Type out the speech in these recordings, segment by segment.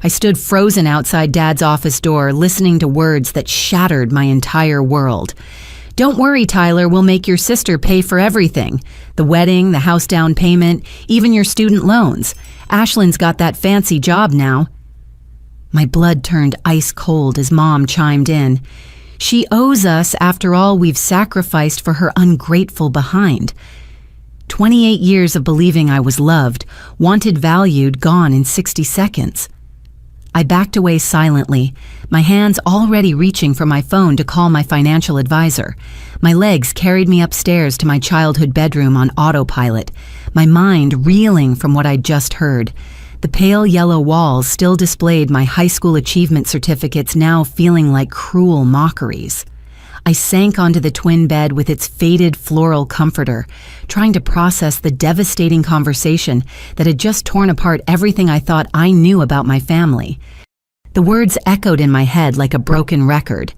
I stood frozen outside Dad's office door, listening to words that shattered my entire world. "Don't worry, Tyler, we'll make your sister pay for everything. The wedding, the house down payment, even your student loans. Ashlyn's got that fancy job now." My blood turned ice cold as Mom chimed in. "She owes us after all we've sacrificed for her ungrateful behind." 28 years of believing I was loved, wanted, valued, gone in 60 seconds. I backed away silently, my hands already reaching for my phone to call my financial advisor. My legs carried me upstairs to my childhood bedroom on autopilot, my mind reeling from what I'd just heard. The pale yellow walls still displayed my high school achievement certificates, now feeling like cruel mockeries. I sank onto the twin bed with its faded floral comforter, trying to process the devastating conversation that had just torn apart everything I thought I knew about my family. The words echoed in my head like a broken record.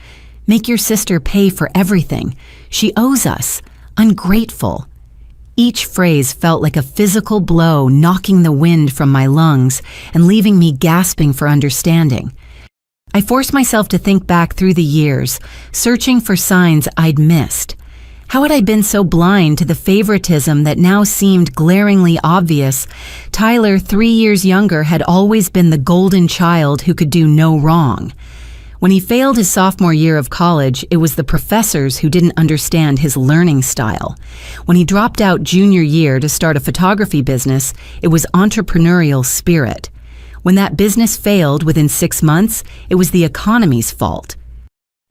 "Make your sister pay for everything. She owes us. Ungrateful." Each phrase felt like a physical blow, knocking the wind from my lungs and leaving me gasping for understanding. I forced myself to think back through the years, searching for signs I'd missed. How had I been so blind to the favoritism that now seemed glaringly obvious? Tyler, 3 years younger, had always been the golden child who could do no wrong. When he failed his sophomore year of college, it was the professors who didn't understand his learning style. When he dropped out junior year to start a photography business, it was entrepreneurial spirit. When that business failed within 6 months, it was the economy's fault.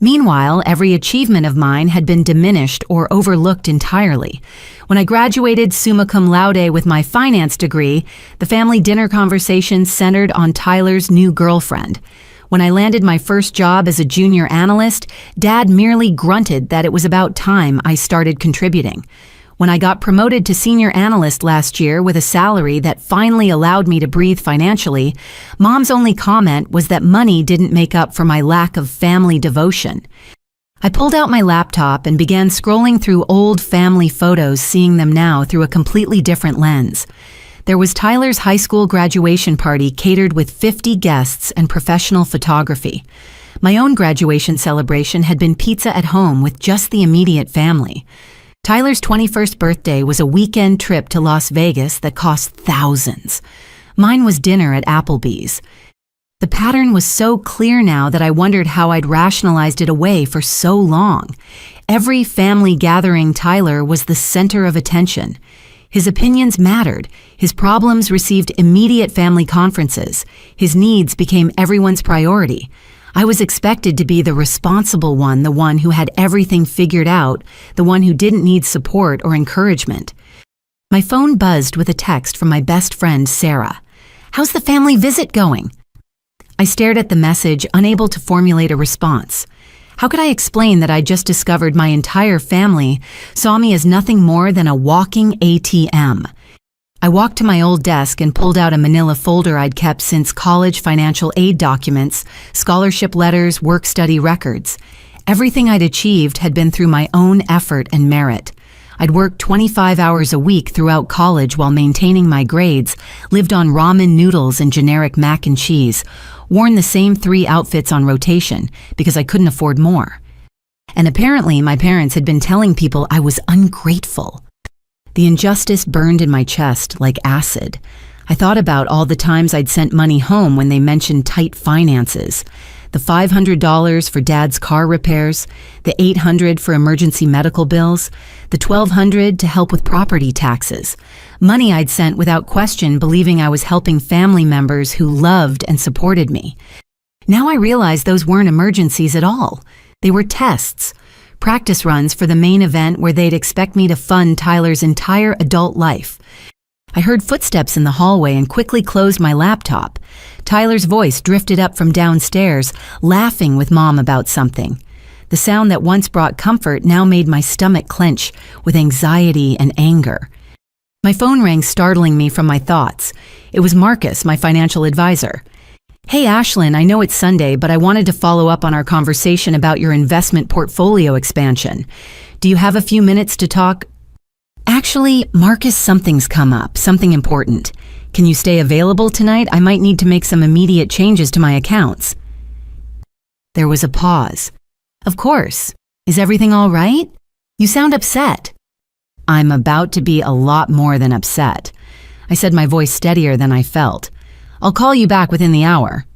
Meanwhile, every achievement of mine had been diminished or overlooked entirely. When I graduated summa cum laude with my finance degree, the family dinner conversation centered on Tyler's new girlfriend. When I landed my first job as a junior analyst, Dad merely grunted that it was about time I started contributing. When I got promoted to senior analyst last year with a salary that finally allowed me to breathe financially, Mom's only comment was that money didn't make up for my lack of family devotion. I pulled out my laptop and began scrolling through old family photos, seeing them now through a completely different lens. There was Tyler's high school graduation party catered with 50 guests and professional photography. My own graduation celebration had been pizza at home with just the immediate family. Tyler's 21st birthday was a weekend trip to Las Vegas that cost thousands. Mine was dinner at Applebee's. The pattern was so clear now that I wondered how I'd rationalized it away for so long. Every family gathering, Tyler was the center of attention. His opinions mattered. His problems received immediate family conferences. His needs became everyone's priority. I was expected to be the responsible one, the one who had everything figured out, the one who didn't need support or encouragement. My phone buzzed with a text from my best friend, Sarah. "How's the family visit going?" I stared at the message, unable to formulate a response. How could I explain that I just discovered my entire family saw me as nothing more than a walking ATM? I walked to my old desk and pulled out a manila folder I'd kept since college financial aid documents, scholarship letters, work-study records. Everything I'd achieved had been through my own effort and merit. I'd worked 25 hours a week throughout college while maintaining my grades, lived on ramen noodles and generic mac and cheese, worn the same 3 outfits on rotation because I couldn't afford more. And apparently my parents had been telling people I was ungrateful. The injustice burned in my chest like acid. I thought about all the times I'd sent money home when they mentioned tight finances. The $500 for Dad's car repairs, the $800 for emergency medical bills, the $1,200 to help with property taxes. Money I'd sent without question, believing I was helping family members who loved and supported me. Now I realize those weren't emergencies at all. They were tests. Practice runs for the main event where they'd expect me to fund Tyler's entire adult life. I heard footsteps in the hallway and quickly closed my laptop. Tyler's voice drifted up from downstairs, laughing with Mom about something. The sound that once brought comfort now made my stomach clench with anxiety and anger. My phone rang, startling me from my thoughts. It was Marcus, my financial advisor. "Hey Ashlyn, I know it's Sunday, but I wanted to follow up on our conversation about your investment portfolio expansion. Do you have a few minutes to talk?" "Actually, Marcus, something's come up, something important. Can you stay available tonight? I might need to make some immediate changes to my accounts." There was a pause. "Of course. Is everything all right? You sound upset." "I'm about to be a lot more than upset," I said, my voice steadier than I felt. "I'll call you back within the hour."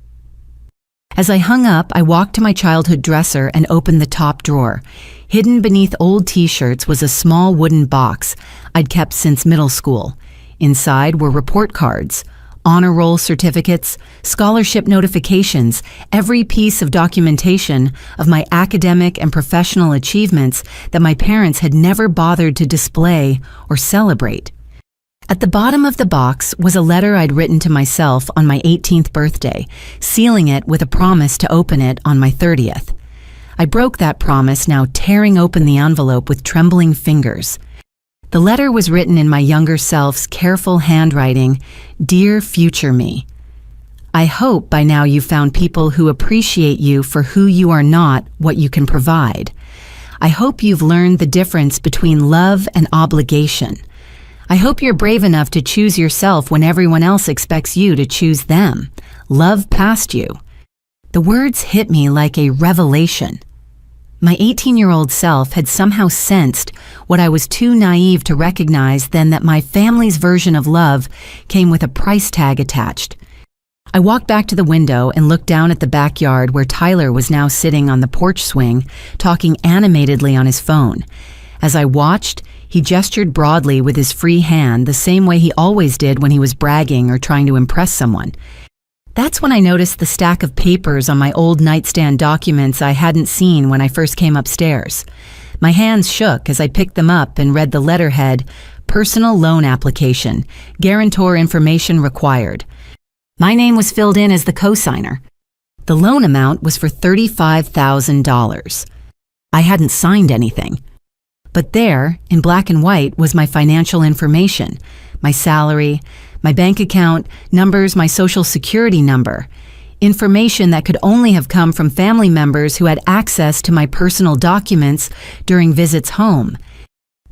As I hung up, I walked to my childhood dresser and opened the top drawer. Hidden beneath old t-shirts was a small wooden box I'd kept since middle school. Inside were report cards, honor roll certificates, scholarship notifications, every piece of documentation of my academic and professional achievements that my parents had never bothered to display or celebrate. At the bottom of the box was a letter I'd written to myself on my 18th birthday, sealing it with a promise to open it on my 30th. I broke that promise, now tearing open the envelope with trembling fingers. The letter was written in my younger self's careful handwriting, "Dear future me. I hope by now you've found people who appreciate you for who you are, not what you can provide. I hope you've learned the difference between love and obligation. I hope you're brave enough to choose yourself when everyone else expects you to choose them. Love past you." The words hit me like a revelation. My 18-year-old self had somehow sensed what I was too naive to recognize then, that my family's version of love came with a price tag attached. I walked back to the window and looked down at the backyard where Tyler was now sitting on the porch swing, talking animatedly on his phone. As I watched, he gestured broadly with his free hand, the same way he always did when he was bragging or trying to impress someone. That's when I noticed the stack of papers on my old nightstand documents I hadn't seen when I first came upstairs. My hands shook as I picked them up and read the letterhead, "Personal Loan Application, Guarantor Information Required." My name was filled in as the co-signer. The loan amount was for $35,000. I hadn't signed anything. But there, in black and white, was my financial information, my salary, my bank account, numbers, my social security number, information that could only have come from family members who had access to my personal documents during visits home.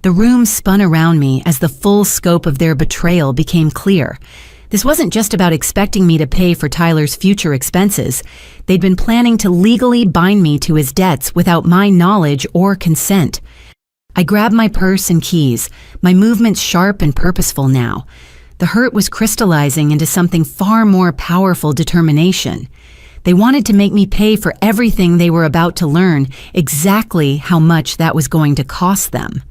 The room spun around me as the full scope of their betrayal became clear. This wasn't just about expecting me to pay for Tyler's future expenses. They'd been planning to legally bind me to his debts without my knowledge or consent. I grabbed my purse and keys, my movements sharp and purposeful now. The hurt was crystallizing into something far more powerful: determination. They wanted to make me pay for everything they were about to learn, exactly how much that was going to cost them.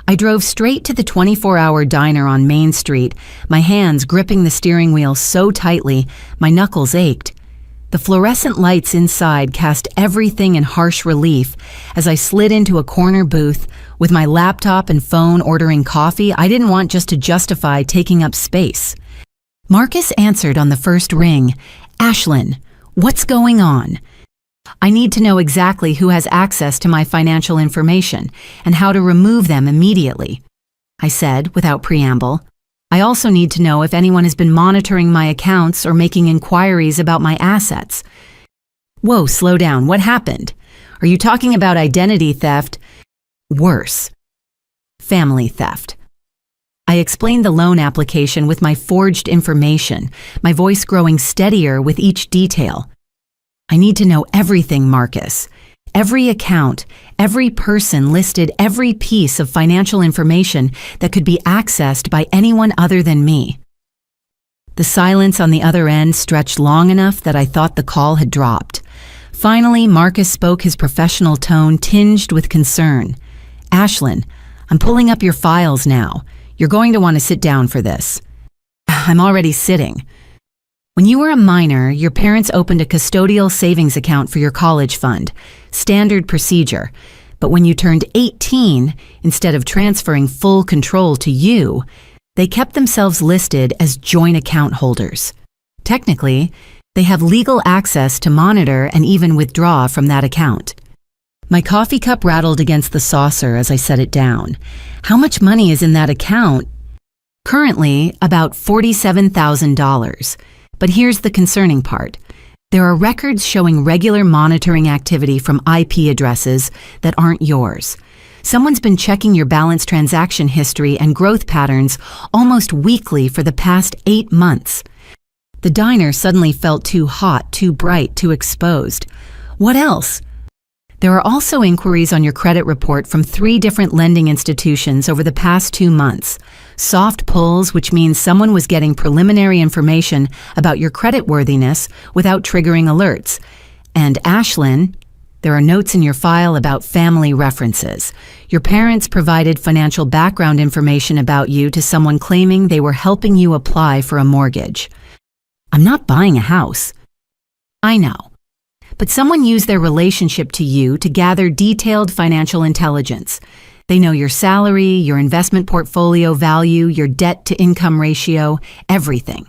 I drove straight to the 24-hour diner on Main Street, my hands gripping the steering wheel so tightly my knuckles ached. The fluorescent lights inside cast everything in harsh relief as I slid into a corner booth with my laptop and phone ordering coffee. I didn't want just to justify taking up space. Marcus answered on the first ring. "Ashlyn, what's going on? I need to know exactly who has access to my financial information and how to remove them immediately," I said without preamble. "I also need to know if anyone has been monitoring my accounts or making inquiries about my assets." "Whoa, slow down. What happened? Are you talking about identity theft?" "Worse. Family theft." I explained the loan application with my forged information, my voice growing steadier with each detail. "I need to know everything, Marcus. Every account, every person listed, every piece of financial information that could be accessed by anyone other than me." The silence on the other end stretched long enough that I thought the call had dropped. Finally, Marcus spoke, his professional tone tinged with concern. "Ashlyn, I'm pulling up your files now. You're going to want to sit down for this." "I'm already sitting." "When you were a minor, your parents opened a custodial savings account for your college fund. Standard procedure. But when you turned 18, instead of transferring full control to you, they kept themselves listed as joint account holders. Technically, they have legal access to monitor and even withdraw from that account." My coffee cup rattled against the saucer as I set it down. "How much money is in that account?" "Currently, about $47,000. But here's the concerning part. There are records showing regular monitoring activity from IP addresses that aren't yours. Someone's been checking your balance transaction history and growth patterns almost weekly for the past 8 months. The diner suddenly felt too hot, too bright, too exposed. What else? There are also inquiries on your credit report from 3 different lending institutions over the past 2 months. Soft pulls, which means someone was getting preliminary information about your creditworthiness without triggering alerts. And Ashlyn, there are notes in your file about family references. Your parents provided financial background information about you to someone claiming they were helping you apply for a mortgage. I'm not buying a house. I know. But someone used their relationship to you to gather detailed financial intelligence. They know your salary, your investment portfolio value, your debt-to-income ratio, everything.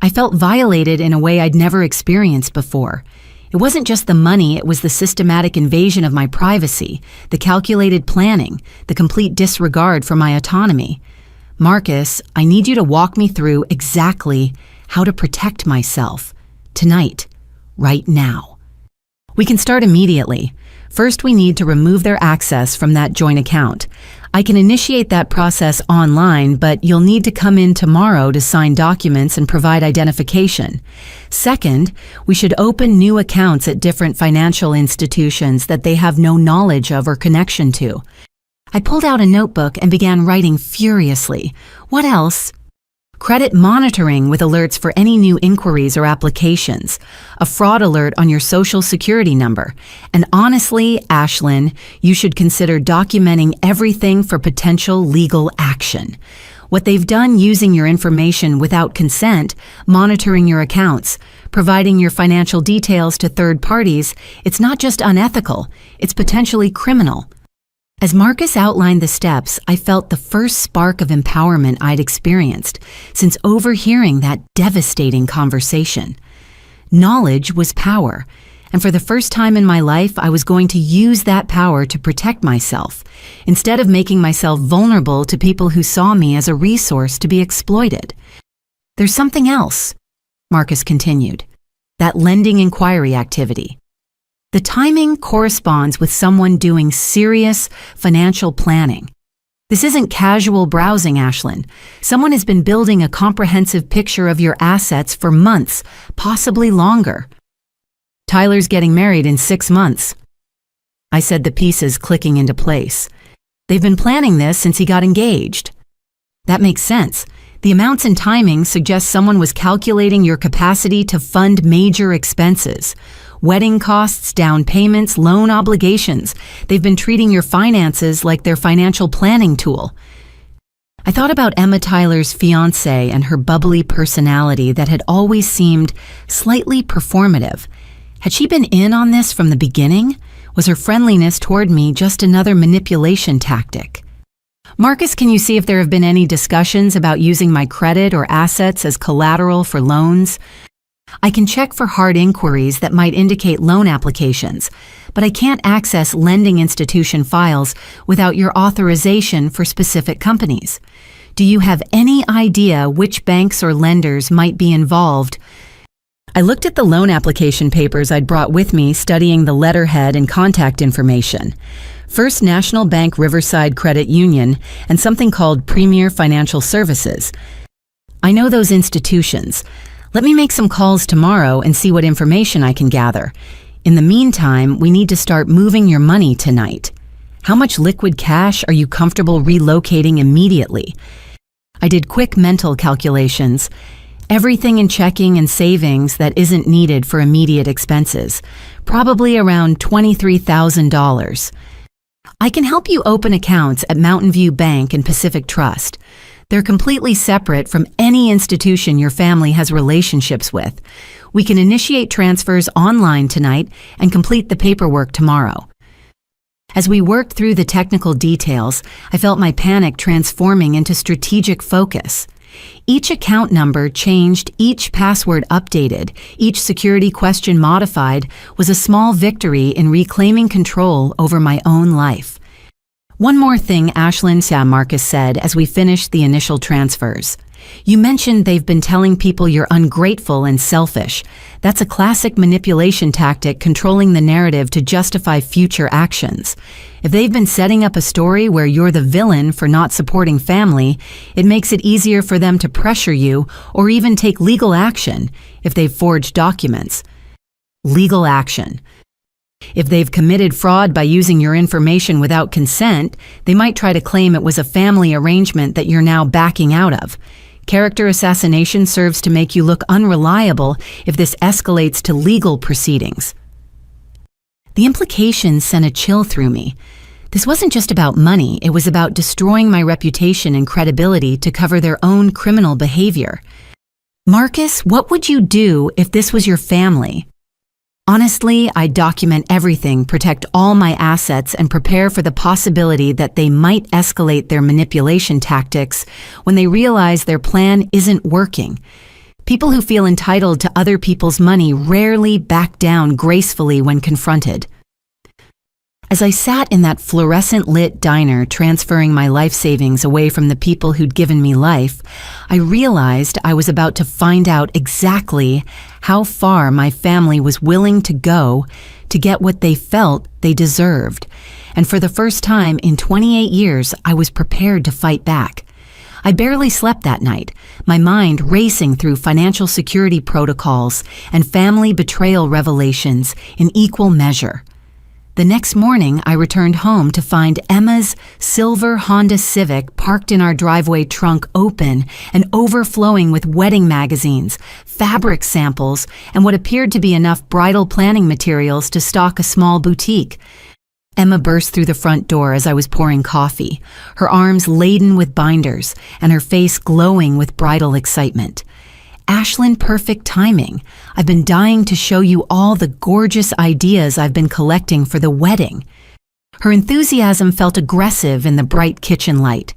I felt violated in a way I'd never experienced before. It wasn't just the money, it was the systematic invasion of my privacy, the calculated planning, the complete disregard for my autonomy. Marcus, I need you to walk me through exactly how to protect myself. Tonight. Right now. We can start immediately. First, we need to remove their access from that joint account. I can initiate that process online, but you'll need to come in tomorrow to sign documents and provide identification. Second, we should open new accounts at different financial institutions that they have no knowledge of or connection to. I pulled out a notebook and began writing furiously. What else? Credit monitoring with alerts for any new inquiries or applications, a fraud alert on your social security number. And honestly, Ashlyn, you should consider documenting everything for potential legal action. What they've done using your information without consent, monitoring your accounts, providing your financial details to third parties, it's not just unethical, it's potentially criminal. As Marcus outlined the steps, I felt the first spark of empowerment I'd experienced since overhearing that devastating conversation. Knowledge was power, and for the first time in my life, I was going to use that power to protect myself, instead of making myself vulnerable to people who saw me as a resource to be exploited. There's something else, Marcus continued, that lending inquiry activity. The timing corresponds with someone doing serious financial planning. This isn't casual browsing, Ashlyn. Someone has been building a comprehensive picture of your assets for months, possibly longer. Tyler's getting married in 6 months. I said, the pieces clicking into place. They've been planning this since he got engaged. That makes sense. The amounts and timing suggest someone was calculating your capacity to fund major expenses. Wedding costs, down payments, loan obligations. They've been treating your finances like their financial planning tool. I thought about Emma Tyler's fiancé and her bubbly personality that had always seemed slightly performative. Had she been in on this from the beginning? Was her friendliness toward me just another manipulation tactic? Marcus, can you see if there have been any discussions about using my credit or assets as collateral for loans? I can check for hard inquiries that might indicate loan applications, but I can't access lending institution files without your authorization for specific companies. Do you have any idea which banks or lenders might be involved? I looked at the loan application papers I'd brought with me, studying the letterhead and contact information. First National Bank Riverside Credit Union and something called Premier Financial Services. I know those institutions. Let me make some calls tomorrow and see what information I can gather. In the meantime, we need to start moving your money tonight. How much liquid cash are you comfortable relocating immediately? I did quick mental calculations. Everything in checking and savings that isn't needed for immediate expenses. Probably around $23,000. I can help you open accounts at Mountain View Bank and Pacific Trust. They're completely separate from any institution your family has relationships with. We can initiate transfers online tonight and complete the paperwork tomorrow. As we worked through the technical details, I felt my panic transforming into strategic focus. Each account number changed, each password updated, each security question modified was a small victory in reclaiming control over my own life. One more thing, Ashlyn, Marcus said as we finished the initial transfers. You mentioned they've been telling people you're ungrateful and selfish. That's a classic manipulation tactic, controlling the narrative to justify future actions. If they've been setting up a story where you're the villain for not supporting family, it makes it easier for them to pressure you or even take legal action if they've forged documents. Legal action. If they've committed fraud by using your information without consent, they might try to claim it was a family arrangement that you're now backing out of. Character assassination serves to make you look unreliable if this escalates to legal proceedings. The implications sent a chill through me. This wasn't just about money, it was about destroying my reputation and credibility to cover their own criminal behavior. Marcus, what would you do if this was your family? Honestly, I'd document everything, protect all my assets, and prepare for the possibility that they might escalate their manipulation tactics when they realize their plan isn't working. People who feel entitled to other people's money rarely back down gracefully when confronted. As I sat in that fluorescent-lit diner transferring my life savings away from the people who'd given me life, I realized I was about to find out exactly how far my family was willing to go to get what they felt they deserved. And for the first time in 28 years, I was prepared to fight back. I barely slept that night, my mind racing through financial security protocols and family betrayal revelations in equal measure. The next morning, I returned home to find Emma's silver Honda Civic parked in our driveway trunk open and overflowing with wedding magazines, fabric samples, and what appeared to be enough bridal planning materials to stock a small boutique. Emma burst through the front door as I was pouring coffee, her arms laden with binders and her face glowing with bridal excitement. Ashlyn, perfect timing. I've been dying to show you all the gorgeous ideas I've been collecting for the wedding. Her enthusiasm felt aggressive in the bright kitchen light.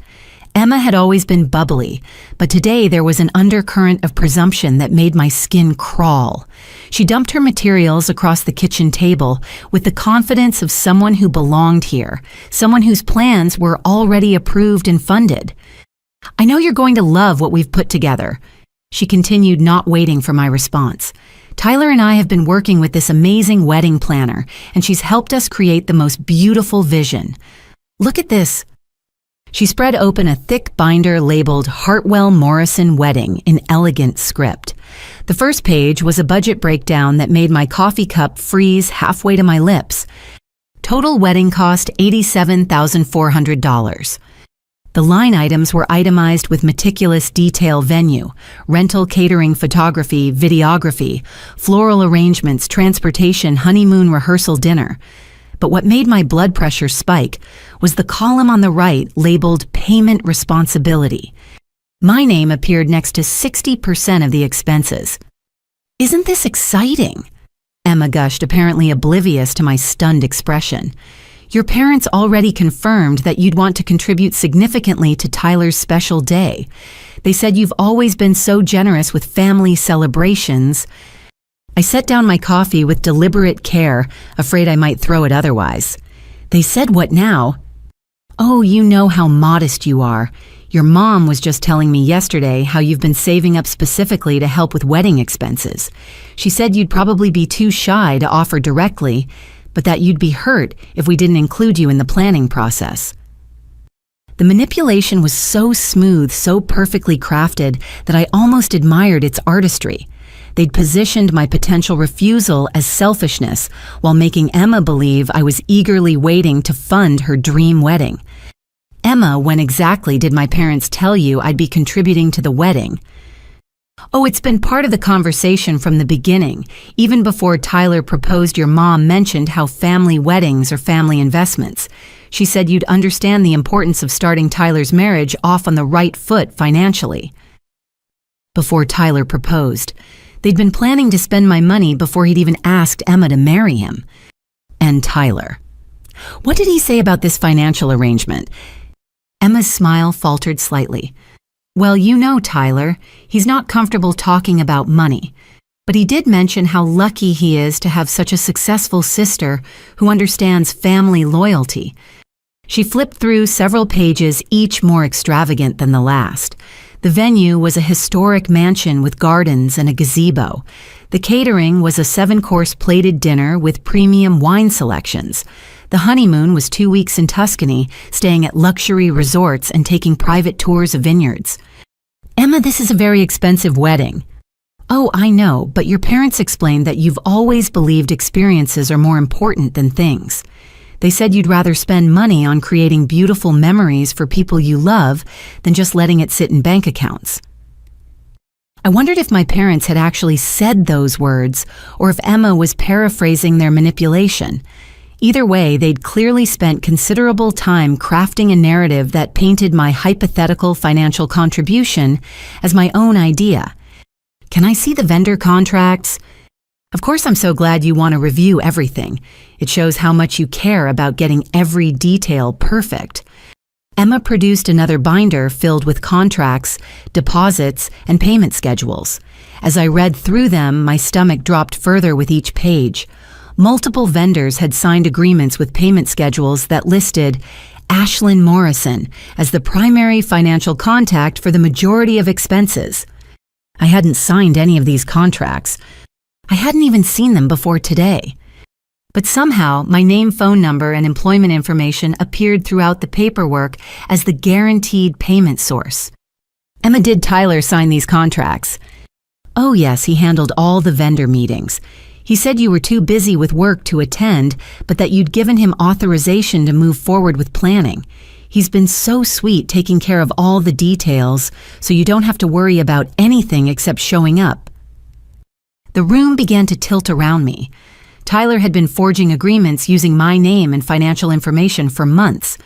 Emma had always been bubbly, but today there was an undercurrent of presumption that made my skin crawl. She dumped her materials across the kitchen table with the confidence of someone who belonged here, someone whose plans were already approved and funded. "I know you're going to love what we've put together." She continued, not waiting for my response. "Tyler and I have been working with this amazing wedding planner, and she's helped us create the most beautiful vision. Look at this." She spread open a thick binder labeled Hartwell Morrison Wedding in elegant script. The first page was a budget breakdown that made my coffee cup freeze halfway to my lips. Total wedding cost $87,400. The line items were itemized with meticulous detail: venue, rental, catering, photography, videography, floral arrangements, transportation, honeymoon, rehearsal, dinner. But what made my blood pressure spike was the column on the right labeled Payment Responsibility. My name appeared next to 60% of the expenses. "Isn't this exciting?" Emma gushed, apparently oblivious to my stunned expression. "Your parents already confirmed that you'd want to contribute significantly to Tyler's special day. They said you've always been so generous with family celebrations." I set down my coffee with deliberate care, afraid I might throw it otherwise. "They said what now?" "Oh, you know how modest you are. Your mom was just telling me yesterday how you've been saving up specifically to help with wedding expenses. She said you'd probably be too shy to offer directly, but that you'd be hurt if we didn't include you in the planning process." The manipulation was so smooth, so perfectly crafted, that I almost admired its artistry. They'd positioned my potential refusal as selfishness while making Emma believe I was eagerly waiting to fund her dream wedding. "Emma, when exactly did my parents tell you I'd be contributing to the wedding?" "Oh, it's been part of the conversation from the beginning. Even before Tyler proposed, your mom mentioned how family weddings are family investments. She said you'd understand the importance of starting Tyler's marriage off on the right foot financially." Before Tyler proposed. They'd been planning to spend my money before he'd even asked Emma to marry him. And Tyler. "What did he say about this financial arrangement?" Emma's smile faltered slightly. "Well, you know Tyler, he's not comfortable talking about money, but he did mention how lucky he is to have such a successful sister who understands family loyalty." She flipped through several pages, each more extravagant than the last. The venue was a historic mansion with gardens and a gazebo. The catering was a 7-course plated dinner with premium wine selections. The honeymoon was 2 weeks in Tuscany, staying at luxury resorts and taking private tours of vineyards. Emma, this is a very expensive wedding. Oh, I know, but your parents explained that you've always believed experiences are more important than things. They said you'd rather spend money on creating beautiful memories for people you love than just letting it sit in bank accounts. I wondered if my parents had actually said those words or if Emma was paraphrasing their manipulation. Either way, they'd clearly spent considerable time crafting a narrative that painted my hypothetical financial contribution as my own idea. Can I see the vendor contracts? Of course, I'm so glad you want to review everything. It shows how much you care about getting every detail perfect. Emma produced another binder filled with contracts, deposits, and payment schedules. As I read through them, my stomach dropped further with each page. Multiple vendors had signed agreements with payment schedules that listed Ashlyn Morrison as the primary financial contact for the majority of expenses. I hadn't signed any of these contracts. I hadn't even seen them before today. But somehow, my name, phone number, and employment information appeared throughout the paperwork as the guaranteed payment source. Emma, did Tyler sign these contracts? Oh yes, he handled all the vendor meetings. He said you were too busy with work to attend, but that you'd given him authorization to move forward with planning. He's been so sweet taking care of all the details, so you don't have to worry about anything except showing up. The room began to tilt around me. Tyler had been forging agreements using my name and financial information for months.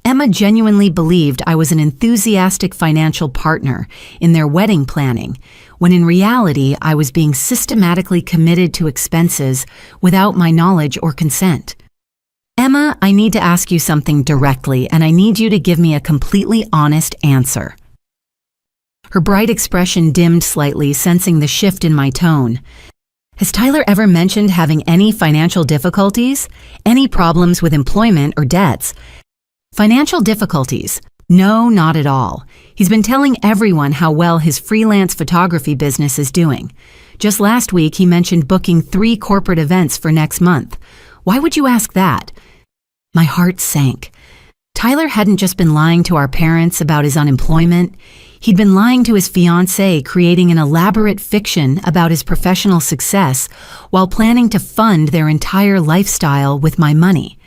Emma genuinely believed I was an enthusiastic financial partner in their wedding planning, when in reality I was being systematically committed to expenses without my knowledge or consent. Emma, I need to ask you something directly, and I need you to give me a completely honest answer. Her bright expression dimmed slightly, sensing the shift in my tone. Has Tyler ever mentioned having any financial difficulties? Any problems with employment or debts? Financial difficulties? No, not at all. He's been telling everyone how well his freelance photography business is doing. Just last week, he mentioned booking 3 corporate events for next month. Why would you ask that? My heart sank. Tyler hadn't just been lying to our parents about his unemployment. He'd been lying to his fiancée, creating an elaborate fiction about his professional success while planning to fund their entire lifestyle with my money.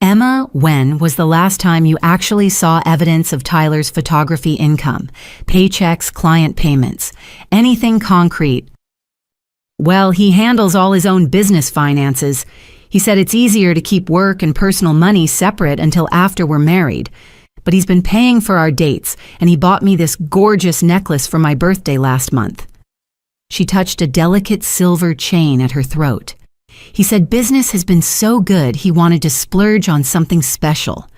Emma, when was the last time you actually saw evidence of Tyler's photography income, paychecks, client payments, anything concrete? Well, he handles all his own business finances. He said it's easier to keep work and personal money separate until after we're married. But he's been paying for our dates, and he bought me this gorgeous necklace for my birthday last month. She touched a delicate silver chain at her throat. He said business has been so good he wanted to splurge on something special.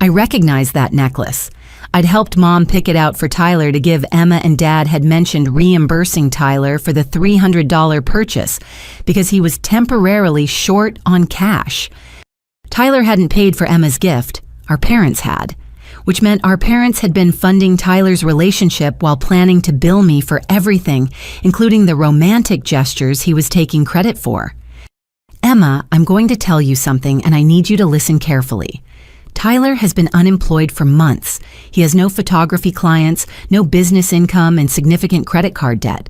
I recognized that necklace. I'd helped Mom pick it out for Tyler to give Emma, and Dad had mentioned reimbursing Tyler for the $300 purchase because he was temporarily short on cash. Tyler hadn't paid for Emma's gift. Our parents had, which meant our parents had been funding Tyler's relationship while planning to bill me for everything, including the romantic gestures he was taking credit for. Emma, I'm going to tell you something, and I need you to listen carefully. Tyler has been unemployed for months. He has no photography clients, no business income, and significant credit card debt.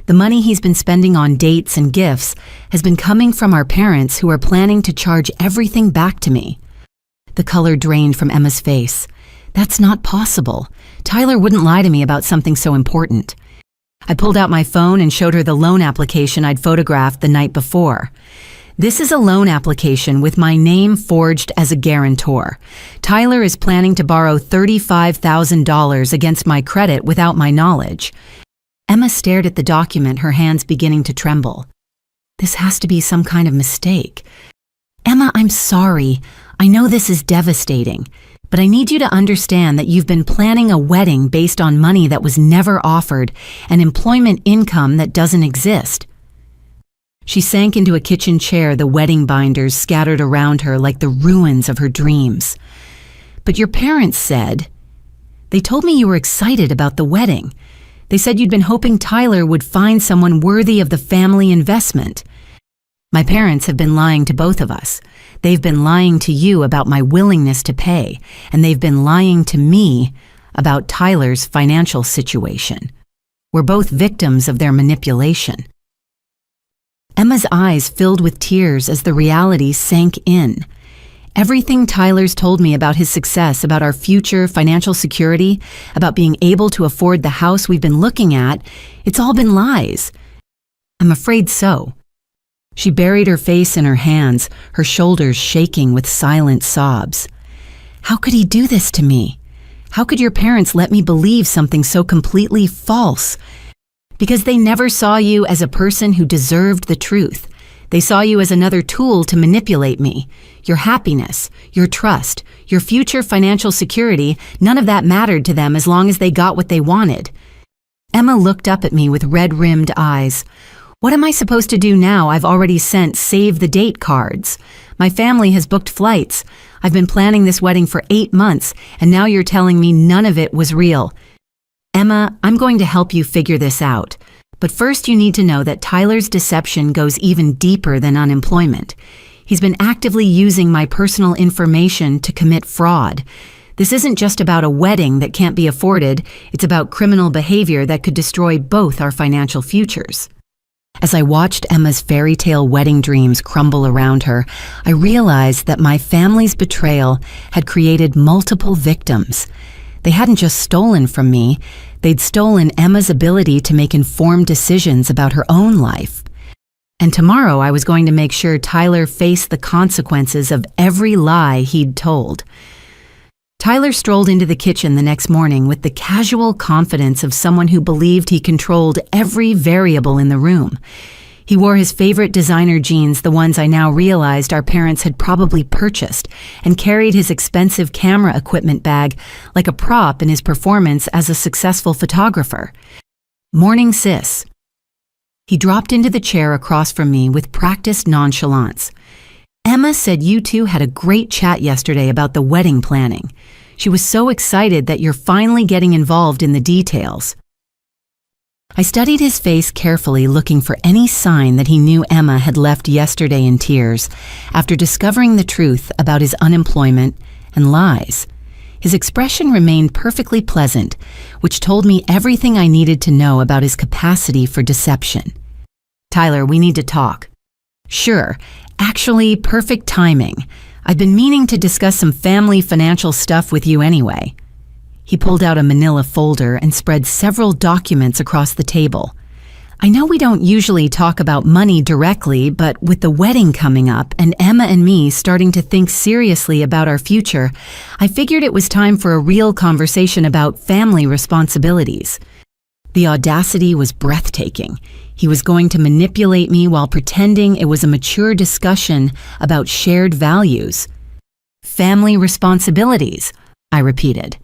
The money he's been spending on dates and gifts has been coming from our parents, who are planning to charge everything back to me. The color drained from Emma's face. That's not possible. Tyler wouldn't lie to me about something so important. I pulled out my phone and showed her the loan application I'd photographed the night before. This is a loan application with my name forged as a guarantor. Tyler is planning to borrow $35,000 against my credit without my knowledge. Emma stared at the document, her hands beginning to tremble. This has to be some kind of mistake. Emma, I'm sorry. I know this is devastating, but I need you to understand that you've been planning a wedding based on money that was never offered and employment income that doesn't exist. She sank into a kitchen chair, the wedding binders scattered around her like the ruins of her dreams. But your parents said... They told me you were excited about the wedding. They said you'd been hoping Tyler would find someone worthy of the family investment. My parents have been lying to both of us. They've been lying to you about my willingness to pay, and they've been lying to me about Tyler's financial situation. We're both victims of their manipulation. Emma's eyes filled with tears as the reality sank in. Everything Tyler's told me about his success, about our future financial security, about being able to afford the house we've been looking at, it's all been lies. I'm afraid so. She buried her face in her hands, her shoulders shaking with silent sobs. How could he do this to me? How could your parents let me believe something so completely false? Because they never saw you as a person who deserved the truth. They saw you as another tool to manipulate me. Your happiness, your trust, your future financial security, none of that mattered to them as long as they got what they wanted. Emma looked up at me with red-rimmed eyes. What am I supposed to do now? I've already sent save the date cards. My family has booked flights. I've been planning this wedding for 8 months, and now you're telling me none of it was real. Emma, I'm going to help you figure this out. But first you need to know that Tyler's deception goes even deeper than unemployment. He's been actively using my personal information to commit fraud. This isn't just about a wedding that can't be afforded. It's about criminal behavior that could destroy both our financial futures. As I watched Emma's fairy tale wedding dreams crumble around her, I realized that my family's betrayal had created multiple victims. They hadn't just stolen from me, they'd stolen Emma's ability to make informed decisions about her own life. And tomorrow I was going to make sure Tyler faced the consequences of every lie he'd told. Tyler strolled into the kitchen the next morning with the casual confidence of someone who believed he controlled every variable in the room. He wore his favorite designer jeans, the ones I now realized our parents had probably purchased, and carried his expensive camera equipment bag like a prop in his performance as a successful photographer. Morning, sis. He dropped into the chair across from me with practiced nonchalance. Emma said you two had a great chat yesterday about the wedding planning. She was so excited that you're finally getting involved in the details. I studied his face carefully, looking for any sign that he knew Emma had left yesterday in tears after discovering the truth about his unemployment and lies. His expression remained perfectly pleasant, which told me everything I needed to know about his capacity for deception. Tyler, we need to talk. Sure. Actually, perfect timing. I've been meaning to discuss some family financial stuff with you anyway. He pulled out a manila folder and spread several documents across the table. I know we don't usually talk about money directly, but with the wedding coming up and Emma and me starting to think seriously about our future, I figured it was time for a real conversation about family responsibilities. The audacity was breathtaking. He was going to manipulate me while pretending it was a mature discussion about shared values. Family responsibilities, I repeated.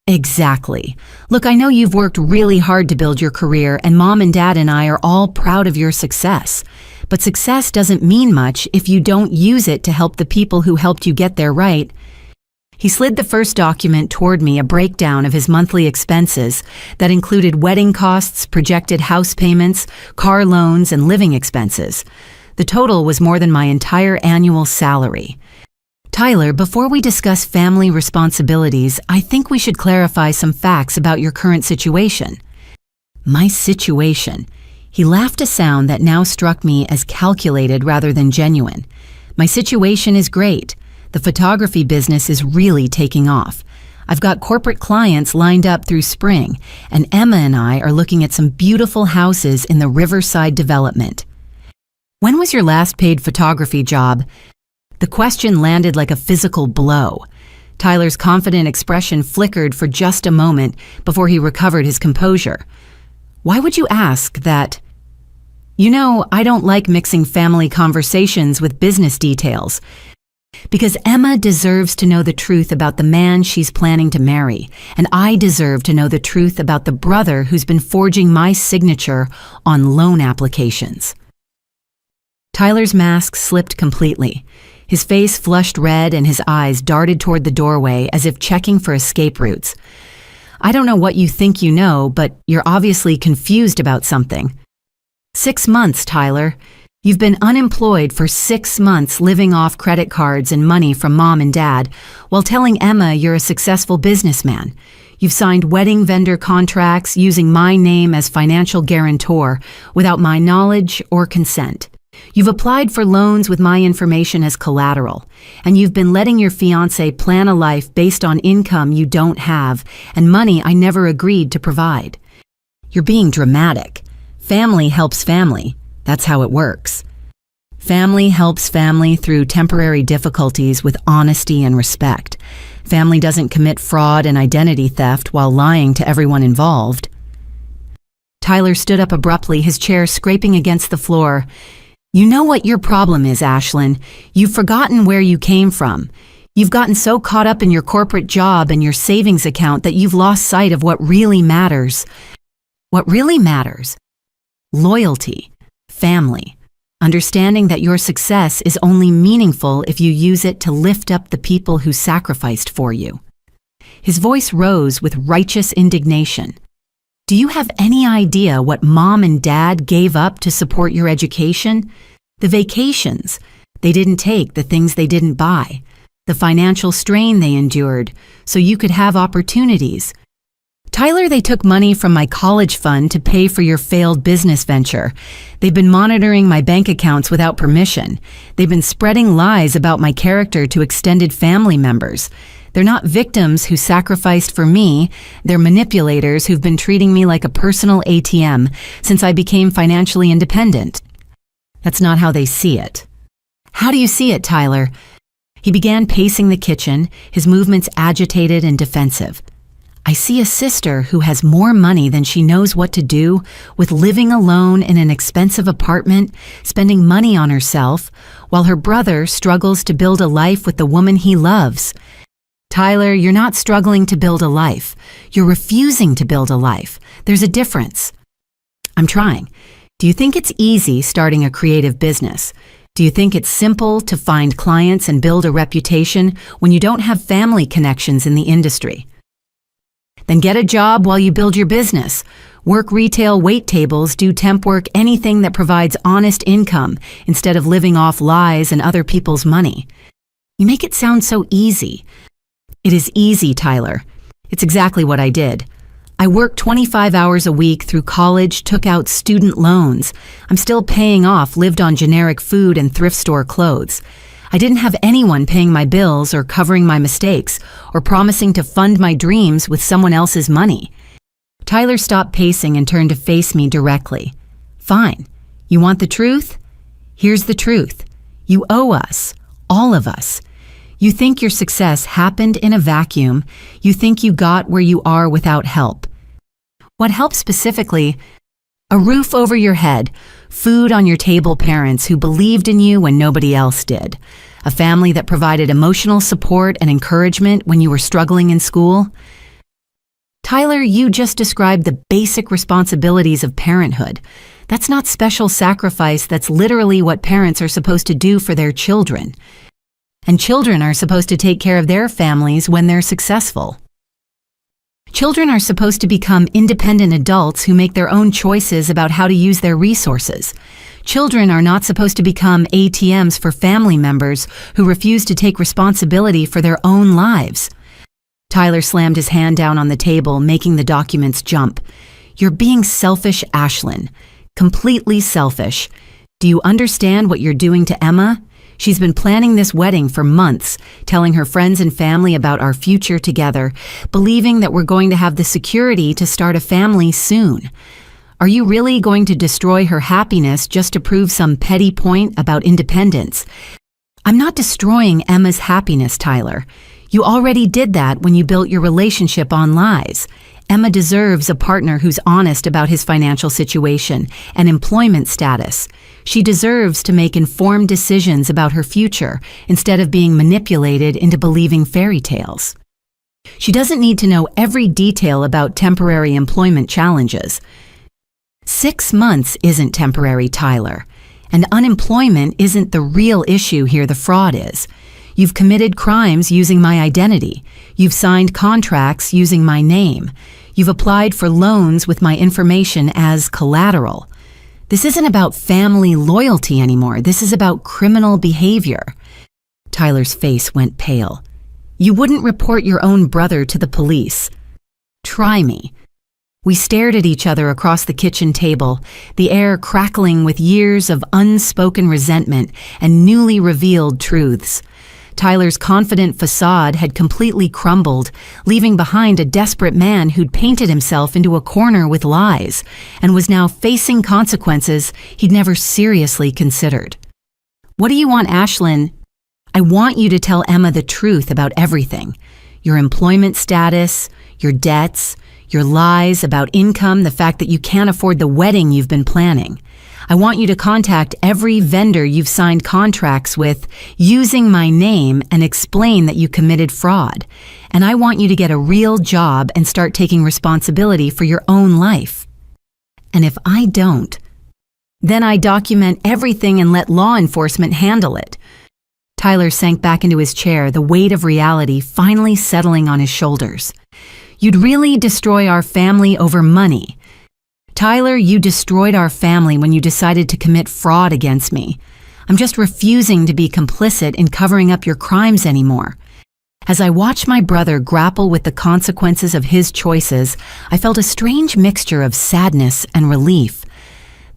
Exactly. Look, I know you've worked really hard to build your career, and Mom and Dad and I are all proud of your success. But success doesn't mean much if you don't use it to help the people who helped you get there, right? He slid the first document toward me, a breakdown of his monthly expenses that included wedding costs, projected house payments, car loans, and living expenses. The total was more than my entire annual salary. Tyler, before we discuss family responsibilities, I think we should clarify some facts about your current situation. My situation. He laughed a sound that now struck me as calculated rather than genuine. My situation is great. The photography business is really taking off. I've got corporate clients lined up through spring, and Emma and I are looking at some beautiful houses in the Riverside development. When was your last paid photography job? The question landed like a physical blow. Tyler's confident expression flickered for just a moment before he recovered his composure. Why would you ask that? You know, I don't like mixing family conversations with business details. Because Emma deserves to know the truth about the man she's planning to marry, and I deserve to know the truth about the brother who's been forging my signature on loan applications. Tyler's mask slipped completely. His face flushed red and his eyes darted toward the doorway as if checking for escape routes. I don't know what you think you know, but you're obviously confused about something. 6 months, Tyler. You've been unemployed for 6 months living off credit cards and money from mom and dad while telling Emma you're a successful businessman. You've signed wedding vendor contracts using my name as financial guarantor without my knowledge or consent. You've applied for loans with my information as collateral, and you've been letting your fiancé plan a life based on income you don't have and money I never agreed to provide. You're being dramatic. Family helps family. That's how it works. Family helps family through temporary difficulties with honesty and respect. Family doesn't commit fraud and identity theft while lying to everyone involved. Tyler stood up abruptly, his chair scraping against the floor. You know what your problem is, Ashlyn. You've forgotten where you came from. You've gotten so caught up in your corporate job and your savings account that you've lost sight of what really matters. What really matters? Loyalty, family, understanding that your success is only meaningful if you use it to lift up the people who sacrificed for you. His voice rose with righteous indignation. Do you have any idea what mom and dad gave up to support your education? The vacations they didn't take, the things they didn't buy, the financial strain they endured so you could have opportunities. Tyler, they took money from my college fund to pay for your failed business venture. They've been monitoring my bank accounts without permission. They've been spreading lies about my character to extended family members. They're not victims who sacrificed for me. They're manipulators who've been treating me like a personal ATM since I became financially independent. That's not how they see it. How do you see it, Tyler? He began pacing the kitchen, his movements agitated and defensive. I see a sister who has more money than she knows what to do, with living alone in an expensive apartment, spending money on herself, while her brother struggles to build a life with the woman he loves. Tyler, you're not struggling to build a life. You're refusing to build a life. There's a difference. I'm trying. Do you think it's easy starting a creative business? Do you think it's simple to find clients and build a reputation when you don't have family connections in the industry? Then get a job while you build your business. Work retail wait tables, do temp work, anything that provides honest income instead of living off lies and other people's money. You make it sound so easy. It is easy, Tyler. It's exactly what I did. I worked 25 hours a week through college, took out student loans. I'm still paying off, lived on generic food and thrift store clothes. I didn't have anyone paying my bills or covering my mistakes or promising to fund my dreams with someone else's money. Tyler stopped pacing and turned to face me directly. Fine. You want the truth? Here's the truth. You owe us, all of us. You think your success happened in a vacuum. You think you got where you are without help. What help specifically? A roof over your head, food on your table, parents who believed in you when nobody else did, a family that provided emotional support and encouragement when you were struggling in school. Tyler, you just described the basic responsibilities of parenthood. That's not special sacrifice. That's literally what parents are supposed to do for their children. And children are supposed to take care of their families when they're successful. Children are supposed to become independent adults who make their own choices about how to use their resources. Children are not supposed to become ATMs for family members who refuse to take responsibility for their own lives. Tyler slammed his hand down on the table, making the documents jump. You're being selfish, Ashlyn. Completely selfish. Do you understand what you're doing to Emma? She's been planning this wedding for months, telling her friends and family about our future together, believing that we're going to have the security to start a family soon. Are you really going to destroy her happiness just to prove some petty point about independence? I'm not destroying Emma's happiness, Tyler. You already did that when you built your relationship on lies. Emma deserves a partner who's honest about his financial situation and employment status. She deserves to make informed decisions about her future instead of being manipulated into believing fairy tales. She doesn't need to know every detail about temporary employment challenges. 6 months isn't temporary, Tyler, and unemployment isn't the real issue here. The fraud is. You've committed crimes using my identity. You've signed contracts using my name. You've applied for loans with my information as collateral. This isn't about family loyalty anymore. This is about criminal behavior." Tyler's face went pale. "You wouldn't report your own brother to the police. Try me." We stared at each other across the kitchen table, the air crackling with years of unspoken resentment and newly revealed truths. Tyler's confident facade had completely crumbled, leaving behind a desperate man who'd painted himself into a corner with lies and was now facing consequences he'd never seriously considered. "What do you want, Ashlyn?" "I want you to tell Emma the truth about everything. Your employment status, your debts, your lies about income, the fact that you can't afford the wedding you've been planning. I want you to contact every vendor you've signed contracts with using my name and explain that you committed fraud. And I want you to get a real job and start taking responsibility for your own life. And if I don't, then I document everything and let law enforcement handle it." Tyler sank back into his chair, the weight of reality finally settling on his shoulders. "You'd really destroy our family over money. Tyler, you destroyed our family when you decided to commit fraud against me. I'm just refusing to be complicit in covering up your crimes anymore." As I watched my brother grapple with the consequences of his choices, I felt a strange mixture of sadness and relief.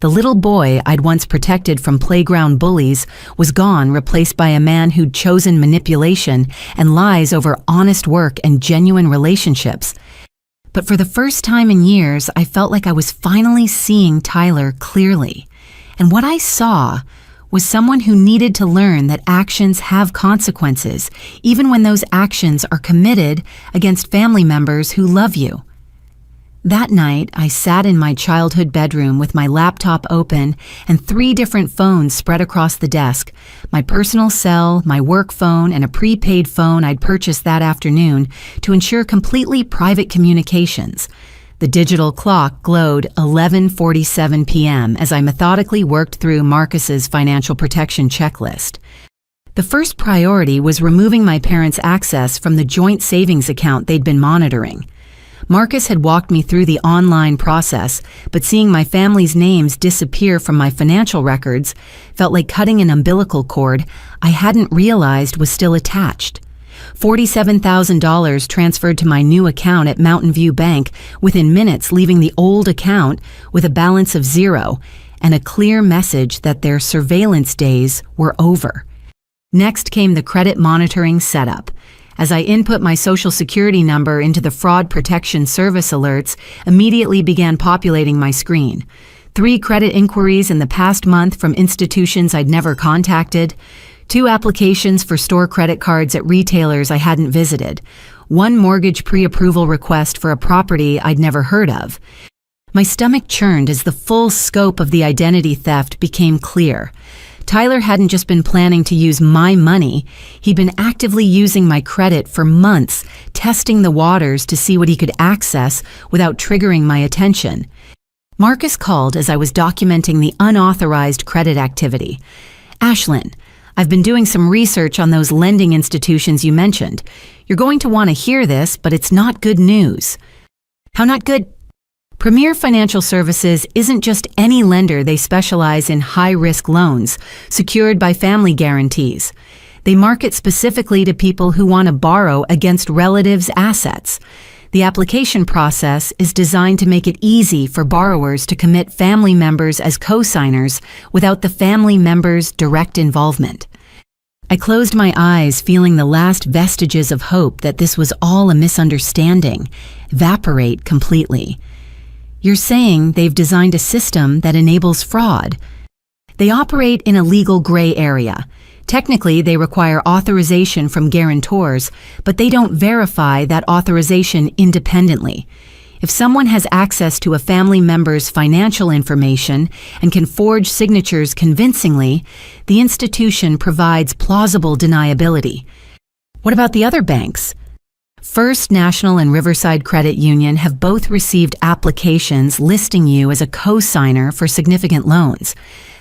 The little boy I'd once protected from playground bullies was gone, replaced by a man who'd chosen manipulation and lies over honest work and genuine relationships. But for the first time in years, I felt like I was finally seeing Tyler clearly. And what I saw was someone who needed to learn that actions have consequences, even when those actions are committed against family members who love you. That night, I sat in my childhood bedroom with my laptop open and 3 different phones spread across the desk, my personal cell, my work phone, and a prepaid phone I'd purchased that afternoon to ensure completely private communications. The digital clock glowed 11:47 p.m. as I methodically worked through Marcus's financial protection checklist. The first priority was removing my parents' access from the joint savings account they'd been monitoring. Marcus had walked me through the online process, but seeing my family's names disappear from my financial records felt like cutting an umbilical cord I hadn't realized was still attached. $47,000 transferred to my new account at Mountain View Bank within minutes, leaving the old account with a balance of 0 and a clear message that their surveillance days were over. Next came the credit monitoring setup. As I input my social security number into the fraud protection service alerts, immediately began populating my screen. 3 credit inquiries in the past month from institutions I'd never contacted, 2 applications for store credit cards at retailers I hadn't visited, 1 mortgage pre-approval request for a property I'd never heard of. My stomach churned as the full scope of the identity theft became clear. Tyler hadn't just been planning to use my money, he'd been actively using my credit for months, testing the waters to see what he could access without triggering my attention. Marcus called as I was documenting the unauthorized credit activity. "Ashlyn, I've been doing some research on those lending institutions you mentioned. You're going to want to hear this, but it's not good news." "How not good?" Premier Financial Services isn't just any lender. They specialize in high-risk loans, secured by family guarantees. They market specifically to people who want to borrow against relatives' assets. The application process is designed to make it easy for borrowers to commit family members as co-signers without the family member's direct involvement. I closed my eyes, feeling the last vestiges of hope that this was all a misunderstanding evaporate completely. "You're saying they've designed a system that enables fraud." "They operate in a legal gray area. Technically, they require authorization from guarantors, but they don't verify that authorization independently. If someone has access to a family member's financial information and can forge signatures convincingly, the institution provides plausible deniability." "What about the other banks?" First National and Riverside Credit Union have both received applications listing you as a co-signer for significant loans.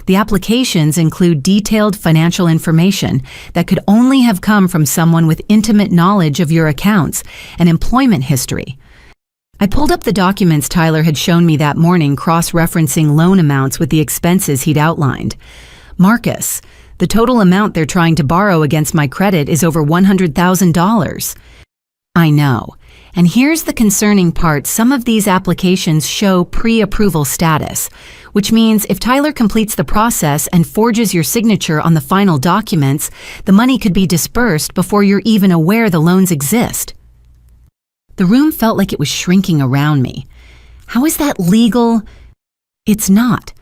The applications include detailed financial information that could only have come from someone with intimate knowledge of your accounts and employment history. I pulled up the documents Tyler had shown me that morning, cross-referencing loan amounts with the expenses he'd outlined. Marcus, the total amount they're trying to borrow against my credit is over $100,000. I know. And here's the concerning part. Some of these applications show pre-approval status, which means if Tyler completes the process and forges your signature on the final documents, the money could be dispersed before you're even aware the loans exist. The room felt like it was shrinking around me. How is that legal? It's not.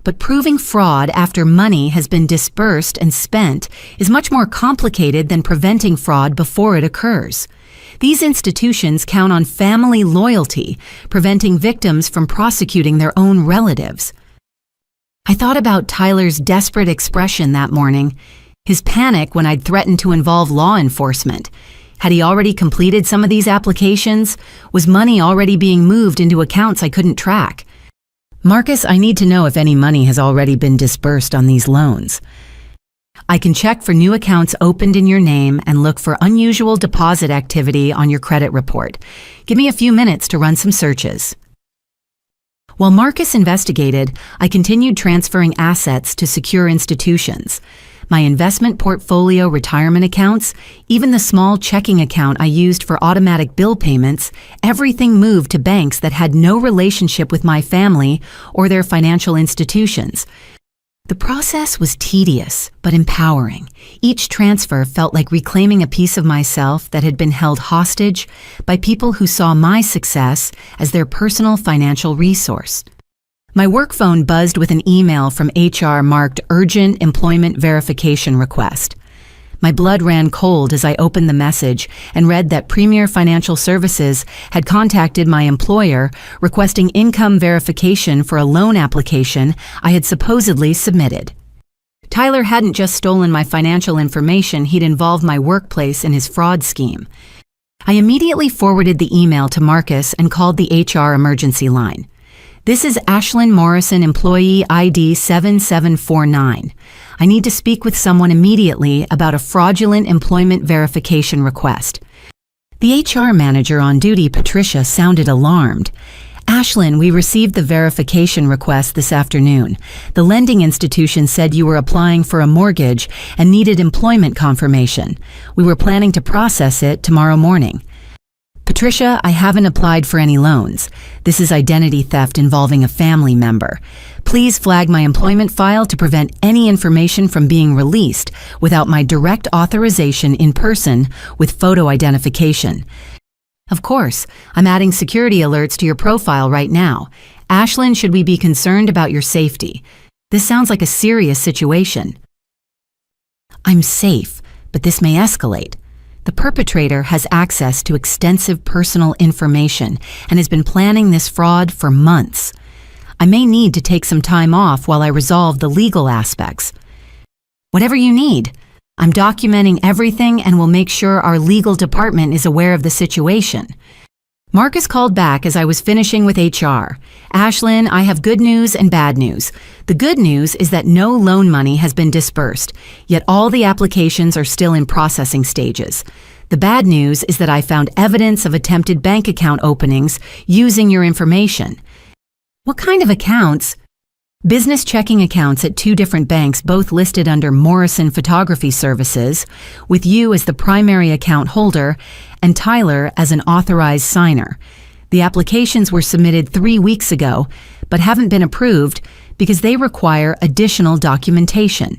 But proving fraud after money has been dispersed and spent is much more complicated than preventing fraud before it occurs. These institutions count on family loyalty, preventing victims from prosecuting their own relatives. I thought about Tyler's desperate expression that morning, his panic when I'd threatened to involve law enforcement. Had he already completed some of these applications? Was money already being moved into accounts I couldn't track? Marcus, I need to know if any money has already been dispersed on these loans. I can check for new accounts opened in your name and look for unusual deposit activity on your credit report. Give me a few minutes to run some searches. While Marcus investigated, I continued transferring assets to secure institutions. My investment portfolio, retirement accounts, even the small checking account I used for automatic bill payments, everything moved to banks that had no relationship with my family or their financial institutions. The process was tedious but empowering. Each transfer felt like reclaiming a piece of myself that had been held hostage by people who saw my success as their personal financial resource. My work phone buzzed with an email from HR marked Urgent Employment Verification Request. My blood ran cold as I opened the message and read that Premier Financial Services had contacted my employer requesting income verification for a loan application I had supposedly submitted. Tyler hadn't just stolen my financial information, he'd involved my workplace in his fraud scheme. I immediately forwarded the email to Marcus and called the HR emergency line. This is Ashlyn Morrison, employee ID 7749. I need to speak with someone immediately about a fraudulent employment verification request. The HR manager on duty, Patricia, sounded alarmed. Ashlyn, we received the verification request this afternoon. The lending institution said you were applying for a mortgage and needed employment confirmation. We were planning to process it tomorrow morning. Patricia, I haven't applied for any loans. This is identity theft involving a family member. Please flag my employment file to prevent any information from being released without my direct authorization in person with photo identification. Of course, I'm adding security alerts to your profile right now. Ashlyn, should we be concerned about your safety? This sounds like a serious situation. I'm safe, but this may escalate. The perpetrator has access to extensive personal information and has been planning this fraud for months. I may need to take some time off while I resolve the legal aspects. Whatever you need. I'm documenting everything and will make sure our legal department is aware of the situation. Marcus called back as I was finishing with HR. Ashlyn, I have good news and bad news. The good news is that no loan money has been dispersed, yet all the applications are still in processing stages. The bad news is that I found evidence of attempted bank account openings using your information. What kind of accounts? Business checking accounts at 2 different banks, both listed under Morrison Photography Services, with you as the primary account holder and Tyler as an authorized signer. The applications were submitted 3 weeks ago, but haven't been approved because they require additional documentation.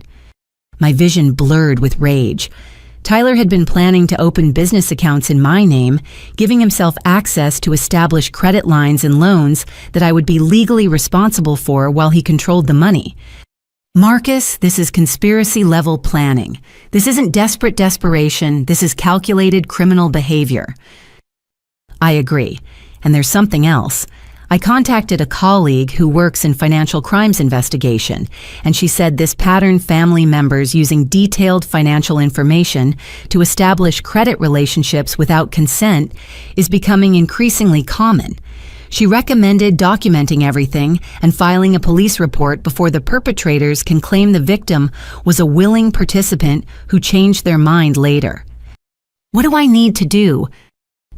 My vision blurred with rage. Tyler had been planning to open business accounts in my name, giving himself access to establish credit lines and loans that I would be legally responsible for while he controlled the money. Marcus, this is conspiracy-level planning. This isn't desperate desperation. This is calculated criminal behavior. I agree. And there's something else. I contacted a colleague who works in financial crimes investigation, and she said this pattern family members using detailed financial information to establish credit relationships without consent is becoming increasingly common. She recommended documenting everything and filing a police report before the perpetrators can claim the victim was a willing participant who changed their mind later. What do I need to do?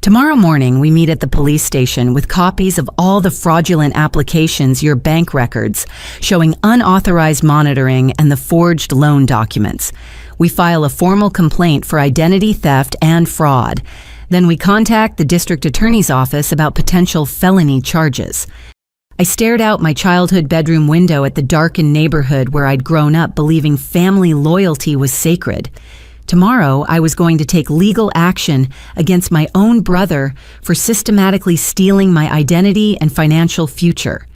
Tomorrow morning, we meet at the police station with copies of all the fraudulent applications, your bank records, showing unauthorized monitoring and the forged loan documents. We file a formal complaint for identity theft and fraud. Then we contact the district attorney's office about potential felony charges. I stared out my childhood bedroom window at the darkened neighborhood where I'd grown up believing family loyalty was sacred. Tomorrow, I was going to take legal action against my own brother for systematically stealing my identity and financial future.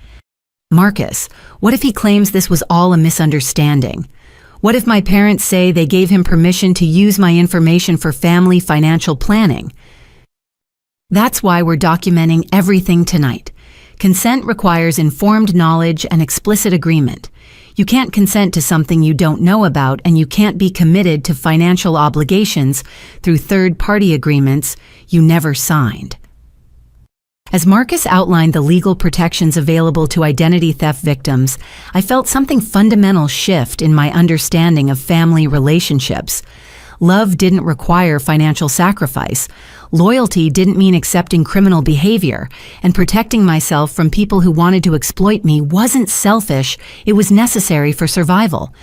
Marcus, what if he claims this was all a misunderstanding? What if my parents say they gave him permission to use my information for family financial planning? That's why we're documenting everything tonight. Consent requires informed knowledge and explicit agreement. You can't consent to something you don't know about, and you can't be committed to financial obligations through third-party agreements you never signed. As Marcus outlined the legal protections available to identity theft victims, I felt something fundamental shift in my understanding of family relationships. Love didn't require financial sacrifice. Loyalty didn't mean accepting criminal behavior, and protecting myself from people who wanted to exploit me wasn't selfish, it was necessary for survival.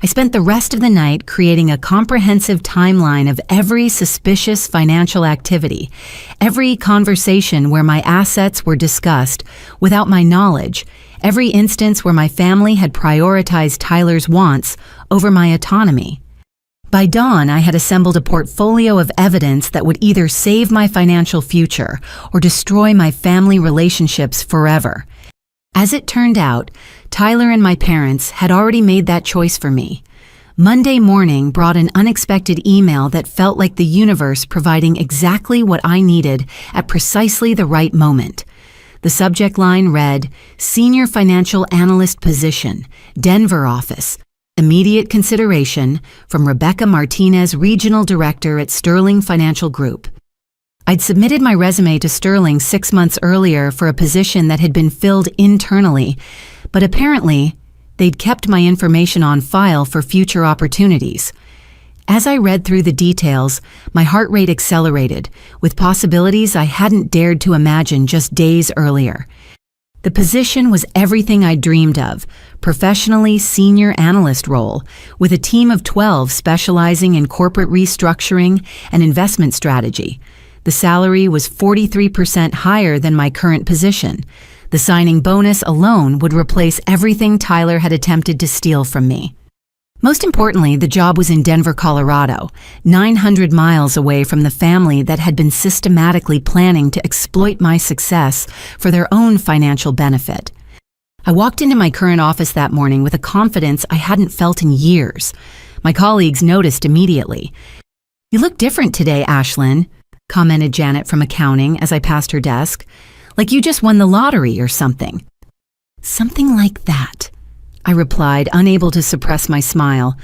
I spent the rest of the night creating a comprehensive timeline of every suspicious financial activity, every conversation where my assets were discussed without my knowledge, every instance where my family had prioritized Tyler's wants over my autonomy. By dawn, I had assembled a portfolio of evidence that would either save my financial future or destroy my family relationships forever. As it turned out, Tyler and my parents had already made that choice for me. Monday morning brought an unexpected email that felt like the universe providing exactly what I needed at precisely the right moment. The subject line read, "Senior Financial Analyst Position, Denver Office. Immediate consideration from Rebecca Martinez, Regional Director at Sterling Financial Group." I'd submitted my resume to Sterling 6 months earlier for a position that had been filled internally, but apparently they'd kept my information on file for future opportunities. As I read through the details, my heart rate accelerated, with possibilities I hadn't dared to imagine just days earlier. The position was everything I dreamed of, professionally senior analyst role, with a team of 12 specializing in corporate restructuring and investment strategy. The salary was 43% higher than my current position. The signing bonus alone would replace everything Tyler had attempted to steal from me. Most importantly, the job was in Denver, Colorado, 900 miles away from the family that had been systematically planning to exploit my success for their own financial benefit. I walked into my current office that morning with a confidence I hadn't felt in years. My colleagues noticed immediately. "You look different today, Ashlyn," commented Janet from accounting as I passed her desk. "Like you just won the lottery or something." "Something like that," I replied, unable to suppress my smile.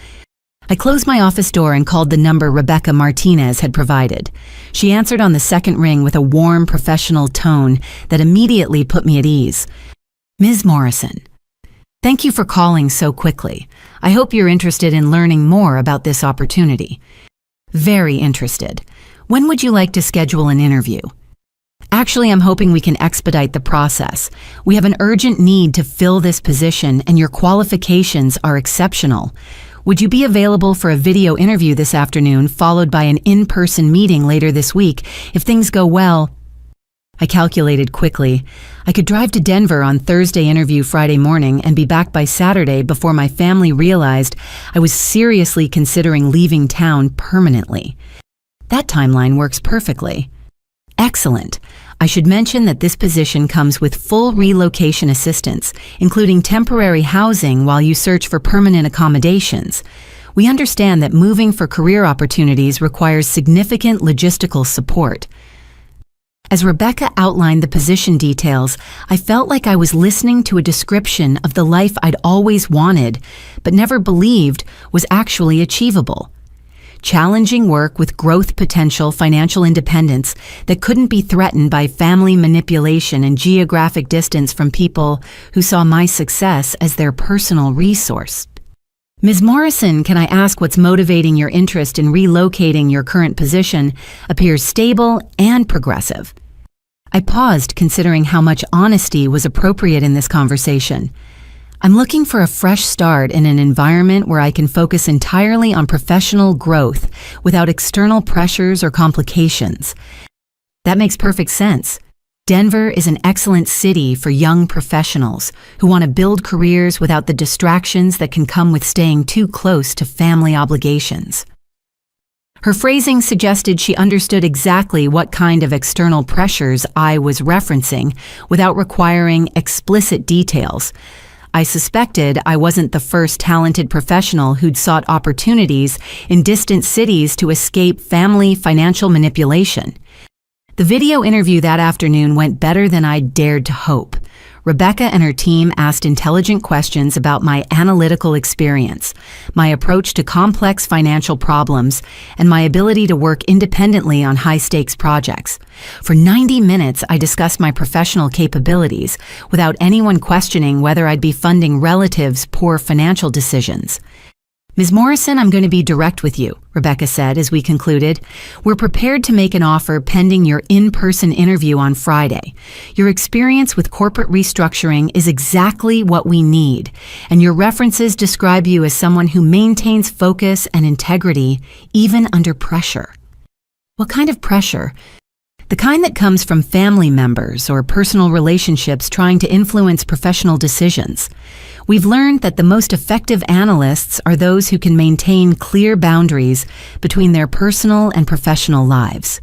I closed my office door and called the number Rebecca Martinez had provided. She answered on the second ring with a warm, professional tone that immediately put me at ease. "Ms. Morrison, thank you for calling so quickly. I hope you're interested in learning more about this opportunity." "Very interested. When would you like to schedule an interview?" "Actually, I'm hoping we can expedite the process. We have an urgent need to fill this position, and your qualifications are exceptional. Would you be available for a video interview this afternoon, followed by an in-person meeting later this week? If things go well..." I calculated quickly. I could drive to Denver on Thursday, interview Friday morning, and be back by Saturday before my family realized I was seriously considering leaving town permanently. That timeline works perfectly. Excellent. I should mention that this position comes with full relocation assistance, including temporary housing while you search for permanent accommodations. We understand that moving for career opportunities requires significant logistical support. As Rebecca outlined the position details, I felt like I was listening to a description of the life I'd always wanted, but never believed was actually achievable. challenging work with growth potential, financial independence that couldn't be threatened by family manipulation and geographic distance from people who saw my success as their personal resource. Ms. Morrison, can I ask what's motivating your interest in relocating your current position appears stable and progressive? I paused, considering how much honesty was appropriate in this conversation. I'm looking for a fresh start in an environment where I can focus entirely on professional growth without external pressures or complications. That makes perfect sense. Denver is an excellent city for young professionals who want to build careers without the distractions that can come with staying too close to family obligations. Her phrasing suggested she understood exactly what kind of external pressures I was referencing without requiring explicit details. I suspected I wasn't the first talented professional who'd sought opportunities in distant cities to escape family financial manipulation. The video interview that afternoon went better than I'd dared to hope. Rebecca and her team asked intelligent questions about my analytical experience, my approach to complex financial problems, and my ability to work independently on high-stakes projects. For 90 minutes, I discussed my professional capabilities without anyone questioning whether I'd be funding relatives' poor financial decisions. Ms. Morrison, I'm going to be direct with you, Rebecca said as we concluded. We're prepared to make an offer pending your in-person interview on Friday. Your experience with corporate restructuring is exactly what we need, and your references describe you as someone who maintains focus and integrity even under pressure. What kind of pressure? The kind that comes from family members or personal relationships trying to influence professional decisions. We've learned that the most effective analysts are those who can maintain clear boundaries between their personal and professional lives.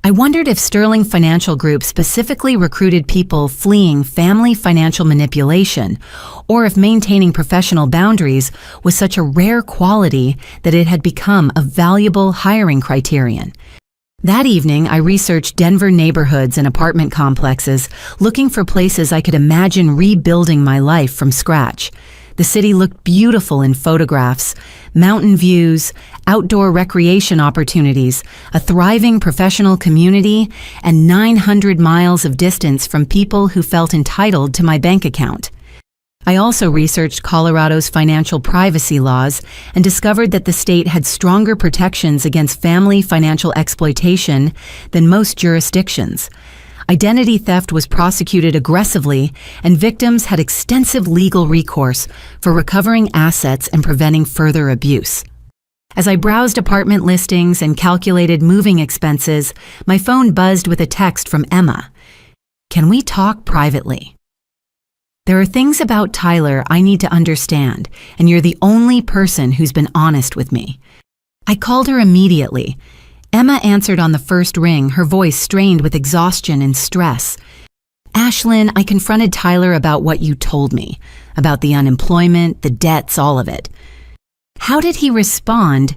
I wondered if Sterling Financial Group specifically recruited people fleeing family financial manipulation, or if maintaining professional boundaries was such a rare quality that it had become a valuable hiring criterion. That evening, I researched Denver neighborhoods and apartment complexes, looking for places I could imagine rebuilding my life from scratch. The city looked beautiful in photographs, mountain views, outdoor recreation opportunities, a thriving professional community, and 900 miles of distance from people who felt entitled to my bank account. I also researched Colorado's financial privacy laws and discovered that the state had stronger protections against family financial exploitation than most jurisdictions. Identity theft was prosecuted aggressively, and victims had extensive legal recourse for recovering assets and preventing further abuse. As I browsed apartment listings and calculated moving expenses, my phone buzzed with a text from Emma. "Can we talk privately? There are things about Tyler I need to understand, and you're the only person who's been honest with me." I called her immediately. Emma answered on the first ring, her voice strained with exhaustion and stress. "Ashlyn, I confronted Tyler about what you told me, about the unemployment, the debts, all of it." "How did he respond?"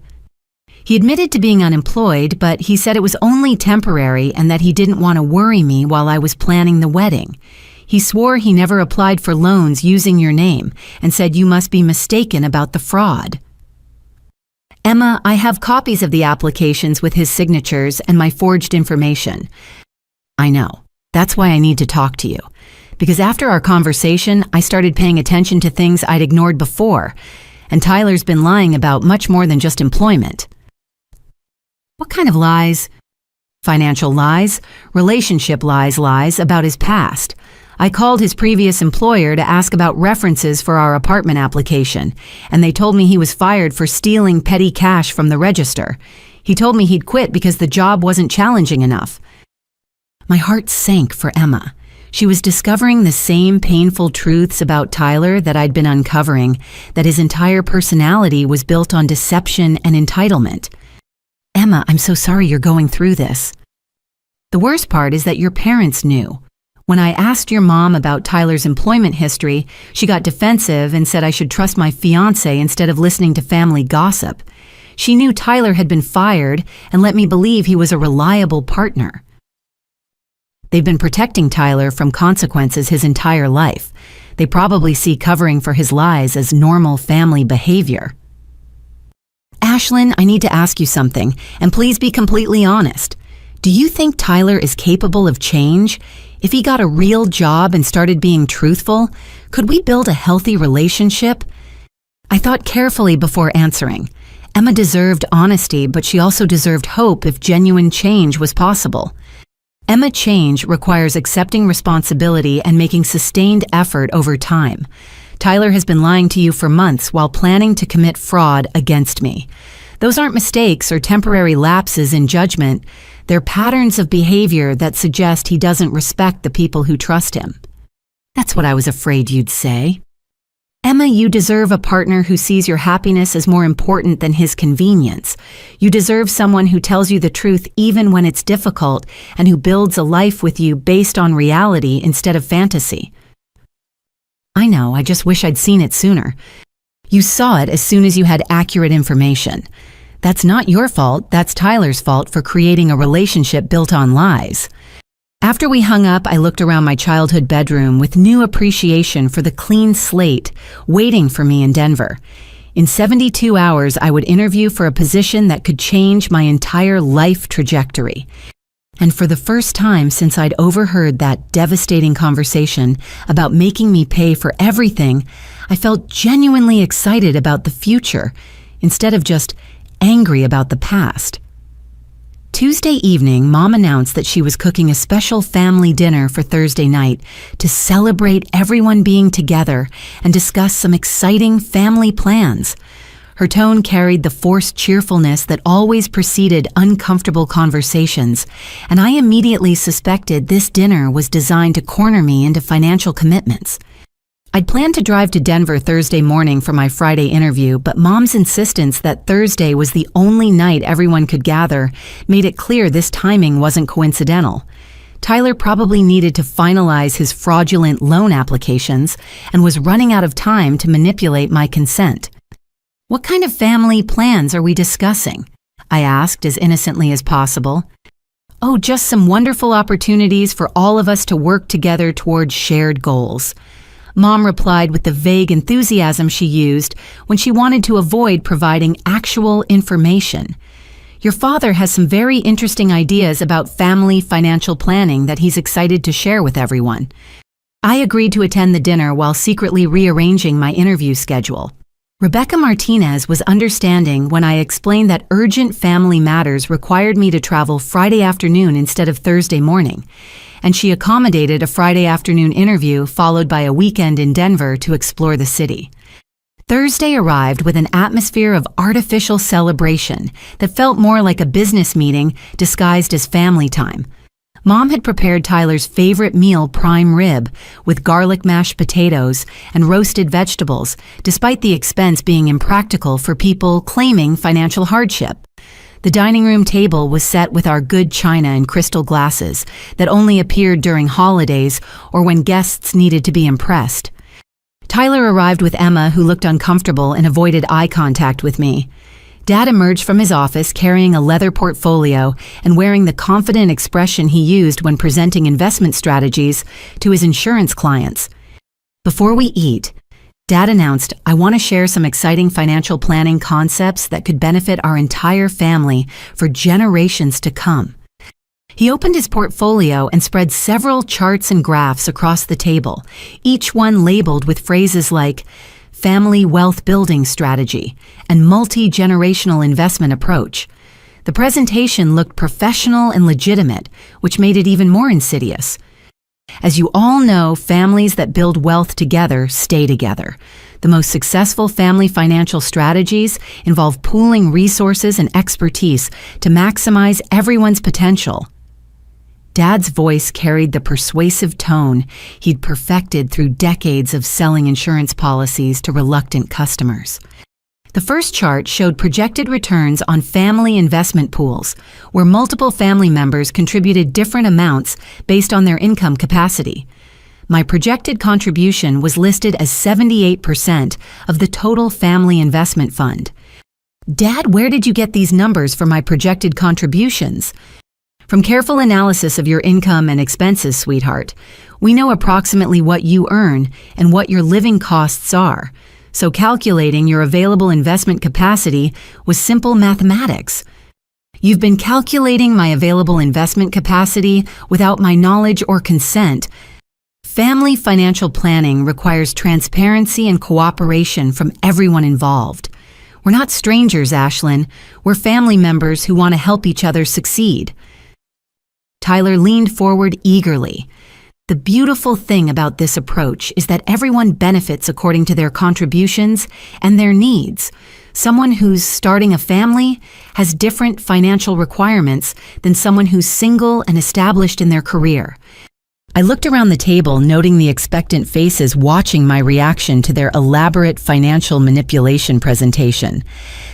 "He admitted to being unemployed, but he said it was only temporary and that he didn't want to worry me while I was planning the wedding. He swore he never applied for loans using your name and said you must be mistaken about the fraud." "Emma, I have copies of the applications with his signatures and my forged information." "I know. That's why I need to talk to you. Because after our conversation, I started paying attention to things I'd ignored before, and Tyler's been lying about much more than just employment." "What kind of lies?" "Financial lies, relationship lies about his past. I called his previous employer to ask about references for our apartment application, and they told me he was fired for stealing petty cash from the register. He told me he'd quit because the job wasn't challenging enough." My heart sank for Emma. She was discovering the same painful truths about Tyler that I'd been uncovering, that his entire personality was built on deception and entitlement. "Emma, I'm so sorry you're going through this." "The worst part is that your parents knew. When I asked your mom about Tyler's employment history, she got defensive and said I should trust my fiancé instead of listening to family gossip. She knew Tyler had been fired and let me believe he was a reliable partner." "They've been protecting Tyler from consequences his entire life. They probably see covering for his lies as normal family behavior." Ashlyn, I need to ask you something, and please be completely honest. Do you think Tyler is capable of change? If he got a real job and started being truthful, could we build a healthy relationship? I thought carefully before answering. Emma deserved honesty, but she also deserved hope if genuine change was possible. Emma, change requires accepting responsibility and making sustained effort over time. Tyler has been lying to you for months while planning to commit fraud against me. Those aren't mistakes or temporary lapses in judgment. They're patterns of behavior that suggest he doesn't respect the people who trust him. That's what I was afraid you'd say. Emma, you deserve a partner who sees your happiness as more important than his convenience. You deserve someone who tells you the truth even when it's difficult and who builds a life with you based on reality instead of fantasy. I know, I just wish I'd seen it sooner. You saw it as soon as you had accurate information. That's not your fault, that's Tyler's fault for creating a relationship built on lies. After we hung up, I looked around my childhood bedroom with new appreciation for the clean slate waiting for me in Denver. In 72 hours, I would interview for a position that could change my entire life trajectory. And for the first time since I'd overheard that devastating conversation about making me pay for everything, I felt genuinely excited about the future instead of just angry about the past. Tuesday evening, Mom announced that she was cooking a special family dinner for Thursday night to celebrate everyone being together and discuss some exciting family plans. Her tone carried the forced cheerfulness that always preceded uncomfortable conversations, and I immediately suspected this dinner was designed to corner me into financial commitments. I'd planned to drive to Denver Thursday morning for my Friday interview, but Mom's insistence that Thursday was the only night everyone could gather made it clear this timing wasn't coincidental. Tyler probably needed to finalize his fraudulent loan applications and was running out of time to manipulate my consent. "What kind of family plans are we discussing?" I asked as innocently as possible. "Oh, just some wonderful opportunities for all of us to work together towards shared goals." Mom replied with the vague enthusiasm she used when she wanted to avoid providing actual information. "Your father has some very interesting ideas about family financial planning that he's excited to share with everyone." I agreed to attend the dinner while secretly rearranging my interview schedule. Rebecca Martinez was understanding when I explained that urgent family matters required me to travel Friday afternoon instead of Thursday morning, and she accommodated a Friday afternoon interview followed by a weekend in Denver to explore the city. Thursday arrived with an atmosphere of artificial celebration that felt more like a business meeting disguised as family time. Mom had prepared Tyler's favorite meal, prime rib, with garlic mashed potatoes and roasted vegetables, despite the expense being impractical for people claiming financial hardship. The dining room table was set with our good china and crystal glasses that only appeared during holidays or when guests needed to be impressed. Tyler arrived with Emma, who looked uncomfortable and avoided eye contact with me. Dad emerged from his office carrying a leather portfolio and wearing the confident expression he used when presenting investment strategies to his insurance clients. Before we eat, Dad announced, "I want to share some exciting financial planning concepts that could benefit our entire family for generations to come." He opened his portfolio and spread several charts and graphs across the table, each one labeled with phrases like family wealth building strategy and multi-generational investment approach. The presentation looked professional and legitimate, which made it even more insidious. As you all know, families that build wealth together stay together. The most successful family financial strategies involve pooling resources and expertise to maximize everyone's potential. Dad's voice carried the persuasive tone he'd perfected through decades of selling insurance policies to reluctant customers. The first chart showed projected returns on family investment pools, where multiple family members contributed different amounts based on their income capacity. My projected contribution was listed as 78% of the total family investment fund. "Dad, where did you get these numbers for my projected contributions?" "From careful analysis of your income and expenses, sweetheart. We know approximately what you earn and what your living costs are. So calculating your available investment capacity was simple mathematics. You've been calculating my available investment capacity without my knowledge or consent. Family financial planning requires transparency and cooperation from everyone involved. We're not strangers, Ashlyn. We're family members who want to help each other succeed. Tyler leaned forward eagerly. The beautiful thing about this approach is that everyone benefits according to their contributions and their needs. Someone who's starting a family has different financial requirements than someone who's single and established in their career. I looked around the table, noting the expectant faces watching my reaction to their elaborate financial manipulation presentation.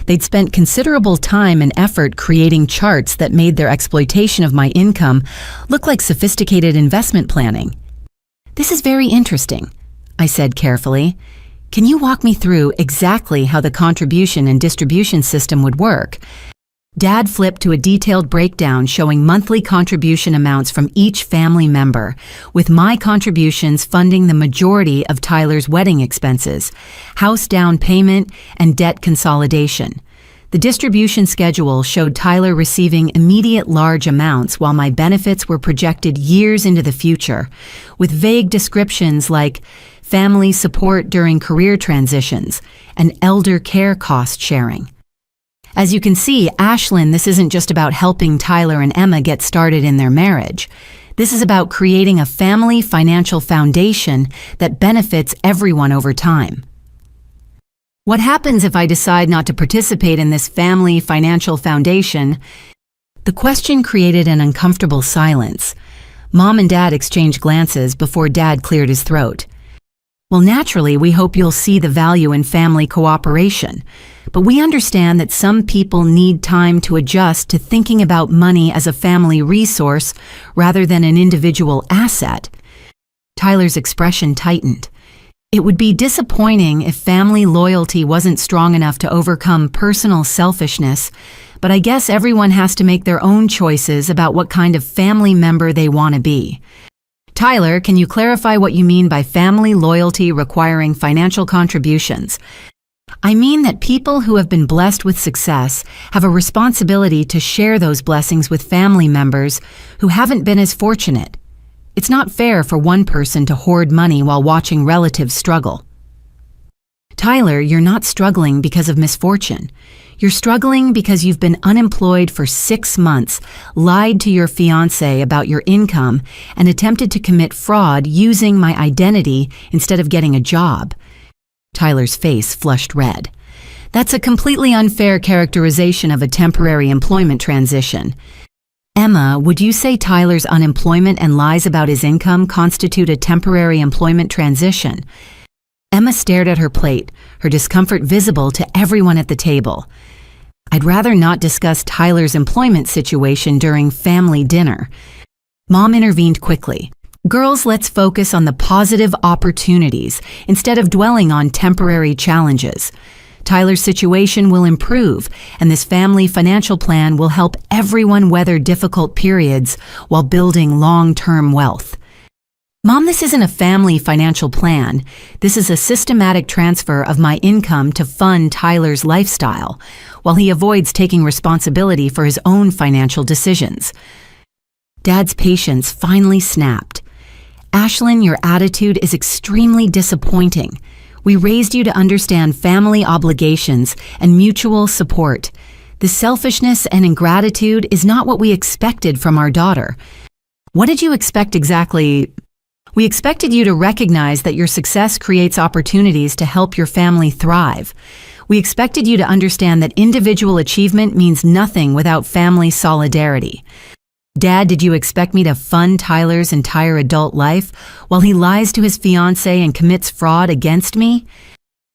They'd spent considerable time and effort creating charts that made their exploitation of my income look like sophisticated investment planning. "This is very interesting," I said carefully. "Can you walk me through exactly how the contribution and distribution system would work?" Dad flipped to a detailed breakdown showing monthly contribution amounts from each family member, with my contributions funding the majority of Tyler's wedding expenses, house down payment, and debt consolidation. The distribution schedule showed Tyler receiving immediate large amounts while my benefits were projected years into the future, with vague descriptions like family support during career transitions and elder care cost sharing. As you can see, Ashlyn, this isn't just about helping Tyler and Emma get started in their marriage. This is about creating a family financial foundation that benefits everyone over time. What happens if I decide not to participate in this family financial foundation? The question created an uncomfortable silence. Mom and Dad exchanged glances before Dad cleared his throat. "Well, naturally, we hope you'll see the value in family cooperation. But we understand that some people need time to adjust to thinking about money as a family resource rather than an individual asset." Tyler's expression tightened. "It would be disappointing if family loyalty wasn't strong enough to overcome personal selfishness, but I guess everyone has to make their own choices about what kind of family member they want to be." "Tyler, can you clarify what you mean by family loyalty requiring financial contributions?" "I mean that people who have been blessed with success have a responsibility to share those blessings with family members who haven't been as fortunate. It's not fair for one person to hoard money while watching relatives struggle." "Tyler, you're not struggling because of misfortune. You're struggling because you've been unemployed for 6 months, lied to your fiancé about your income, and attempted to commit fraud using my identity instead of getting a job." Tyler's face flushed red. "That's a completely unfair characterization of a temporary employment transition. Emma, would you say Tyler's unemployment and lies about his income constitute a temporary employment transition?" Emma stared at her plate, her discomfort visible to everyone at the table. "I'd rather not discuss Tyler's employment situation during family dinner." Mom intervened quickly. "Girls, let's focus on the positive opportunities instead of dwelling on temporary challenges. Tyler's situation will improve, and this family financial plan will help everyone weather difficult periods while building long-term wealth." "Mom, this isn't a family financial plan. This is a systematic transfer of my income to fund Tyler's lifestyle, while he avoids taking responsibility for his own financial decisions." Dad's patience finally snapped. "Ashlyn, your attitude is extremely disappointing. We raised you to understand family obligations and mutual support. The selfishness and ingratitude is not what we expected from our daughter." "What did you expect exactly?" "We expected you to recognize that your success creates opportunities to help your family thrive. We expected you to understand that individual achievement means nothing without family solidarity. Dad, did you expect me to fund Tyler's entire adult life while he lies to his fiancée and commits fraud against me?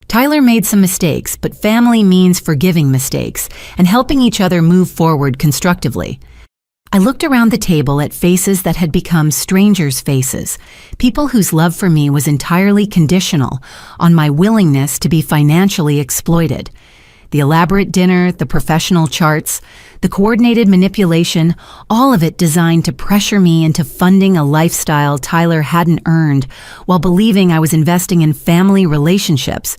Tyler made some mistakes, but family means forgiving mistakes and helping each other move forward constructively." I looked around the table at faces that had become strangers' faces, people whose love for me was entirely conditional on my willingness to be financially exploited. The elaborate dinner, the professional charts, the coordinated manipulation, all of it designed to pressure me into funding a lifestyle Tyler hadn't earned while believing I was investing in family relationships.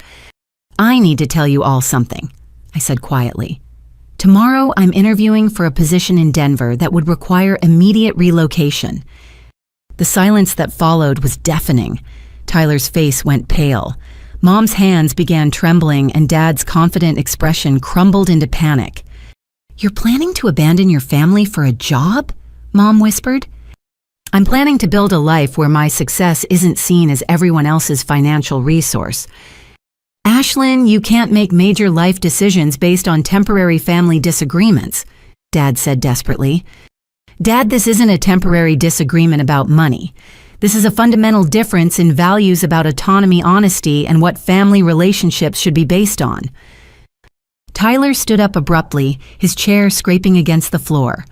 I need to tell you all something, I said quietly. Tomorrow I'm interviewing for a position in Denver that would require immediate relocation. The silence that followed was deafening. Tyler's face went pale. Mom's hands began trembling and Dad's confident expression crumbled into panic. "You're planning to abandon your family for a job?" Mom whispered. "I'm planning to build a life where my success isn't seen as everyone else's financial resource." "Ashlyn, you can't make major life decisions based on temporary family disagreements," Dad said desperately. "Dad, this isn't a temporary disagreement about money. This is a fundamental difference in values about autonomy, honesty, and what family relationships should be based on." Tyler stood up abruptly, his chair scraping against the floor.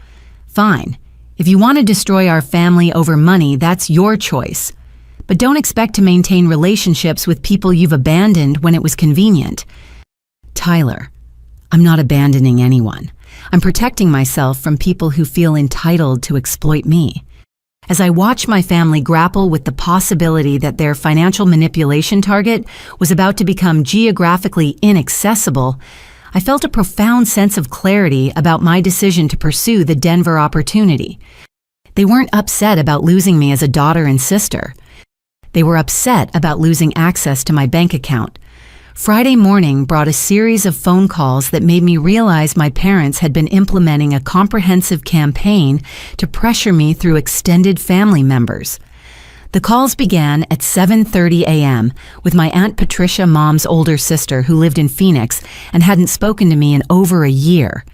"Fine. If you want to destroy our family over money, that's your choice. But don't expect to maintain relationships with people you've abandoned when it was convenient." "Tyler, I'm not abandoning anyone. I'm protecting myself from people who feel entitled to exploit me." As I watched my family grapple with the possibility that their financial manipulation target was about to become geographically inaccessible, I felt a profound sense of clarity about my decision to pursue the Denver opportunity. They weren't upset about losing me as a daughter and sister. They were upset about losing access to my bank account. Friday morning brought a series of phone calls that made me realize my parents had been implementing a comprehensive campaign to pressure me through extended family members. The calls began at 7:30 a.m. with my Aunt Patricia, Mom's older sister, who lived in Phoenix and hadn't spoken to me in over a year.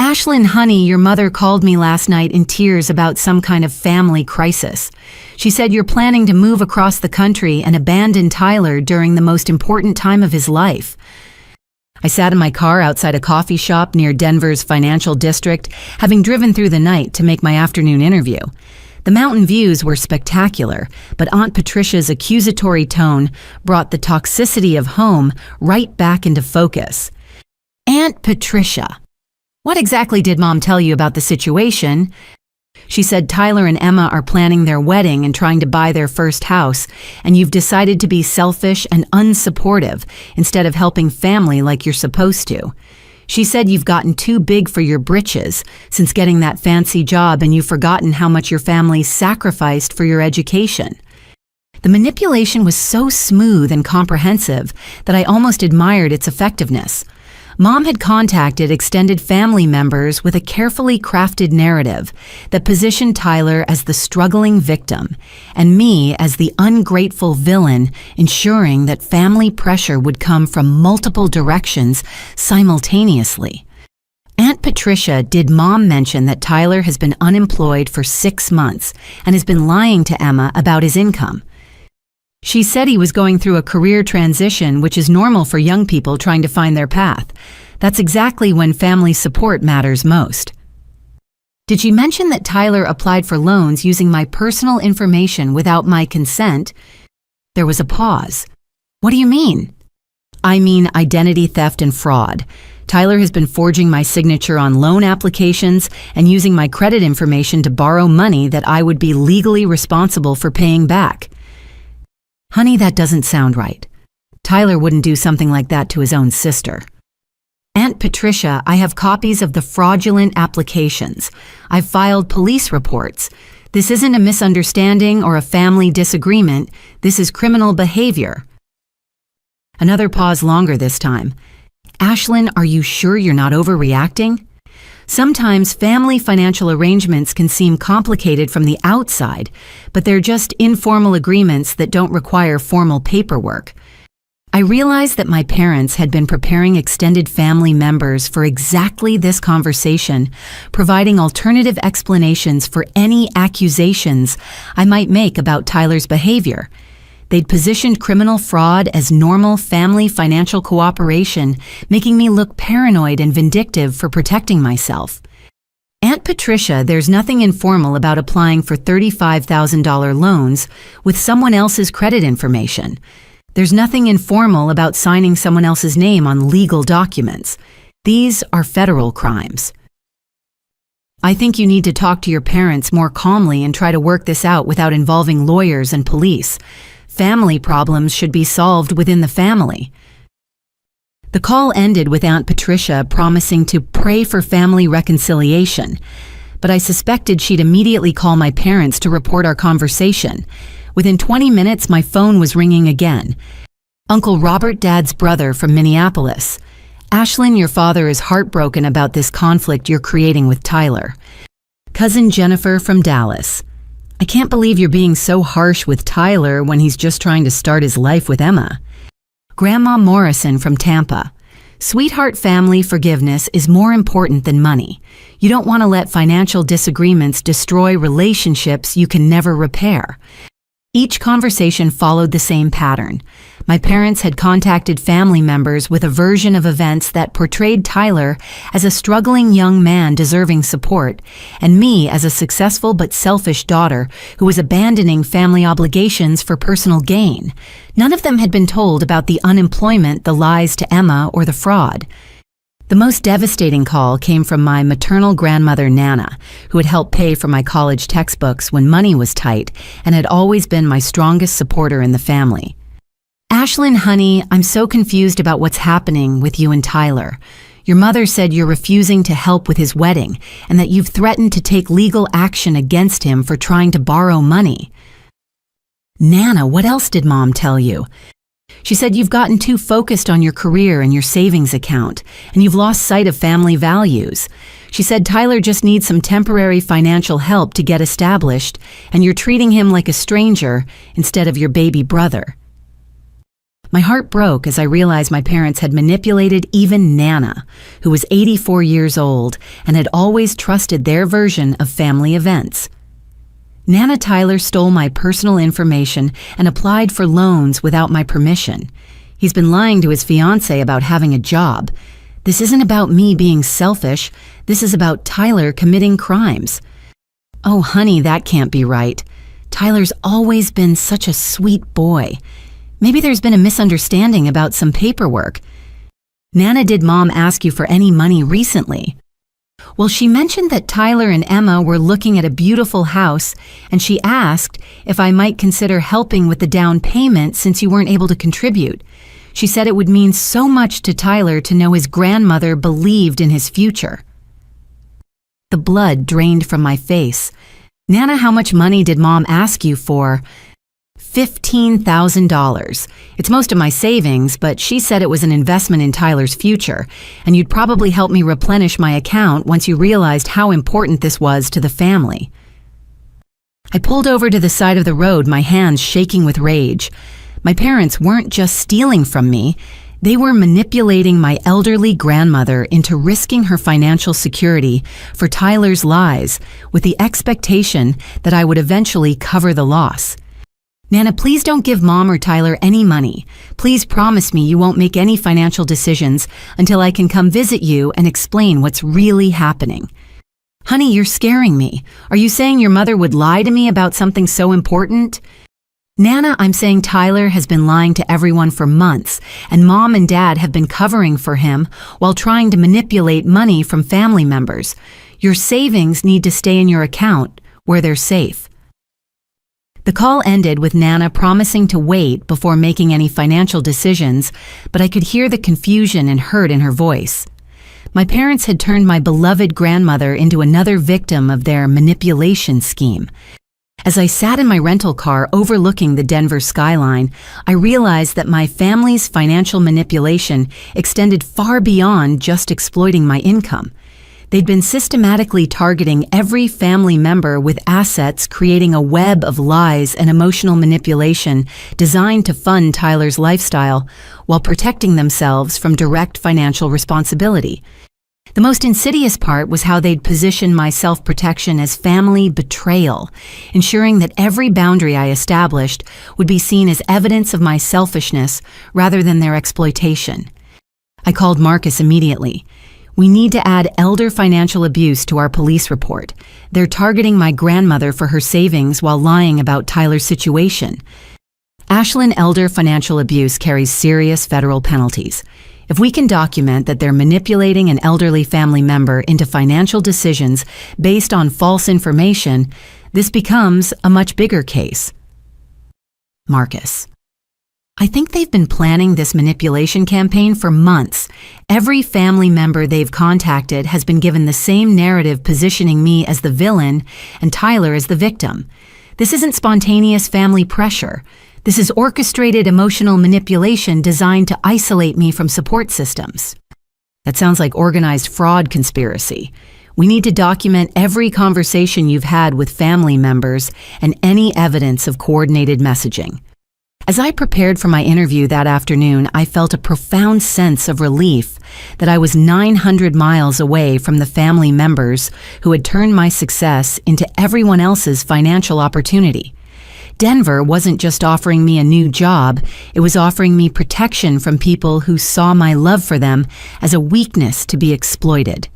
"Ashlyn, honey, your mother called me last night in tears about some kind of family crisis. She said you're planning to move across the country and abandon Tyler during the most important time of his life." I sat in my car outside a coffee shop near Denver's financial district, having driven through the night to make my afternoon interview. The mountain views were spectacular, but Aunt Patricia's accusatory tone brought the toxicity of home right back into focus. "Aunt Patricia, what exactly did Mom tell you about the situation?" She said Tyler and Emma are planning their wedding and trying to buy their first house, and you've decided to be selfish and unsupportive instead of helping family like you're supposed to. She said you've gotten too big for your britches since getting that fancy job and you've forgotten how much your family sacrificed for your education. The manipulation was so smooth and comprehensive that I almost admired its effectiveness. Mom had contacted extended family members with a carefully crafted narrative that positioned Tyler as the struggling victim and me as the ungrateful villain, ensuring that family pressure would come from multiple directions simultaneously. Aunt Patricia did Mom mention that Tyler has been unemployed for 6 months and has been lying to Emma about his income. She said he was going through a career transition, which is normal for young people trying to find their path. That's exactly when family support matters most. Did she mention that Tyler applied for loans using my personal information without my consent? There was a pause. "What do you mean?" "I mean identity theft and fraud. Tyler has been forging my signature on loan applications and using my credit information to borrow money that I would be legally responsible for paying back." "Honey, that doesn't sound right. Tyler wouldn't do something like that to his own sister." "Aunt Patricia, I have copies of the fraudulent applications. I've filed police reports. This isn't a misunderstanding or a family disagreement. This is criminal behavior." Another pause longer this time. "Ashlyn, are you sure you're not overreacting? Sometimes family financial arrangements can seem complicated from the outside, but they're just informal agreements that don't require formal paperwork." I realized that my parents had been preparing extended family members for exactly this conversation, providing alternative explanations for any accusations I might make about Tyler's behavior. They'd positioned criminal fraud as normal family financial cooperation, making me look paranoid and vindictive for protecting myself. "Aunt Patricia, there's nothing informal about applying for $35,000 loans with someone else's credit information. There's nothing informal about signing someone else's name on legal documents. These are federal crimes. I think you need to talk to your parents more calmly and try to work this out without involving lawyers and police. Family problems should be solved within the family." The call ended with Aunt Patricia promising to pray for family reconciliation, but I suspected she'd immediately call my parents to report our conversation. Within 20 minutes, my phone was ringing again. Uncle Robert, Dad's brother from Minneapolis. Ashlyn, your father is heartbroken about this conflict you're creating with Tyler. Cousin Jennifer from Dallas. I can't believe you're being so harsh with Tyler when he's just trying to start his life with Emma. Grandma Morrison from Tampa. Sweetheart, family forgiveness is more important than money. You don't want to let financial disagreements destroy relationships you can never repair. Each conversation followed the same pattern. My parents had contacted family members with a version of events that portrayed Tyler as a struggling young man deserving support, and me as a successful but selfish daughter who was abandoning family obligations for personal gain. None of them had been told about the unemployment, the lies to Emma, or the fraud. The most devastating call came from my maternal grandmother, Nana, who had helped pay for my college textbooks when money was tight and had always been my strongest supporter in the family. Ashlyn, honey, I'm so confused about what's happening with you and Tyler. Your mother said you're refusing to help with his wedding and that you've threatened to take legal action against him for trying to borrow money. Nana, what else did Mom tell you? She said you've gotten too focused on your career and your savings account, and you've lost sight of family values. She said Tyler just needs some temporary financial help to get established, and you're treating him like a stranger instead of your baby brother. My heart broke as I realized my parents had manipulated even Nana, who was 84 years old and had always trusted their version of family events. Nana Tyler stole my personal information and applied for loans without my permission. He's been lying to his fiancée about having a job. This isn't about me being selfish. This is about Tyler committing crimes. Oh, honey, that can't be right. Tyler's always been such a sweet boy. Maybe there's been a misunderstanding about some paperwork. Nana, did Mom ask you for any money recently? Well, she mentioned that Tyler and Emma were looking at a beautiful house, and she asked if I might consider helping with the down payment since you weren't able to contribute. She said it would mean so much to Tyler to know his grandmother believed in his future. The blood drained from my face. Nana, how much money did Mom ask you for? $15,000. It's most of my savings, but she said it was an investment in Tyler's future, and you'd probably help me replenish my account once you realized how important this was to the family. I pulled over to the side of the road, my hands shaking with rage. My parents weren't just stealing from me, they were manipulating my elderly grandmother into risking her financial security for Tyler's lies with the expectation that I would eventually cover the loss. Nana, please don't give Mom or Tyler any money. Please promise me you won't make any financial decisions until I can come visit you and explain what's really happening. Honey, you're scaring me. Are you saying your mother would lie to me about something so important? Nana, I'm saying Tyler has been lying to everyone for months, and Mom and Dad have been covering for him while trying to manipulate money from family members. Your savings need to stay in your account where they're safe. The call ended with Nana promising to wait before making any financial decisions, but I could hear the confusion and hurt in her voice. My parents had turned my beloved grandmother into another victim of their manipulation scheme. As I sat in my rental car overlooking the Denver skyline, I realized that my family's financial manipulation extended far beyond just exploiting my income. They'd been systematically targeting every family member with assets, creating a web of lies and emotional manipulation designed to fund Tyler's lifestyle while protecting themselves from direct financial responsibility. The most insidious part was how they'd position my self-protection as family betrayal, ensuring that every boundary I established would be seen as evidence of my selfishness rather than their exploitation. I called Marcus immediately. We need to add elder financial abuse to our police report. They're targeting my grandmother for her savings while lying about Tyler's situation. Ashlyn, elder financial abuse carries serious federal penalties. If we can document that they're manipulating an elderly family member into financial decisions based on false information, this becomes a much bigger case. Marcus. I think they've been planning this manipulation campaign for months. Every family member they've contacted has been given the same narrative positioning me as the villain and Tyler as the victim. This isn't spontaneous family pressure. This is orchestrated emotional manipulation designed to isolate me from support systems. That sounds like organized fraud conspiracy. We need to document every conversation you've had with family members and any evidence of coordinated messaging. As I prepared for my interview that afternoon, I felt a profound sense of relief that I was 900 miles away from the family members who had turned my success into everyone else's financial opportunity. Denver wasn't just offering me a new job, it was offering me protection from people who saw my love for them as a weakness to be exploited.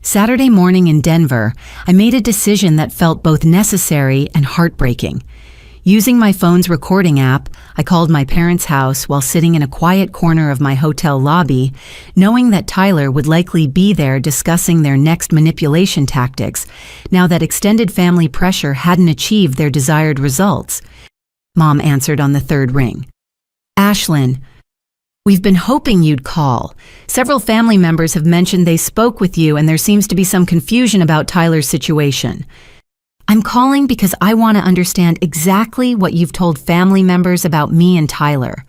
Saturday morning in Denver, I made a decision that felt both necessary and heartbreaking. Using my phone's recording app, I called my parents' house while sitting in a quiet corner of my hotel lobby, knowing that Tyler would likely be there discussing their next manipulation tactics, now that extended family pressure hadn't achieved their desired results. Mom answered on the third ring. "Ashlyn, we've been hoping you'd call. Several family members have mentioned they spoke with you and there seems to be some confusion about Tyler's situation. I'm calling because I want to understand exactly what you've told family members about me and Tyler.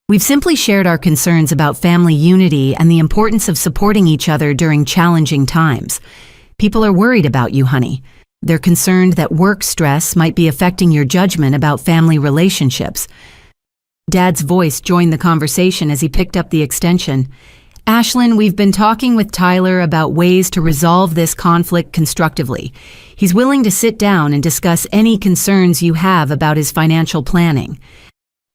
We've simply shared our concerns about family unity and the importance of supporting each other during challenging times. People are worried about you, honey. They're concerned that work stress might be affecting your judgment about family relationships." Dad's voice joined the conversation as he picked up the extension. "Ashlyn, we've been talking with Tyler about ways to resolve this conflict constructively. He's willing to sit down and discuss any concerns you have about his financial planning."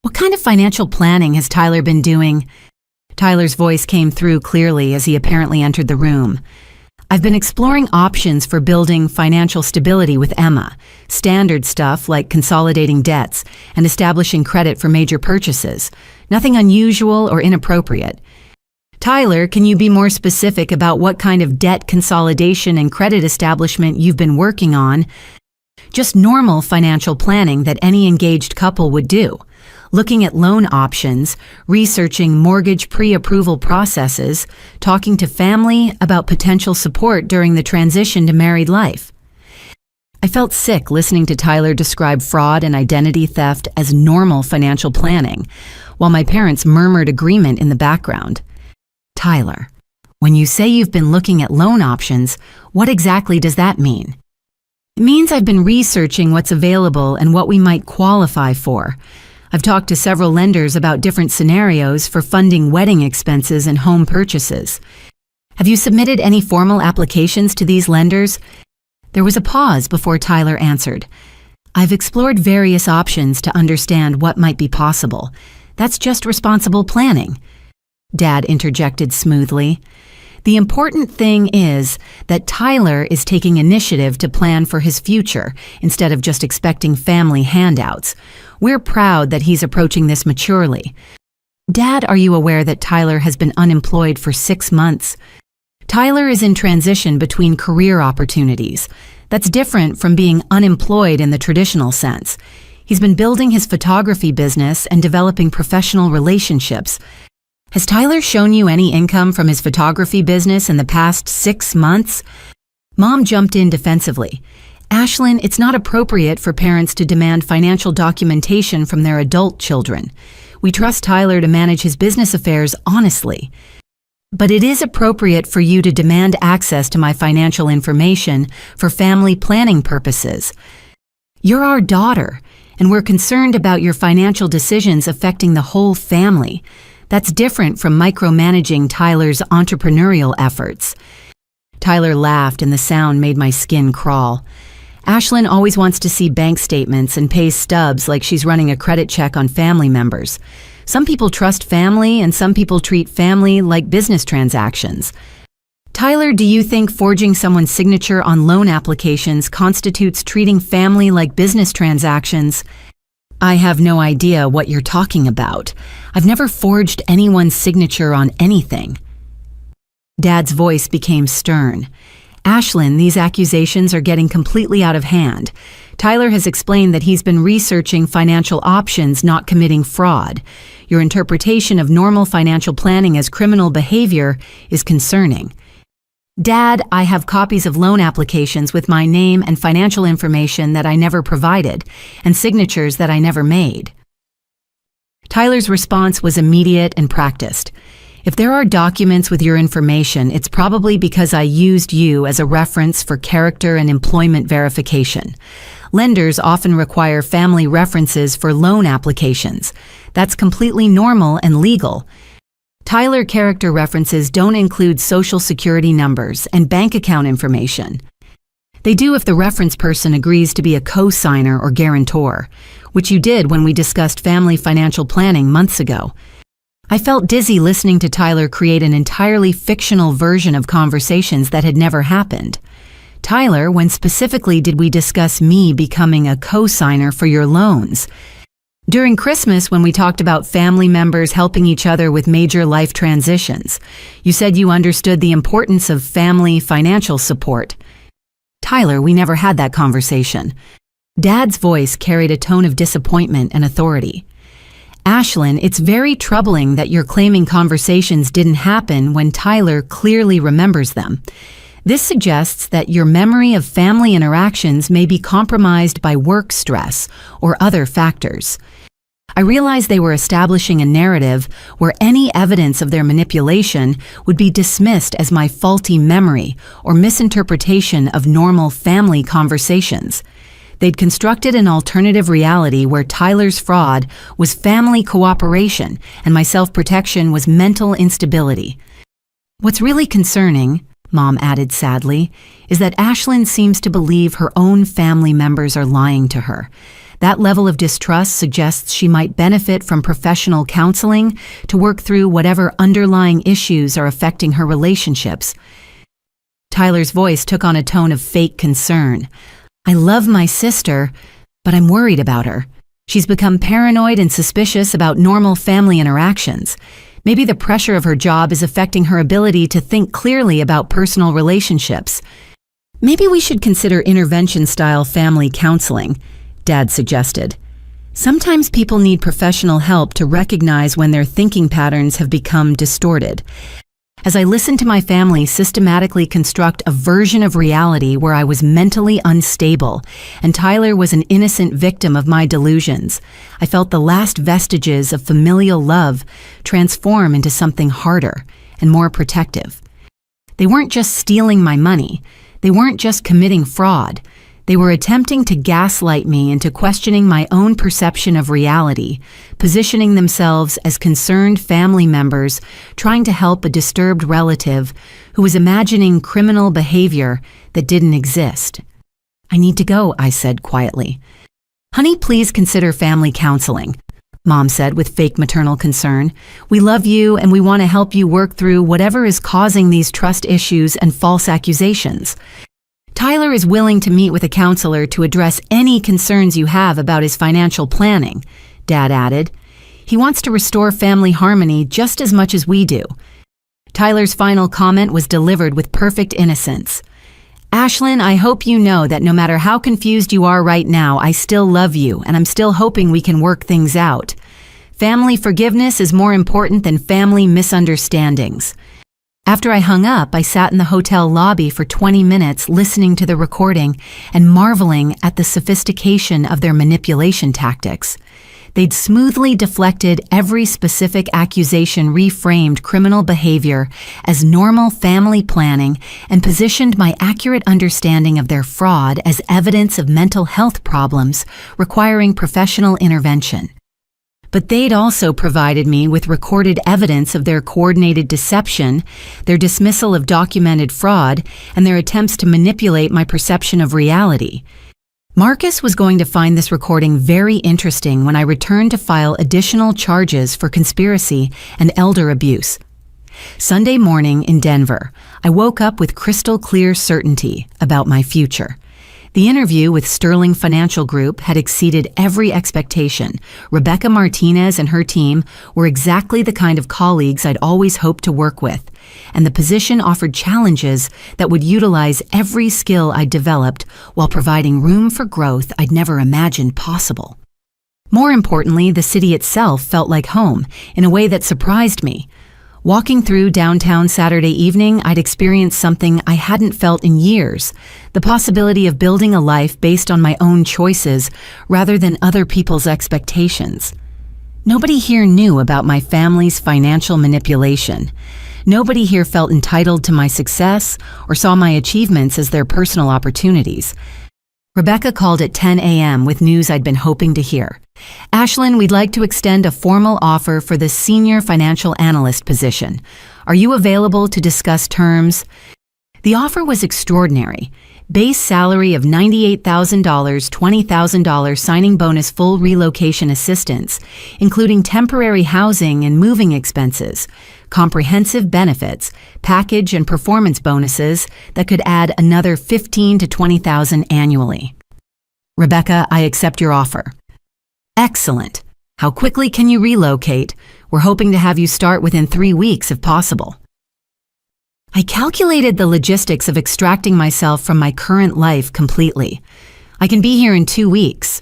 "What kind of financial planning has Tyler been doing?" Tyler's voice came through clearly as he apparently entered the room. "I've been exploring options for building financial stability with Emma. Standard stuff like consolidating debts and establishing credit for major purchases. Nothing unusual or inappropriate. Tyler, can you be more specific about what kind of debt consolidation and credit establishment you've been working on?" "Just normal financial planning that any engaged couple would do. Looking at loan options, researching mortgage pre-approval processes, talking to family about potential support during the transition to married life." I felt sick listening to Tyler describe fraud and identity theft as normal financial planning, while my parents murmured agreement in the background. "Tyler, when you say you've been looking at loan options, what exactly does that mean?" "It means I've been researching what's available and what we might qualify for. I've talked to several lenders about different scenarios for funding wedding expenses and home purchases." "Have you submitted any formal applications to these lenders?" There was a pause before Tyler answered. "I've explored various options to understand what might be possible. That's just responsible planning." Dad interjected smoothly. "The important thing is that Tyler is taking initiative to plan for his future instead of just expecting family handouts. We're proud that he's approaching this maturely." "Dad, are you aware that Tyler has been unemployed for 6 months?" "Tyler is in transition between career opportunities. That's different from being unemployed in the traditional sense. He's been building his photography business and developing professional relationships. Has Tyler shown you any income from his photography business in the past 6 months? Mom jumped in defensively. "Ashlyn, it's not appropriate for parents to demand financial documentation from their adult children. We trust Tyler to manage his business affairs honestly. But it is appropriate for you to demand access to my financial information for family planning purposes. You're our daughter, and we're concerned about your financial decisions affecting the whole family. That's different from micromanaging Tyler's entrepreneurial efforts." Tyler laughed and the sound made my skin crawl. "Ashlyn always wants to see bank statements and pays stubs like she's running a credit check on family members. Some people trust family and some people treat family like business transactions. Tyler, do you think forging someone's signature on loan applications constitutes treating family like business transactions?" "I have no idea what you're talking about. I've never forged anyone's signature on anything." Dad's voice became stern. "Ashlyn, these accusations are getting completely out of hand. Tyler has explained that he's been researching financial options, not committing fraud. Your interpretation of normal financial planning as criminal behavior is concerning. Dad, I have copies of loan applications with my name and financial information that I never provided, and signatures that I never made. Tyler's response was immediate and practiced. If there are documents with your information, it's probably because I used you as a reference for character and employment verification. Lenders often require family references for loan applications. That's completely normal and legal. Tyler character references don't include social security numbers and bank account information. They do if the reference person agrees to be a co-signer or guarantor, which you did when we discussed family financial planning months ago. I felt dizzy listening to Tyler create an entirely fictional version of conversations that had never happened. Tyler, when specifically did we discuss me becoming a co-signer for your loans? During Christmas, when we talked about family members helping each other with major life transitions, you said you understood the importance of family financial support. Tyler, we never had that conversation. Dad's voice carried a tone of disappointment and authority. Ashlyn, it's very troubling that you're claiming conversations didn't happen when Tyler clearly remembers them. This suggests that your memory of family interactions may be compromised by work stress or other factors. I realized they were establishing a narrative where any evidence of their manipulation would be dismissed as my faulty memory or misinterpretation of normal family conversations. They'd constructed an alternative reality where Tyler's fraud was family cooperation and my self-protection was mental instability. What's really concerning, Mom added sadly, is that Ashlyn seems to believe her own family members are lying to her. That level of distrust suggests she might benefit from professional counseling to work through whatever underlying issues are affecting her relationships. Tyler's voice took on a tone of fake concern. I love my sister, but I'm worried about her. She's become paranoid and suspicious about normal family interactions. Maybe the pressure of her job is affecting her ability to think clearly about personal relationships. Maybe we should consider intervention-style family counseling, Dad suggested. Sometimes people need professional help to recognize when their thinking patterns have become distorted. As I listened to my family systematically construct a version of reality where I was mentally unstable and Tyler was an innocent victim of my delusions, I felt the last vestiges of familial love transform into something harder and more protective. They weren't just stealing my money. They weren't just committing fraud. They were attempting to gaslight me into questioning my own perception of reality, positioning themselves as concerned family members trying to help a disturbed relative who was imagining criminal behavior that didn't exist. I need to go, I said quietly. Honey, please consider family counseling, Mom said with fake maternal concern. We love you and we want to help you work through whatever is causing these trust issues and false accusations. Tyler is willing to meet with a counselor to address any concerns you have about his financial planning, Dad added. He wants to restore family harmony just as much as we do. Tyler's final comment was delivered with perfect innocence. Ashlyn, I hope you know that no matter how confused you are right now, I still love you and I'm still hoping we can work things out. Family forgiveness is more important than family misunderstandings. After I hung up, I sat in the hotel lobby for 20 minutes listening to the recording and marveling at the sophistication of their manipulation tactics. They'd smoothly deflected every specific accusation, reframed criminal behavior as normal family planning, and positioned my accurate understanding of their fraud as evidence of mental health problems requiring professional intervention. But they'd also provided me with recorded evidence of their coordinated deception, their dismissal of documented fraud, and their attempts to manipulate my perception of reality. Marcus was going to find this recording very interesting when I returned to file additional charges for conspiracy and elder abuse. Sunday morning in Denver, I woke up with crystal clear certainty about my future. The interview with Sterling Financial Group had exceeded every expectation. Rebecca Martinez and her team were exactly the kind of colleagues I'd always hoped to work with, and the position offered challenges that would utilize every skill I'd developed while providing room for growth I'd never imagined possible. More importantly, the city itself felt like home in a way that surprised me. Walking through downtown Saturday evening, I'd experienced something I hadn't felt in years, the possibility of building a life based on my own choices rather than other people's expectations. Nobody here knew about my family's financial manipulation. Nobody here felt entitled to my success or saw my achievements as their personal opportunities. Rebecca called at 10 a.m. with news I'd been hoping to hear. "Ashlyn, we'd like to extend a formal offer for the senior financial analyst position. Are you available to discuss terms?" The offer was extraordinary. Base salary of $98,000, $20,000 signing bonus, full relocation assistance, including temporary housing and moving expenses, comprehensive benefits, package and performance bonuses that could add another $15,000 to $20,000 annually. "Rebecca, I accept your offer." "Excellent. How quickly can you relocate? We're hoping to have you start within 3 weeks if possible." I calculated the logistics of extracting myself from my current life completely. "I can be here in 2 weeks."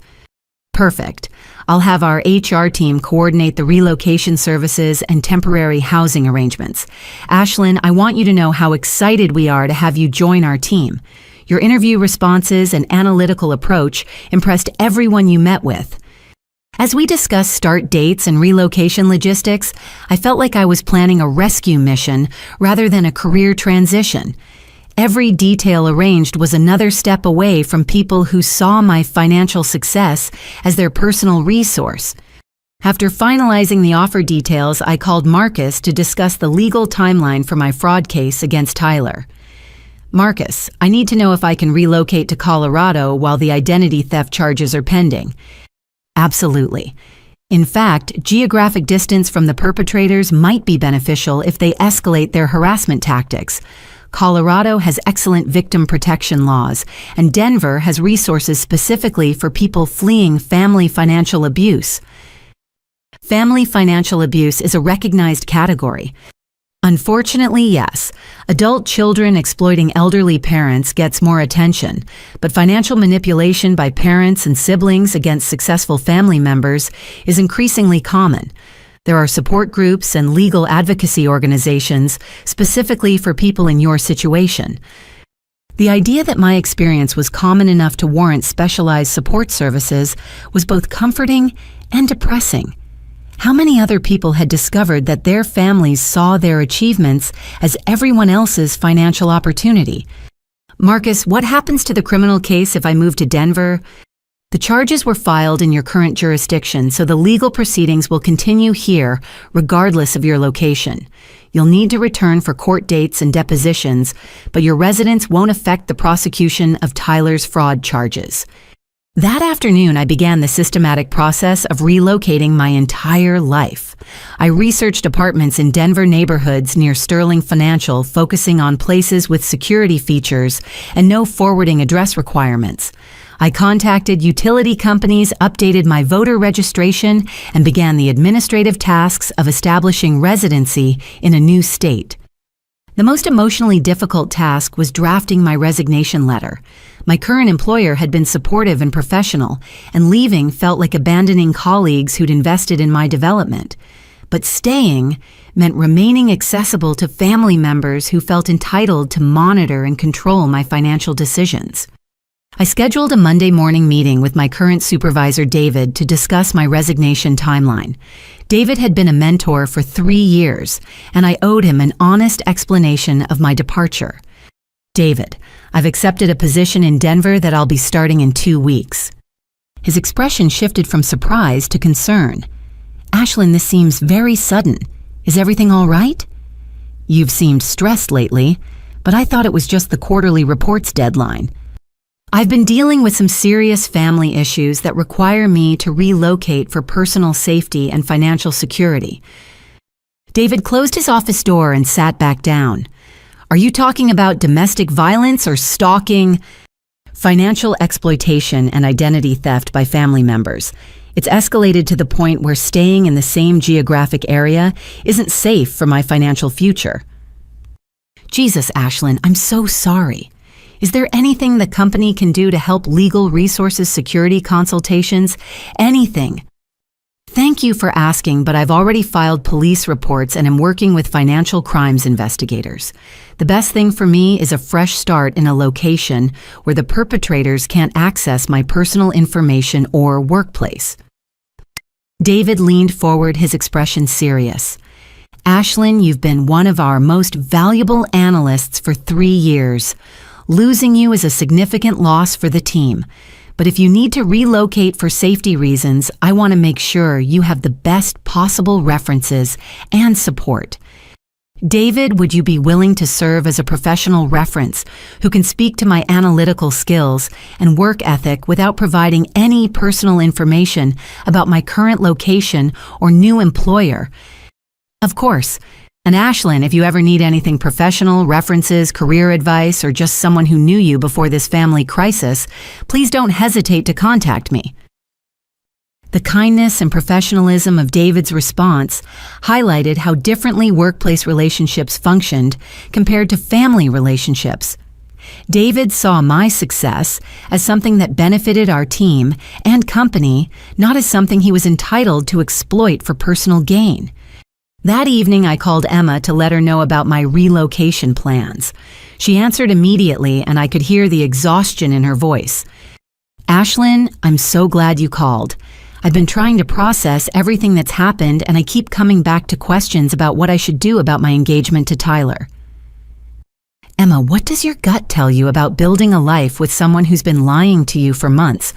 "Perfect. I'll have our HR team coordinate the relocation services and temporary housing arrangements. Ashlyn, I want you to know how excited we are to have you join our team. Your interview responses and analytical approach impressed everyone you met with." As we discussed start dates and relocation logistics, I felt like I was planning a rescue mission rather than a career transition. Every detail arranged was another step away from people who saw my financial success as their personal resource. After finalizing the offer details, I called Marcus to discuss the legal timeline for my fraud case against Tyler. "Marcus, I need to know if I can relocate to Colorado while the identity theft charges are pending." "Absolutely. In fact, geographic distance from the perpetrators might be beneficial if they escalate their harassment tactics. Colorado has excellent victim protection laws, and Denver has resources specifically for people fleeing family financial abuse." Family financial abuse is a recognized category. Unfortunately, yes, adult children exploiting elderly parents gets more attention, but financial manipulation by parents and siblings against successful family members is increasingly common. There are support groups and legal advocacy organizations specifically for people in your situation. The idea that my experience was common enough to warrant specialized support services was both comforting and depressing. How many other people had discovered that their families saw their achievements as everyone else's financial opportunity? "Marcus, what happens to the criminal case if I move to Denver?" "The charges were filed in your current jurisdiction, so the legal proceedings will continue here regardless of your location. You'll need to return for court dates and depositions, but your residence won't affect the prosecution of Tyler's fraud charges." That afternoon, I began the systematic process of relocating my entire life. I researched apartments in Denver neighborhoods near Sterling Financial, focusing on places with security features and no forwarding address requirements. I contacted utility companies, updated my voter registration, and began the administrative tasks of establishing residency in a new state. The most emotionally difficult task was drafting my resignation letter. My current employer had been supportive and professional, and leaving felt like abandoning colleagues who'd invested in my development. But staying meant remaining accessible to family members who felt entitled to monitor and control my financial decisions. I scheduled a Monday morning meeting with my current supervisor, David, to discuss my resignation timeline. David had been a mentor for 3 years, and I owed him an honest explanation of my departure. "David, I've accepted a position in Denver that I'll be starting in 2 weeks. His expression shifted from surprise to concern. "Ashlyn, this seems very sudden. Is everything all right?" "You've seemed stressed lately, but I thought it was just the quarterly reports deadline. I've been dealing with some serious family issues that require me to relocate for personal safety and financial security." David closed his office door and sat back down. "Are you talking about domestic violence or stalking?" Financial exploitation and identity theft by family members. It's escalated to the point where staying in the same geographic area isn't safe for my financial future. Jesus, Ashlyn, I'm so sorry. Is there anything the company can do to help legal resources security consultations? Anything? Thank you for asking, but I've already filed police reports and am working with financial crimes investigators. The best thing for me is a fresh start in a location where the perpetrators can't access my personal information or workplace. David leaned forward, his expression serious. Ashlyn, you've been one of our most valuable analysts for 3 years. Losing you is a significant loss for the team. But if you need to relocate for safety reasons, I want to make sure you have the best possible references and support. David, would you be willing to serve as a professional reference who can speak to my analytical skills and work ethic without providing any personal information about my current location or new employer? Of course. And Ashlyn, if you ever need anything professional, references, career advice, or just someone who knew you before this family crisis, please don't hesitate to contact me. The kindness and professionalism of David's response highlighted how differently workplace relationships functioned compared to family relationships. David saw my success as something that benefited our team and company, not as something he was entitled to exploit for personal gain. That evening, I called Emma to let her know about my relocation plans. She answered immediately, and I could hear the exhaustion in her voice. Ashlyn, I'm so glad you called. I've been trying to process everything that's happened, and I keep coming back to questions about what I should do about my engagement to Tyler. Emma, what does your gut tell you about building a life with someone who's been lying to you for months?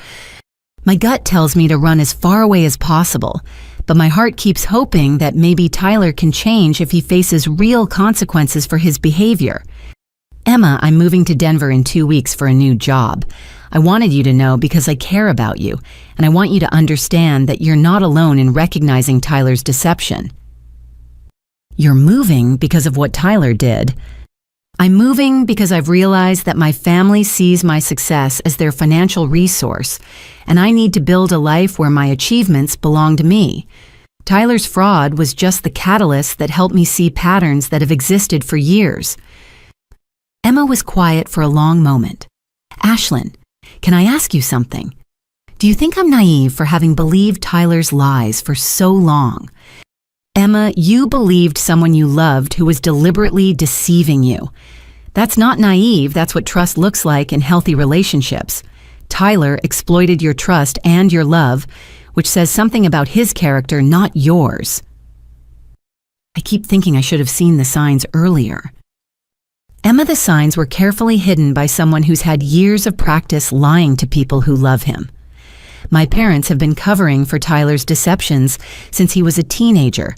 My gut tells me to run as far away as possible, but my heart keeps hoping that maybe Tyler can change if he faces real consequences for his behavior. Emma, I'm moving to Denver in 2 weeks for a new job. I wanted you to know because I care about you, and I want you to understand that you're not alone in recognizing Tyler's deception. You're moving because of what Tyler did. I'm moving because I've realized that my family sees my success as their financial resource, and I need to build a life where my achievements belong to me. Tyler's fraud was just the catalyst that helped me see patterns that have existed for years. Emma was quiet for a long moment. Ashlyn, can I ask you something? Do you think I'm naive for having believed Tyler's lies for so long? Emma, you believed someone you loved who was deliberately deceiving you. That's not naive, that's what trust looks like in healthy relationships. Tyler exploited your trust and your love, which says something about his character, not yours. I keep thinking I should have seen the signs earlier. Emma, the signs were carefully hidden by someone who's had years of practice lying to people who love him. My parents have been covering for Tyler's deceptions since he was a teenager,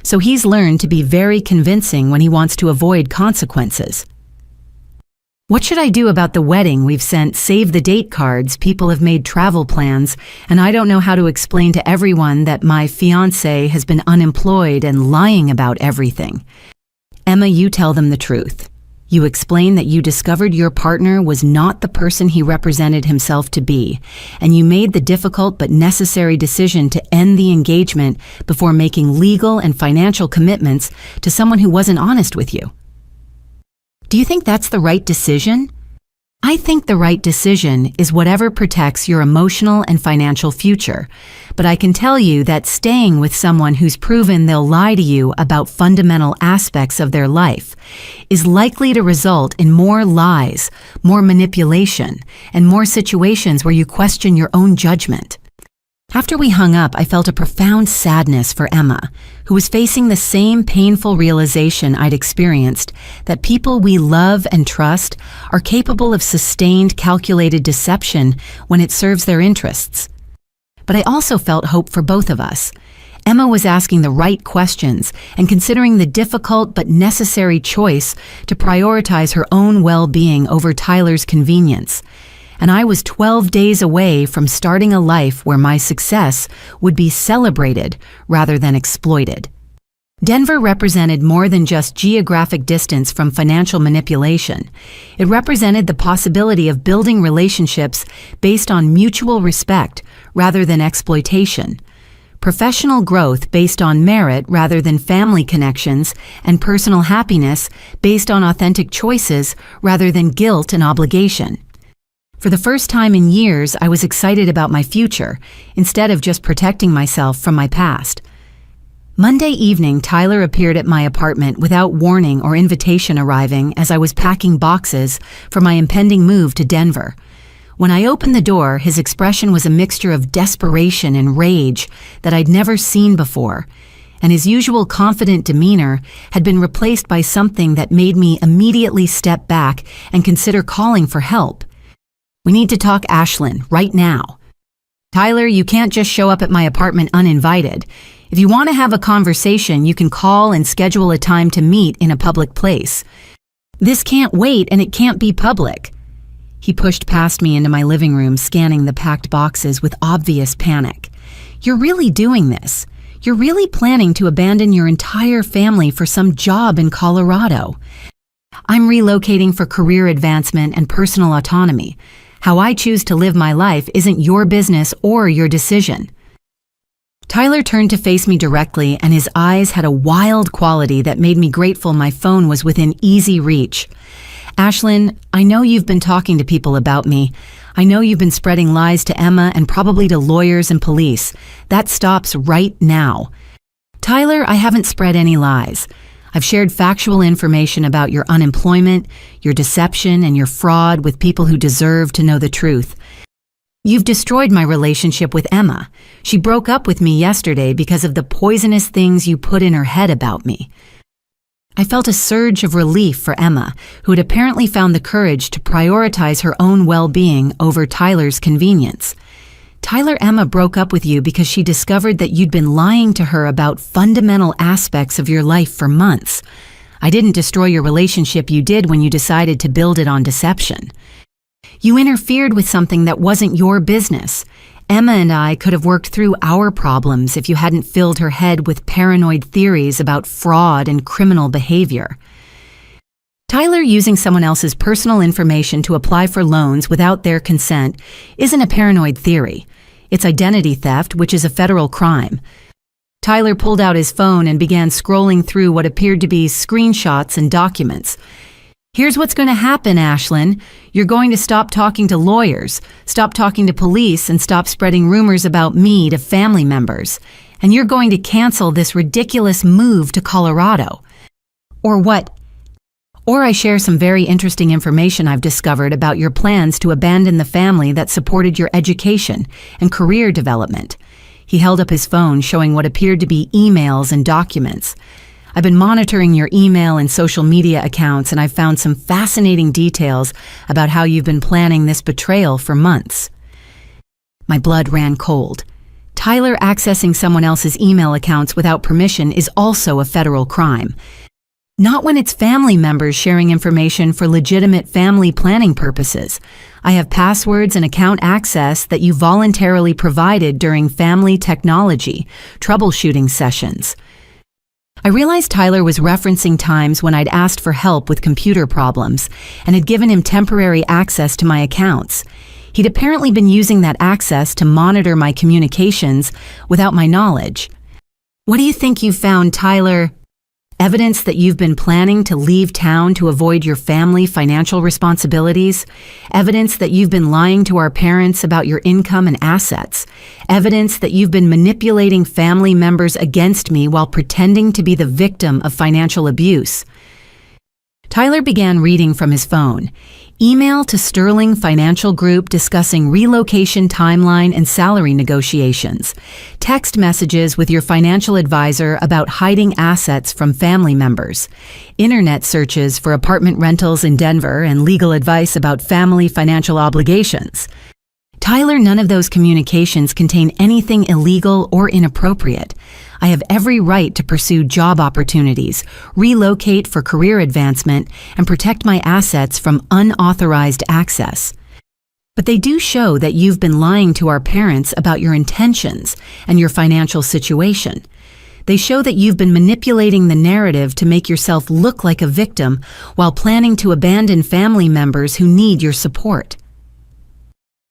so he's learned to be very convincing when he wants to avoid consequences. What should I do about the wedding? We've sent save-the-date cards, people have made travel plans, and I don't know how to explain to everyone that my fiancé has been unemployed and lying about everything. Emma, you tell them the truth. You explain that you discovered your partner was not the person he represented himself to be, and you made the difficult but necessary decision to end the engagement before making legal and financial commitments to someone who wasn't honest with you. Do you think that's the right decision? I think the right decision is whatever protects your emotional and financial future, but I can tell you that staying with someone who's proven they'll lie to you about fundamental aspects of their life is likely to result in more lies, more manipulation, and more situations where you question your own judgment. After we hung up, I felt a profound sadness for Emma, who was facing the same painful realization I'd experienced, that people we love and trust are capable of sustained, calculated deception when it serves their interests. But I also felt hope for both of us. Emma was asking the right questions and considering the difficult but necessary choice to prioritize her own well-being over Tyler's convenience. And I was 12 days away from starting a life where my success would be celebrated rather than exploited. Denver represented more than just geographic distance from financial manipulation. It represented the possibility of building relationships based on mutual respect rather than exploitation, professional growth based on merit rather than family connections, and personal happiness based on authentic choices rather than guilt and obligation. For the first time in years, I was excited about my future, instead of just protecting myself from my past. Monday evening, Tyler appeared at my apartment without warning or invitation, arriving as I was packing boxes for my impending move to Denver. When I opened the door, his expression was a mixture of desperation and rage that I'd never seen before, and his usual confident demeanor had been replaced by something that made me immediately step back and consider calling for help. "We need to talk, Ashlyn, right now." "Tyler, you can't just show up at my apartment uninvited. If you want to have a conversation, you can call and schedule a time to meet in a public place. This can't wait, and it can't be public." He pushed past me into my living room, scanning the packed boxes with obvious panic. "You're really doing this? You're really planning to abandon your entire family for some job in Colorado?" "I'm relocating for career advancement and personal autonomy. How I choose to live my life isn't your business or your decision." Tyler turned to face me directly, and his eyes had a wild quality that made me grateful my phone was within easy reach. "Ashlyn, I know you've been talking to people about me. I know you've been spreading lies to Emma and probably to lawyers and police. That stops right now." "Tyler, I haven't spread any lies. I've shared factual information about your unemployment, your deception, and your fraud with people who deserve to know the truth. You've destroyed my relationship with Emma. She broke up with me yesterday because of the poisonous things you put in her head about me." I felt a surge of relief for Emma, who had apparently found the courage to prioritize her own well-being over Tyler's convenience. "Tyler, Emma broke up with you because she discovered that you'd been lying to her about fundamental aspects of your life for months. I didn't destroy your relationship, you did when you decided to build it on deception. You interfered with something that wasn't your business. Emma and I could have worked through our problems if you hadn't filled her head with paranoid theories about fraud and criminal behavior." Tyler using someone else's personal information to apply for loans without their consent isn't a paranoid theory. It's identity theft, which is a federal crime. Tyler pulled out his phone and began scrolling through what appeared to be screenshots and documents. "Here's what's going to happen, Ashlyn. You're going to stop talking to lawyers, stop talking to police, and stop spreading rumors about me to family members. And you're going to cancel this ridiculous move to Colorado." "Or what?" "Or I share some very interesting information I've discovered about your plans to abandon the family that supported your education and career development." He held up his phone, showing what appeared to be emails and documents. "I've been monitoring your email and social media accounts, and I've found some fascinating details about how you've been planning this betrayal for months." My blood ran cold. Tyler accessing someone else's email accounts without permission is also a federal crime. Not when it's family members sharing information for legitimate family planning purposes. I have passwords and account access that you voluntarily provided during family technology troubleshooting sessions. I realized Tyler was referencing times when I'd asked for help with computer problems and had given him temporary access to my accounts. He'd apparently been using that access to monitor my communications without my knowledge. "What do you think you found, Tyler?" "Evidence that you've been planning to leave town to avoid your family financial responsibilities. Evidence that you've been lying to our parents about your income and assets. Evidence that you've been manipulating family members against me while pretending to be the victim of financial abuse." Tyler began reading from his phone. Email to Sterling Financial Group discussing relocation timeline and salary negotiations. Text messages with your financial advisor about hiding assets from family members. Internet searches for apartment rentals in Denver and legal advice about family financial obligations. Tyler, none of those communications contain anything illegal or inappropriate. I have every right to pursue job opportunities, relocate for career advancement, and protect my assets from unauthorized access. But they do show that you've been lying to our parents about your intentions and your financial situation. They show that you've been manipulating the narrative to make yourself look like a victim while planning to abandon family members who need your support.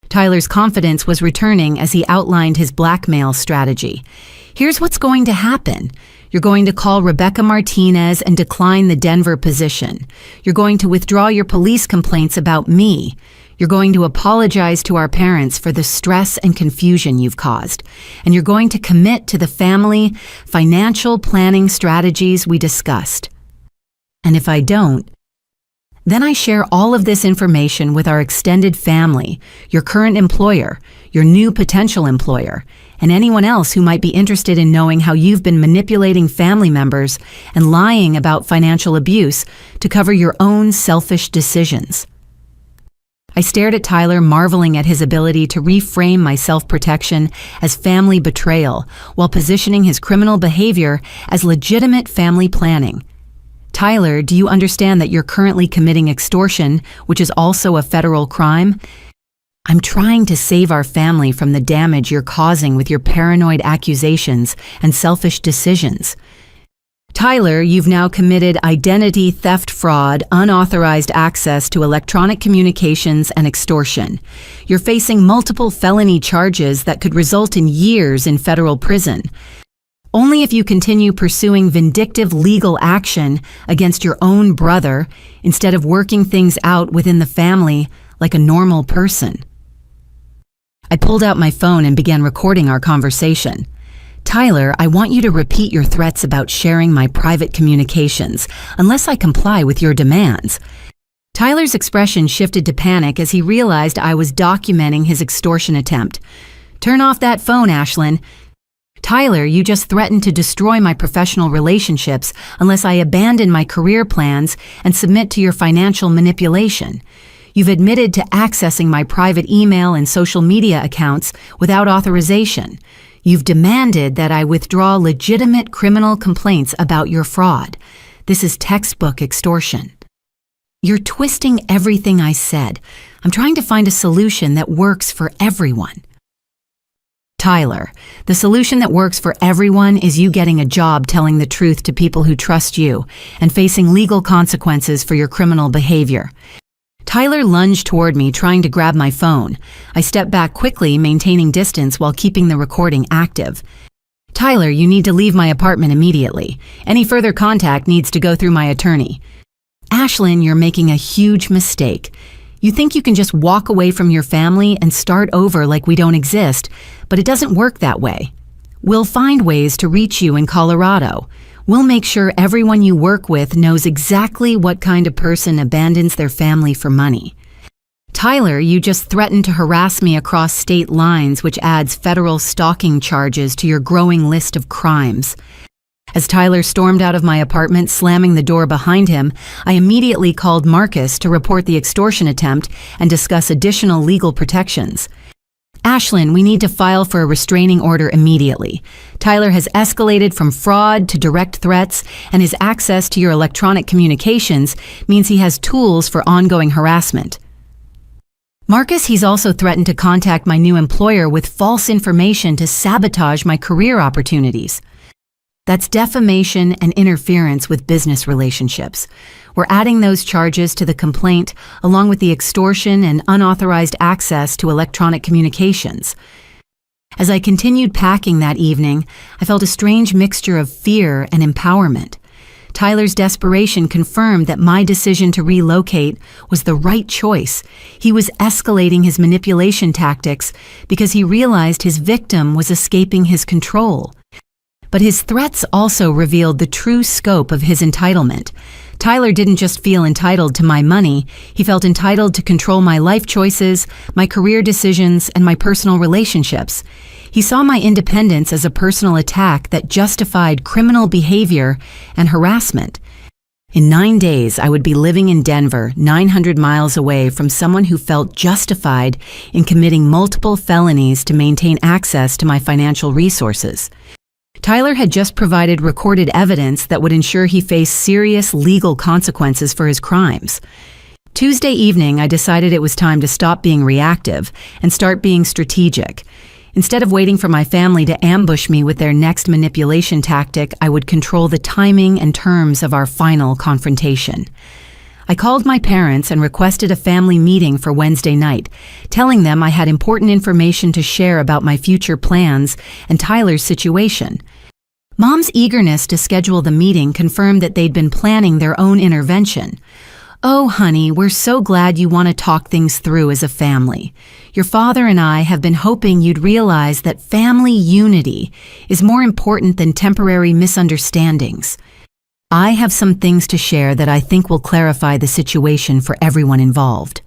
Tyler's confidence was returning as he outlined his blackmail strategy. Here's what's going to happen. You're going to call Rebecca Martinez and decline the Denver position. You're going to withdraw your police complaints about me. You're going to apologize to our parents for the stress and confusion you've caused. And you're going to commit to the family financial planning strategies we discussed. And if I don't, then I share all of this information with our extended family, your current employer, your new potential employer, and anyone else who might be interested in knowing how you've been manipulating family members and lying about financial abuse to cover your own selfish decisions. I stared at Tyler, marveling at his ability to reframe my self-protection as family betrayal while positioning his criminal behavior as legitimate family planning. Tyler, do you understand that you're currently committing extortion, which is also a federal crime? I'm trying to save our family from the damage you're causing with your paranoid accusations and selfish decisions. Tyler, you've now committed identity theft fraud, unauthorized access to electronic communications, and extortion. You're facing multiple felony charges that could result in years in federal prison. Only if you continue pursuing vindictive legal action against your own brother instead of working things out within the family like a normal person. I pulled out my phone and began recording our conversation. Tyler, I want you to repeat your threats about sharing my private communications unless I comply with your demands. Tyler's expression shifted to panic as he realized I was documenting his extortion attempt. Turn off that phone, Ashlyn. Tyler, you just threatened to destroy my professional relationships unless I abandon my career plans and submit to your financial manipulation. You've admitted to accessing my private email and social media accounts without authorization. You've demanded that I withdraw legitimate criminal complaints about your fraud. This is textbook extortion. You're twisting everything I said. I'm trying to find a solution that works for everyone. Tyler, the solution that works for everyone is you getting a job telling the truth to people who trust you and facing legal consequences for your criminal behavior. Tyler lunged toward me, trying to grab my phone. I stepped back quickly, maintaining distance while keeping the recording active. Tyler, you need to leave my apartment immediately. Any further contact needs to go through my attorney. Ashlyn, you're making a huge mistake. You think you can just walk away from your family and start over like we don't exist, but it doesn't work that way. We'll find ways to reach you in Colorado. We'll make sure everyone you work with knows exactly what kind of person abandons their family for money. Tyler, you just threatened to harass me across state lines, which adds federal stalking charges to your growing list of crimes. As Tyler stormed out of my apartment, slamming the door behind him, I immediately called Marcus to report the extortion attempt and discuss additional legal protections. Ashlyn, we need to file for a restraining order immediately. Tyler has escalated from fraud to direct threats, and his access to your electronic communications means he has tools for ongoing harassment. Marcus, he's also threatened to contact my new employer with false information to sabotage my career opportunities. That's defamation and interference with business relationships. We're adding those charges to the complaint along with the extortion and unauthorized access to electronic communications. As I continued packing that evening, I felt a strange mixture of fear and empowerment. Tyler's desperation confirmed that my decision to relocate was the right choice. He was escalating his manipulation tactics because he realized his victim was escaping his control. But his threats also revealed the true scope of his entitlement. Tyler didn't just feel entitled to my money, he felt entitled to control my life choices, my career decisions, and my personal relationships. He saw my independence as a personal attack that justified criminal behavior and harassment. In 9 days, I would be living in Denver, 900 miles away from someone who felt justified in committing multiple felonies to maintain access to my financial resources. Tyler had just provided recorded evidence that would ensure he faced serious legal consequences for his crimes. Tuesday evening, I decided it was time to stop being reactive and start being strategic. Instead of waiting for my family to ambush me with their next manipulation tactic, I would control the timing and terms of our final confrontation. I called my parents and requested a family meeting for Wednesday night, telling them I had important information to share about my future plans and Tyler's situation. Mom's eagerness to schedule the meeting confirmed that they'd been planning their own intervention. "Oh, honey, we're so glad you want to talk things through as a family. Your father and I have been hoping you'd realize that family unity is more important than temporary misunderstandings. I have some things to share that I think will clarify the situation for everyone involved."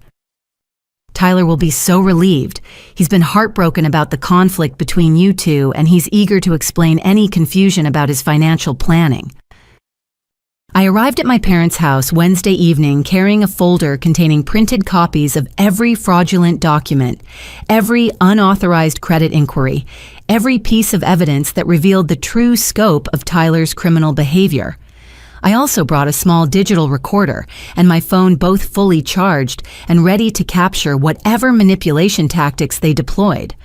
Tyler will be so relieved. He's been heartbroken about the conflict between you two, and he's eager to explain any confusion about his financial planning. I arrived at my parents' house Wednesday evening carrying a folder containing printed copies of every fraudulent document, every unauthorized credit inquiry, every piece of evidence that revealed the true scope of Tyler's criminal behavior. I also brought a small digital recorder and my phone, both fully charged and ready to capture whatever manipulation tactics they deployed.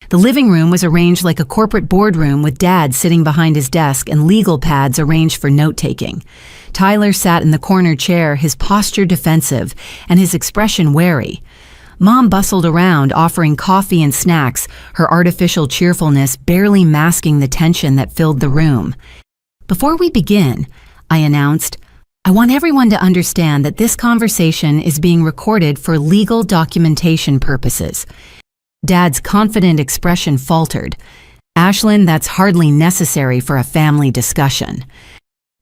The living room was arranged like a corporate boardroom with Dad sitting behind his desk and legal pads arranged for note-taking. Tyler sat in the corner chair, his posture defensive and his expression wary. Mom bustled around, offering coffee and snacks, her artificial cheerfulness barely masking the tension that filled the room. "Before we begin," I announced, "I want everyone to understand that this conversation is being recorded for legal documentation purposes." Dad's confident expression faltered. "Ashlyn, that's hardly necessary for a family discussion."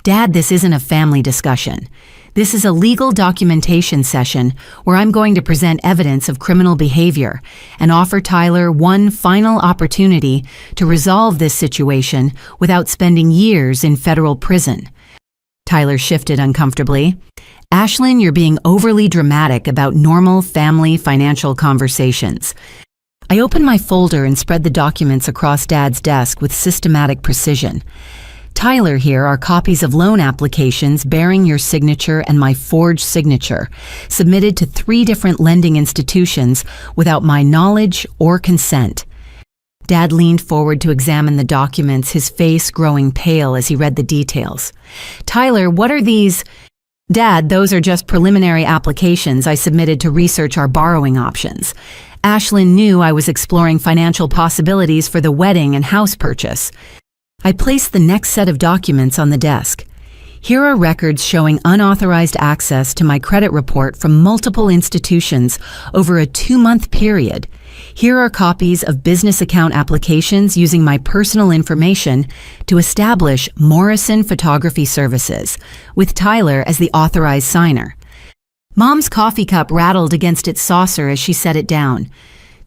"Dad, this isn't a family discussion. This is a legal documentation session where I'm going to present evidence of criminal behavior and offer Tyler one final opportunity to resolve this situation without spending years in federal prison." Tyler shifted uncomfortably. "Ashlyn, you're being overly dramatic about normal family financial conversations." I opened my folder and spread the documents across Dad's desk with systematic precision. "Tyler, here are copies of loan applications bearing your signature and my forged signature, submitted to 3 different lending institutions without my knowledge or consent." Dad leaned forward to examine the documents, his face growing pale as he read the details. "Tyler, what are these?" "Dad, those are just preliminary applications I submitted to research our borrowing options. Ashlyn knew I was exploring financial possibilities for the wedding and house purchase." I placed the next set of documents on the desk. "Here are records showing unauthorized access to my credit report from multiple institutions over a 2-month period. Here are copies of business account applications using my personal information to establish Morrison Photography Services, with Tyler as the authorized signer." Mom's coffee cup rattled against its saucer as she set it down.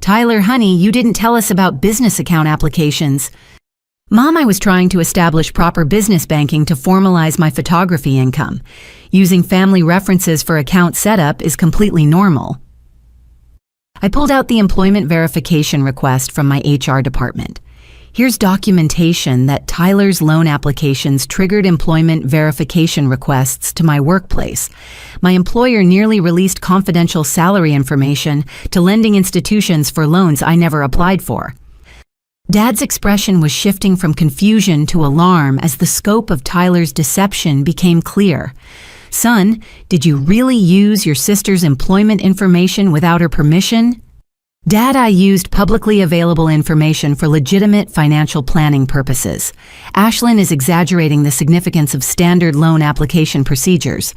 "Tyler, honey, you didn't tell us about business account applications." "Mom, I was trying to establish proper business banking to formalize my photography income. Using family references for account setup is completely normal." I pulled out the employment verification request from my HR department. "Here's documentation that Tyler's loan applications triggered employment verification requests to my workplace. My employer nearly released confidential salary information to lending institutions for loans I never applied for." Dad's expression was shifting from confusion to alarm as the scope of Tyler's deception became clear. "Son, did you really use your sister's employment information without her permission?" "Dad, I used publicly available information for legitimate financial planning purposes. Ashlyn is exaggerating the significance of standard loan application procedures."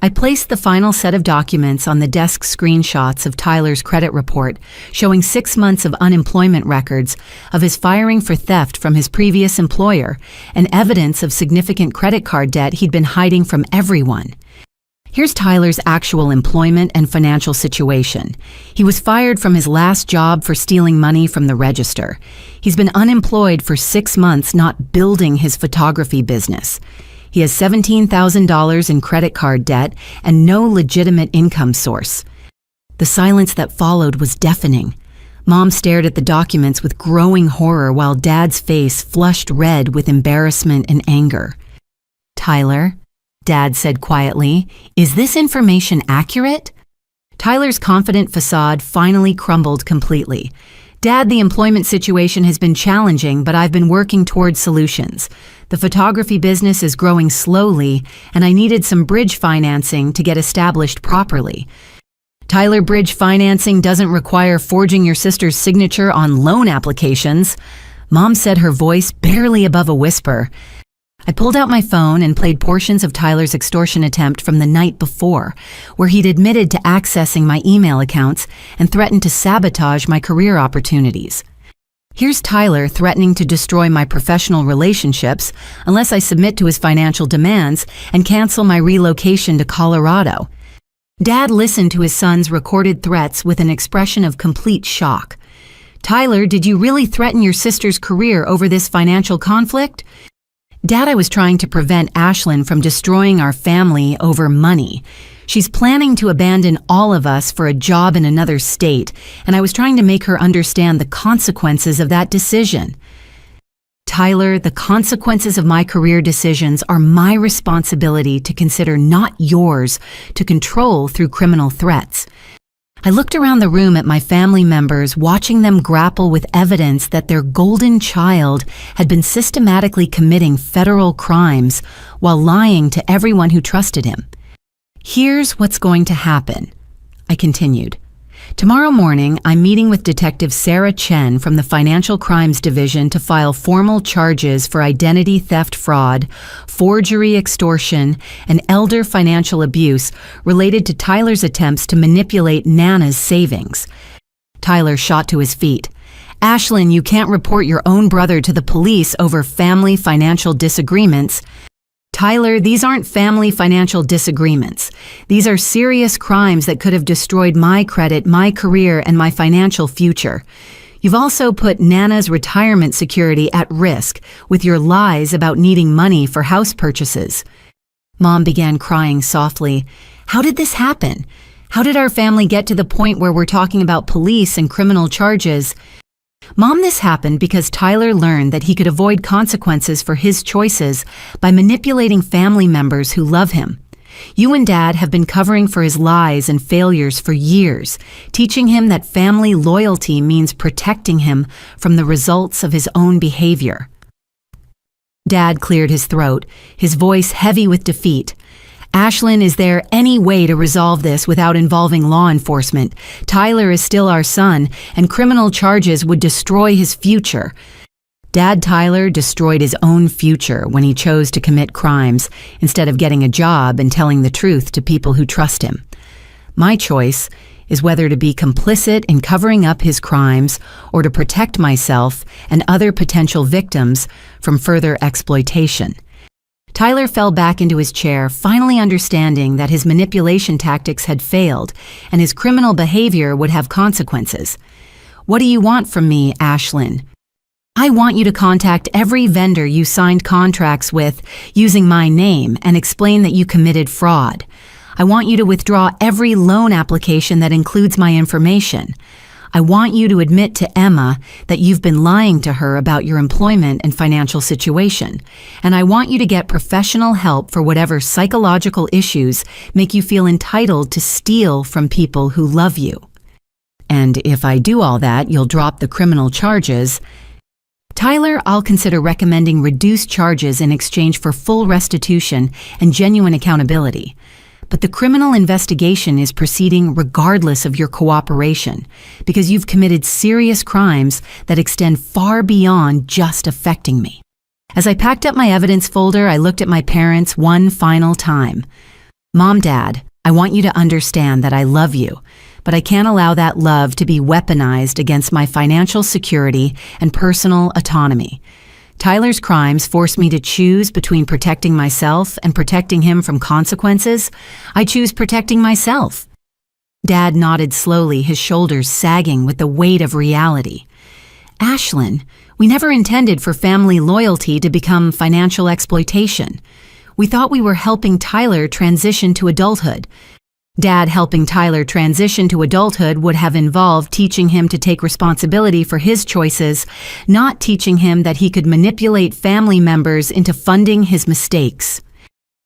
I placed the final set of documents on the desk screenshots of Tyler's credit report, showing 6 months of unemployment records, of his firing for theft from his previous employer, and evidence of significant credit card debt he'd been hiding from everyone. Here's Tyler's actual employment and financial situation. He was fired from his last job for stealing money from the register. He's been unemployed for 6 months, not building his photography business. He has $17,000 in credit card debt and no legitimate income source. The silence that followed was deafening. Mom stared at the documents with growing horror while Dad's face flushed red with embarrassment and anger. "Tyler," Dad said quietly, "is this information accurate?" Tyler's confident facade finally crumbled completely. Dad, the employment situation has been challenging, but I've been working towards solutions. The photography business is growing slowly, and I needed some bridge financing to get established properly. Tyler, bridge financing doesn't require forging your sister's signature on loan applications. Mom said, her voice barely above a whisper. I pulled out my phone and played portions of Tyler's extortion attempt from the night before, where he'd admitted to accessing my email accounts and threatened to sabotage my career opportunities. Here's Tyler threatening to destroy my professional relationships unless I submit to his financial demands and cancel my relocation to Colorado. Dad listened to his son's recorded threats with an expression of complete shock. Tyler, did you really threaten your sister's career over this financial conflict? Dad, I was trying to prevent Ashlyn from destroying our family over money. She's planning to abandon all of us for a job in another state, and I was trying to make her understand the consequences of that decision. Tyler, the consequences of my career decisions are my responsibility to consider, not yours to control through criminal threats. I looked around the room at my family members, watching them grapple with evidence that their golden child had been systematically committing federal crimes while lying to everyone who trusted him. Here's what's going to happen, I continued. Tomorrow morning, I'm meeting with Detective Sarah Chen from the Financial Crimes Division to file formal charges for identity theft fraud, forgery, extortion, and elder financial abuse related to Tyler's attempts to manipulate Nana's savings. Tyler shot to his feet. Ashlyn, you can't report your own brother to the police over family financial disagreements. Tyler, these aren't family financial disagreements. These are serious crimes that could have destroyed my credit, my career, and my financial future. You've also put Nana's retirement security at risk with your lies about needing money for house purchases. Mom began crying softly. How did this happen? How did our family get to the point where we're talking about police and criminal charges? Mom, this happened because Tyler learned that he could avoid consequences for his choices by manipulating family members who love him. You and Dad have been covering for his lies and failures for years, teaching him that family loyalty means protecting him from the results of his own behavior. Dad cleared his throat, his voice heavy with defeat. Ashlyn, is there any way to resolve this without involving law enforcement? Tyler is still our son, and criminal charges would destroy his future. Dad, Tyler destroyed his own future when he chose to commit crimes instead of getting a job and telling the truth to people who trust him. My choice is whether to be complicit in covering up his crimes or to protect myself and other potential victims from further exploitation. Tyler fell back into his chair, finally understanding that his manipulation tactics had failed and his criminal behavior would have consequences. What do you want from me, Ashlyn? I want you to contact every vendor you signed contracts with using my name and explain that you committed fraud. I want you to withdraw every loan application that includes my information. I want you to admit to Emma that you've been lying to her about your employment and financial situation. And I want you to get professional help for whatever psychological issues make you feel entitled to steal from people who love you. And if I do all that, you'll drop the criminal charges. Tyler, I'll consider recommending reduced charges in exchange for full restitution and genuine accountability. But the criminal investigation is proceeding regardless of your cooperation, because you've committed serious crimes that extend far beyond just affecting me. As I packed up my evidence folder, I looked at my parents one final time. Mom, Dad, I want you to understand that I love you, but I can't allow that love to be weaponized against my financial security and personal autonomy. Tyler's crimes forced me to choose between protecting myself and protecting him from consequences. I choose protecting myself. Dad nodded slowly, his shoulders sagging with the weight of reality. Ashlyn, we never intended for family loyalty to become financial exploitation. We thought we were helping Tyler transition to adulthood. Dad, helping Tyler transition to adulthood would have involved teaching him to take responsibility for his choices, not teaching him that he could manipulate family members into funding his mistakes.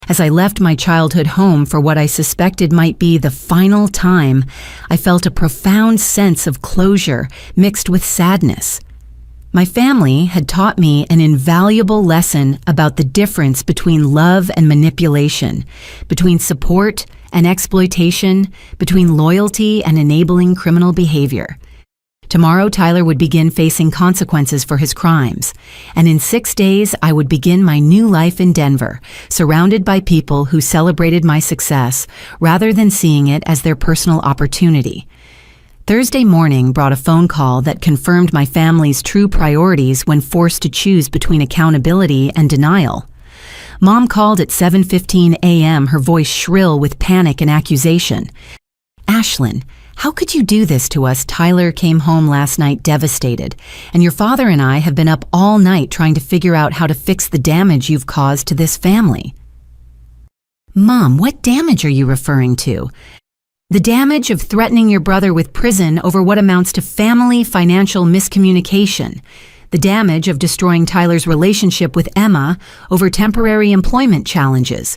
As I left my childhood home for what I suspected might be the final time, I felt a profound sense of closure mixed with sadness. My family had taught me an invaluable lesson about the difference between love and manipulation, between support and exploitation, between loyalty and enabling criminal behavior. Tomorrow, Tyler would begin facing consequences for his crimes, and in 6 days, I would begin my new life in Denver, surrounded by people who celebrated my success rather than seeing it as their personal opportunity. Thursday morning brought a phone call that confirmed my family's true priorities when forced to choose between accountability and denial. Mom called at 7:15 a.m., her voice shrill with panic and accusation. "Ashlyn, how could you do this to us? Tyler came home last night devastated, and your father and I have been up all night trying to figure out how to fix the damage you've caused to this family." "Mom, what damage are you referring to?" "The damage of threatening your brother with prison over what amounts to family financial miscommunication. The damage of destroying Tyler's relationship with Emma over temporary employment challenges.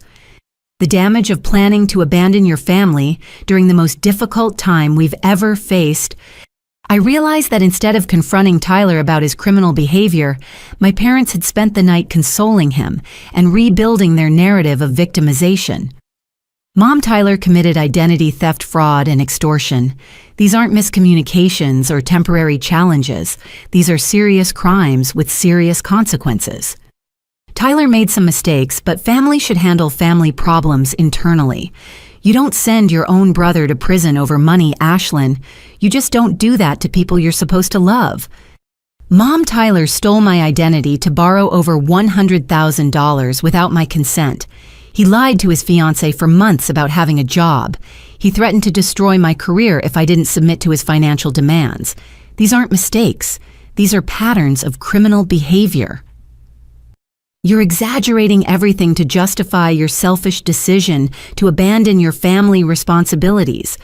The damage of planning to abandon your family during the most difficult time we've ever faced." I realized that instead of confronting Tyler about his criminal behavior, my parents had spent the night consoling him and rebuilding their narrative of victimization. "Mom, Tyler committed identity theft, fraud, and extortion. These aren't miscommunications or temporary challenges. These are serious crimes with serious consequences. Tyler made some mistakes, but family should handle family problems internally. You don't send your own brother to prison over money, Ashlyn. You just don't do that to people you're supposed to love. Mom, Tyler stole my identity to borrow over $100,000 without my consent. He lied to his fiancée for months about having a job. He threatened to destroy my career if I didn't submit to his financial demands. These aren't mistakes. These are patterns of criminal behavior. You're exaggerating everything to justify your selfish decision to abandon your family responsibilities.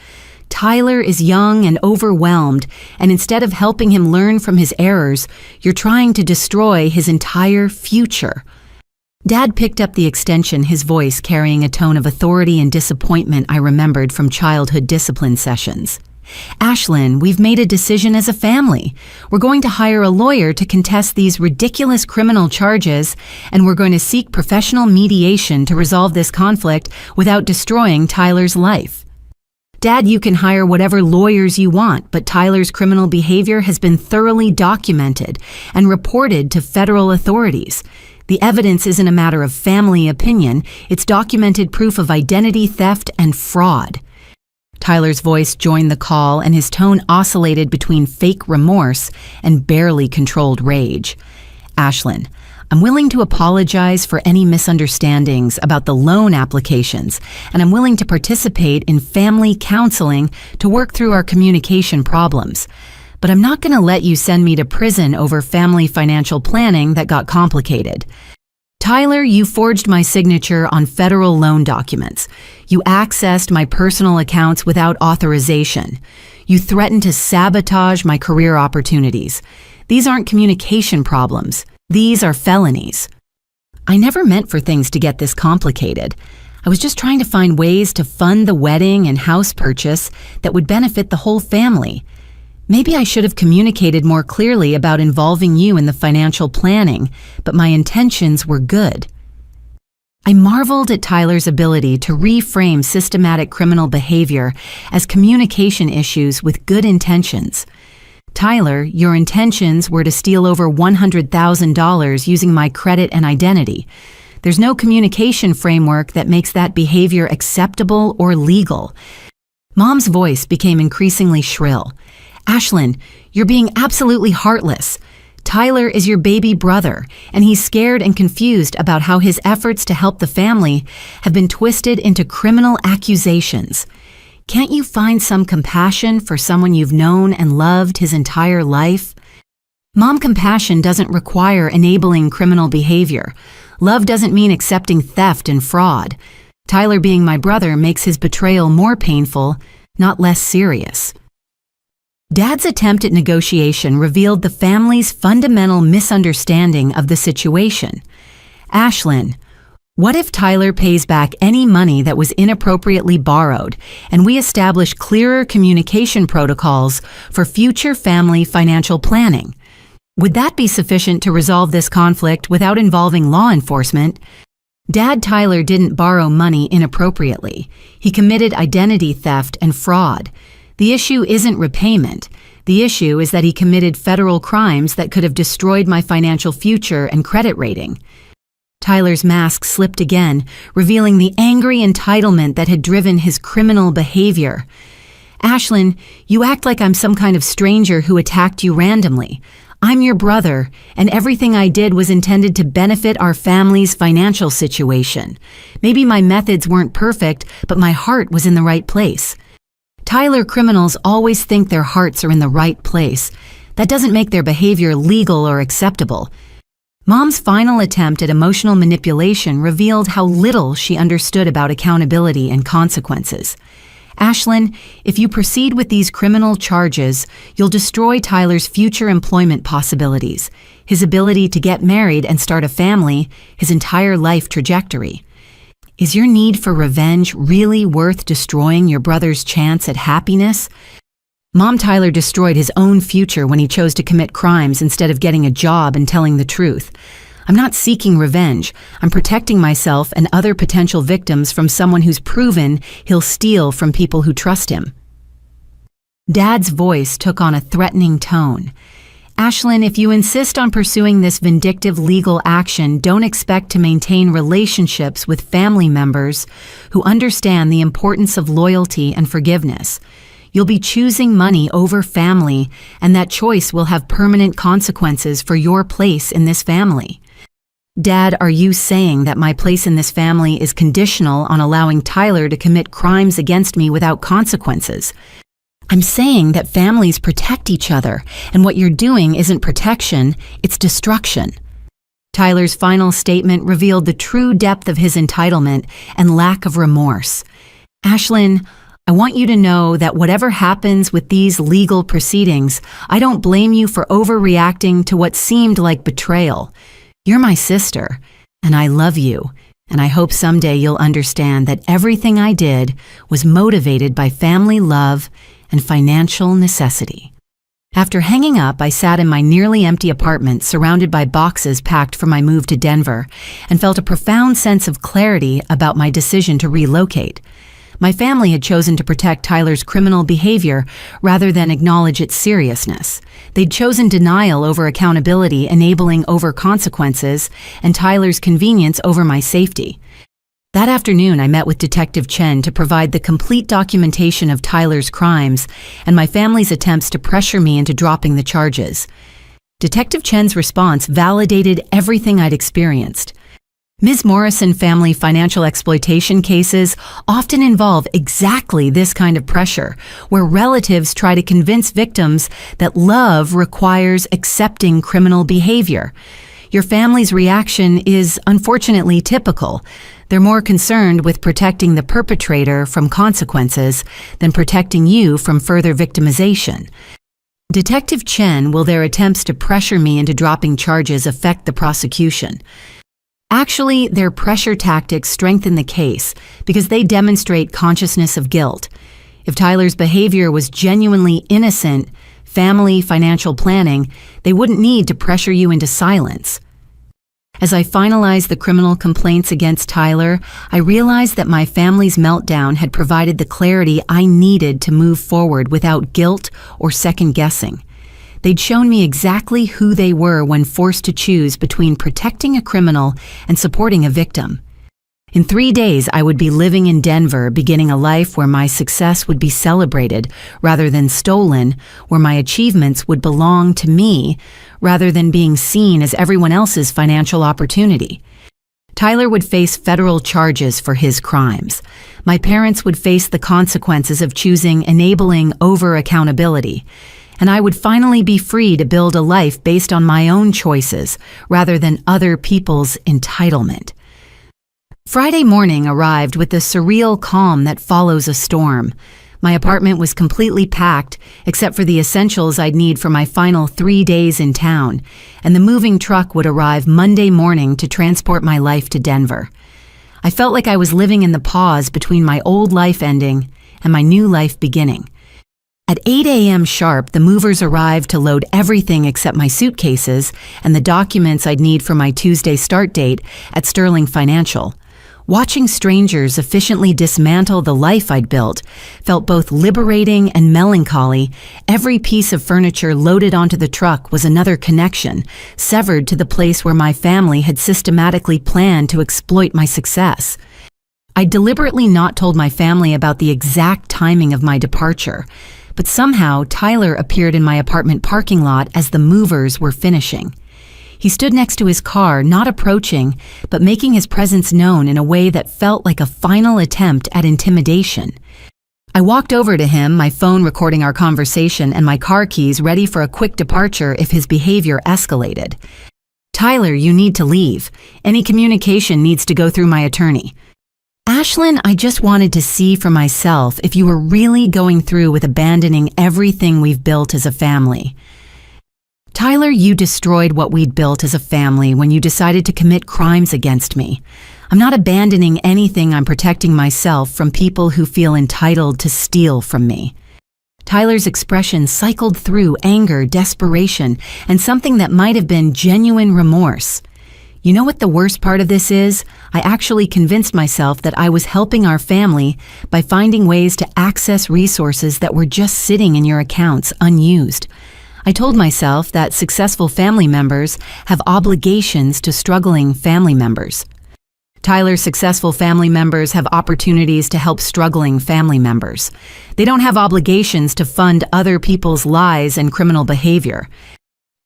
Tyler is young and overwhelmed, and instead of helping him learn from his errors, you're trying to destroy his entire future." Dad picked up the extension, his voice carrying a tone of authority and disappointment I remembered from childhood discipline sessions. "Ashlyn, we've made a decision as a family. We're going to hire a lawyer to contest these ridiculous criminal charges, and we're going to seek professional mediation to resolve this conflict without destroying Tyler's life." "Dad, you can hire whatever lawyers you want, but Tyler's criminal behavior has been thoroughly documented and reported to federal authorities. The evidence isn't a matter of family opinion, it's documented proof of identity theft and fraud." Tyler's voice joined the call, and his tone oscillated between fake remorse and barely controlled rage. "Ashlyn, I'm willing to apologize for any misunderstandings about the loan applications, and I'm willing to participate in family counseling to work through our communication problems. But I'm not going to let you send me to prison over family financial planning that got complicated. Tyler, you forged my signature on federal loan documents. You accessed my personal accounts without authorization. You threatened to sabotage my career opportunities. These aren't communication problems. These are felonies. I never meant for things to get this complicated. I was just trying to find ways to fund the wedding and house purchase that would benefit the whole family. Maybe I should have communicated more clearly about involving you in the financial planning, but my intentions were good." I marveled at Tyler's ability to reframe systematic criminal behavior as communication issues with good intentions. "Tyler, your intentions were to steal over $100,000 using my credit and identity. There's no communication framework that makes that behavior acceptable or legal." Mom's voice became increasingly shrill. "Ashlyn, you're being absolutely heartless. Tyler is your baby brother, and he's scared and confused about how his efforts to help the family have been twisted into criminal accusations. Can't you find some compassion for someone you've known and loved his entire life?" Mom, compassion doesn't require enabling criminal behavior. Love doesn't mean accepting theft and fraud. Tyler being my brother makes his betrayal more painful, not less serious. Dad's attempt at negotiation revealed the family's fundamental misunderstanding of the situation. "Ashlyn, What if Tyler pays back any money that was inappropriately borrowed, and we establish clearer communication protocols for future family financial planning? Would that be sufficient to resolve this conflict without involving law enforcement? Dad Tyler didn't borrow money inappropriately. He committed identity theft and fraud. The issue isn't repayment. The issue is that he committed federal crimes that could have destroyed my financial future and credit rating. Tyler's mask slipped again, revealing the angry entitlement that had driven his criminal behavior. Ashlyn, you act like I'm some kind of stranger who attacked you randomly. I'm your brother, and everything I did was intended to benefit our family's financial situation. Maybe my methods weren't perfect, but my heart was in the right place. Tyler criminals always think their hearts are in the right place. That doesn't make their behavior legal or acceptable. Mom's final attempt at emotional manipulation revealed how little she understood about accountability and consequences. Ashlyn, if you proceed with these criminal charges, you'll destroy Tyler's future employment possibilities, his ability to get married and start a family, his entire life trajectory. Is your need for revenge really worth destroying your brother's chance at happiness? Mom Tyler destroyed his own future when he chose to commit crimes instead of getting a job and telling the truth. I'm not seeking revenge. I'm protecting myself and other potential victims from someone who's proven he'll steal from people who trust him. Dad's voice took on a threatening tone. Ashlyn, if you insist on pursuing this vindictive legal action, don't expect to maintain relationships with family members who understand the importance of loyalty and forgiveness. You'll be choosing money over family, and that choice will have permanent consequences for your place in this family. Dad, are you saying that my place in this family is conditional on allowing Tyler to commit crimes against me without consequences? I'm saying that families protect each other, and what you're doing isn't protection, it's destruction. Tyler's final statement revealed the true depth of his entitlement and lack of remorse. Ashlyn, I want you to know that whatever happens with these legal proceedings, I don't blame you for overreacting to what seemed like betrayal. You're my sister, and I love you, and I hope someday you'll understand that everything I did was motivated by family love and financial necessity. After hanging up, I sat in my nearly empty apartment surrounded by boxes packed for my move to Denver and felt a profound sense of clarity about my decision to relocate. My family had chosen to protect Tyler's criminal behavior rather than acknowledge its seriousness. They'd chosen denial over accountability, enabling over consequences, and Tyler's convenience over my safety. That afternoon, I met with Detective Chen to provide the complete documentation of Tyler's crimes and my family's attempts to pressure me into dropping the charges. Detective Chen's response validated everything I'd experienced. Ms. Morrison family financial exploitation cases often involve exactly this kind of pressure, where relatives try to convince victims that love requires accepting criminal behavior. Your family's reaction is unfortunately typical. They're more concerned with protecting the perpetrator from consequences than protecting you from further victimization. Detective Chen, will their attempts to pressure me into dropping charges affect the prosecution? Actually, their pressure tactics strengthen the case because they demonstrate consciousness of guilt. If Tyler's behavior was genuinely innocent, family financial planning, they wouldn't need to pressure you into silence. As I finalized the criminal complaints against Tyler, I realized that my family's meltdown had provided the clarity I needed to move forward without guilt or second guessing. They'd shown me exactly who they were when forced to choose between protecting a criminal and supporting a victim. In 3 days, I would be living in Denver, beginning a life where my success would be celebrated rather than stolen, where my achievements would belong to me rather than being seen as everyone else's financial opportunity. Tyler would face federal charges for his crimes. My parents would face the consequences of choosing enabling over accountability. And I would finally be free to build a life based on my own choices rather than other people's entitlement. Friday morning arrived with the surreal calm that follows a storm. My apartment was completely packed, except for the essentials I'd need for my final 3 days in town, and the moving truck would arrive Monday morning to transport my life to Denver. I felt like I was living in the pause between my old life ending and my new life beginning. At 8 a.m. sharp, the movers arrived to load everything except my suitcases and the documents I'd need for my Tuesday start date at Sterling Financial. Watching strangers efficiently dismantle the life I'd built felt both liberating and melancholy. Every piece of furniture loaded onto the truck was another connection, severed to the place where my family had systematically planned to exploit my success. I deliberately not told my family about the exact timing of my departure, but somehow Tyler appeared in my apartment parking lot as the movers were finishing. He stood next to his car, not approaching, but making his presence known in a way that felt like a final attempt at intimidation. I walked over to him, my phone recording our conversation and my car keys ready for a quick departure if his behavior escalated. "Tyler, you need to leave. Any communication needs to go through my attorney." "Ashlyn, I just wanted to see for myself if you were really going through with abandoning everything we've built as a family." "Tyler, you destroyed what we'd built as a family when you decided to commit crimes against me. I'm not abandoning anything. I'm protecting myself from people who feel entitled to steal from me." Tyler's expression cycled through anger, desperation, and something that might have been genuine remorse. "You know what the worst part of this is? I actually convinced myself that I was helping our family by finding ways to access resources that were just sitting in your accounts unused. I told myself that successful family members have obligations to struggling family members. Tyler's successful family members have opportunities to help struggling family members. They don't have obligations to fund other people's lies and criminal behavior.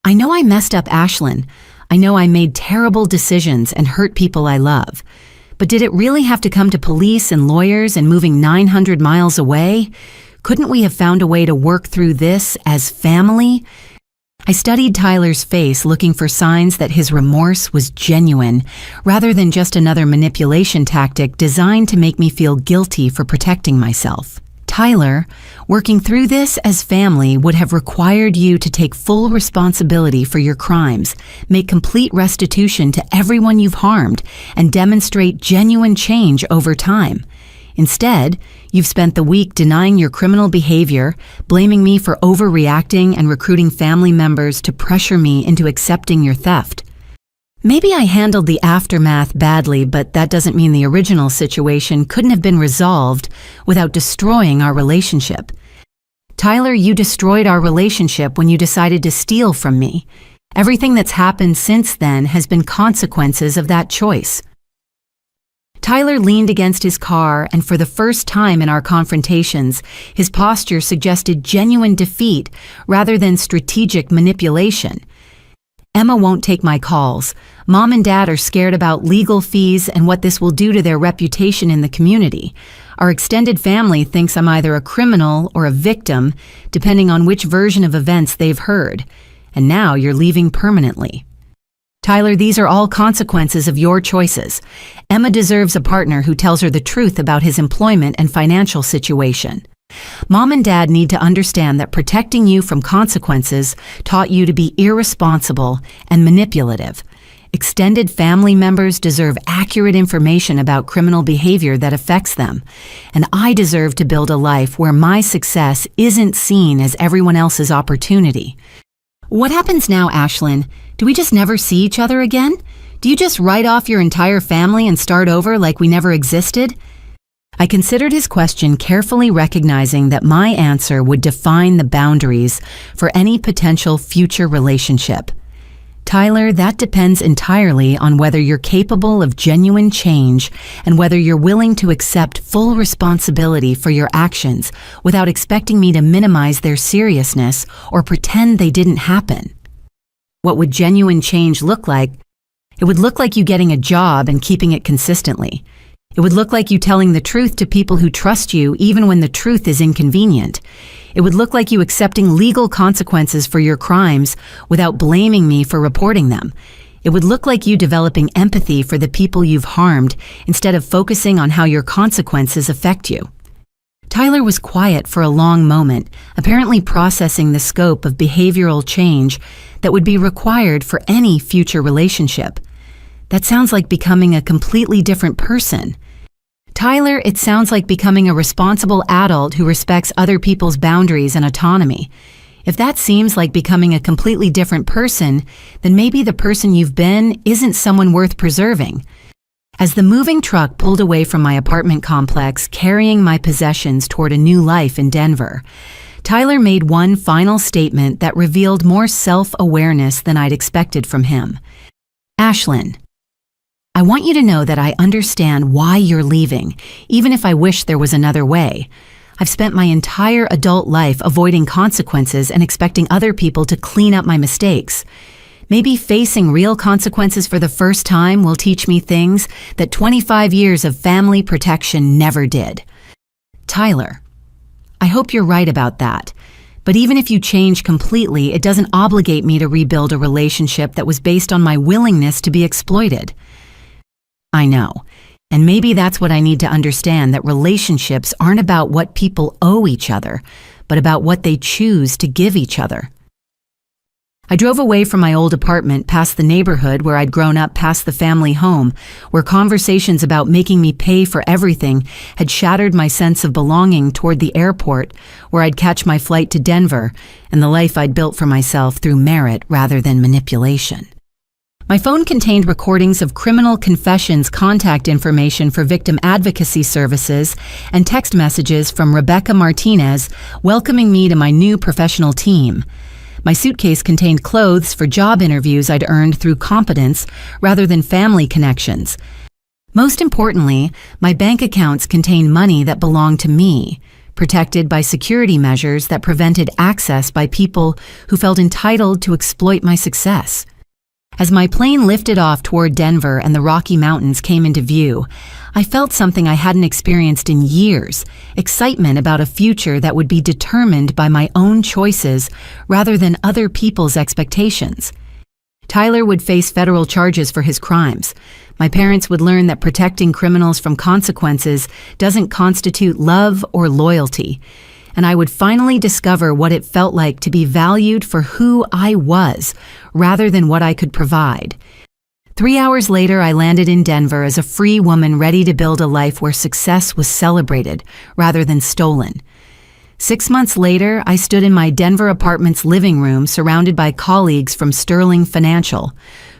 I know I messed up, Ashlyn. I know I made terrible decisions and hurt people I love. But did it really have to come to police and lawyers and moving 900 miles away? Couldn't we have found a way to work through this as family?" I studied Tyler's face, looking for signs that his remorse was genuine, rather than just another manipulation tactic designed to make me feel guilty for protecting myself. "Tyler, working through this as family would have required you to take full responsibility for your crimes, make complete restitution to everyone you've harmed, and demonstrate genuine change over time. Instead, you've spent the week denying your criminal behavior, blaming me for overreacting and recruiting family members to pressure me into accepting your theft. Maybe I handled the aftermath badly, but that doesn't mean the original situation couldn't have been resolved without destroying our relationship. Tyler, you destroyed our relationship when you decided to steal from me. Everything that's happened since then has been consequences of that choice." Tyler leaned against his car, and for the first time in our confrontations, his posture suggested genuine defeat rather than strategic manipulation. "Emma won't take my calls. Mom and Dad are scared about legal fees and what this will do to their reputation in the community. Our extended family thinks I'm either a criminal or a victim, depending on which version of events they've heard. And now you're leaving permanently. Tyler, these are all consequences of your choices. Emma deserves a partner who tells her the truth about his employment and financial situation. Mom and Dad need to understand that protecting you from consequences taught you to be irresponsible and manipulative. Extended family members deserve accurate information about criminal behavior that affects them. And I deserve to build a life where my success isn't seen as everyone else's opportunity." "What happens now, Ashlyn? Do we just never see each other again? Do you just write off your entire family and start over like we never existed?" I considered his question, carefully recognizing that my answer would define the boundaries for any potential future relationship. "Tyler, that depends entirely on whether you're capable of genuine change and whether you're willing to accept full responsibility for your actions without expecting me to minimize their seriousness or pretend they didn't happen." What would genuine change look like? It would look like you getting a job and keeping it consistently. It would look like you telling the truth to people who trust you even when the truth is inconvenient. It would look like you accepting legal consequences for your crimes without blaming me for reporting them. It would look like you developing empathy for the people you've harmed instead of focusing on how your consequences affect you. Tyler was quiet for a long moment, apparently processing the scope of behavioral change that would be required for any future relationship. That sounds like becoming a completely different person. Tyler, it sounds like becoming a responsible adult who respects other people's boundaries and autonomy. If that seems like becoming a completely different person, then maybe the person you've been isn't someone worth preserving. As the moving truck pulled away from my apartment complex, carrying my possessions toward a new life in Denver, Tyler made one final statement that revealed more self-awareness than I'd expected from him. Ashlyn, I want you to know that I understand why you're leaving, even if I wish there was another way. I've spent my entire adult life avoiding consequences and expecting other people to clean up my mistakes. Maybe facing real consequences for the first time will teach me things that 25 years of family protection never did. Tyler, I hope you're right about that. But even if you change completely, it doesn't obligate me to rebuild a relationship that was based on my willingness to be exploited. I know. And maybe that's what I need to understand, that relationships aren't about what people owe each other, but about what they choose to give each other. I drove away from my old apartment past the neighborhood where I'd grown up, past the family home, where conversations about making me pay for everything had shattered my sense of belonging, toward the airport where I'd catch my flight to Denver, and the life I'd built for myself through merit rather than manipulation. My phone contained recordings of criminal confessions, contact information for victim advocacy services, and text messages from Rebecca Martinez welcoming me to my new professional team. My suitcase contained clothes for job interviews I'd earned through competence rather than family connections. Most importantly, my bank accounts contained money that belonged to me, protected by security measures that prevented access by people who felt entitled to exploit my success. As my plane lifted off toward Denver and the Rocky Mountains came into view, I felt something I hadn't experienced in years, excitement about a future that would be determined by my own choices rather than other people's expectations. Tyler would face federal charges for his crimes. My parents would learn that protecting criminals from consequences doesn't constitute love or loyalty. And I would finally discover what it felt like to be valued for who I was, rather than what I could provide. 3 hours later, I landed in Denver as a free woman ready to build a life where success was celebrated, rather than stolen. 6 months later, I stood in my Denver apartment's living room surrounded by colleagues from Sterling Financial,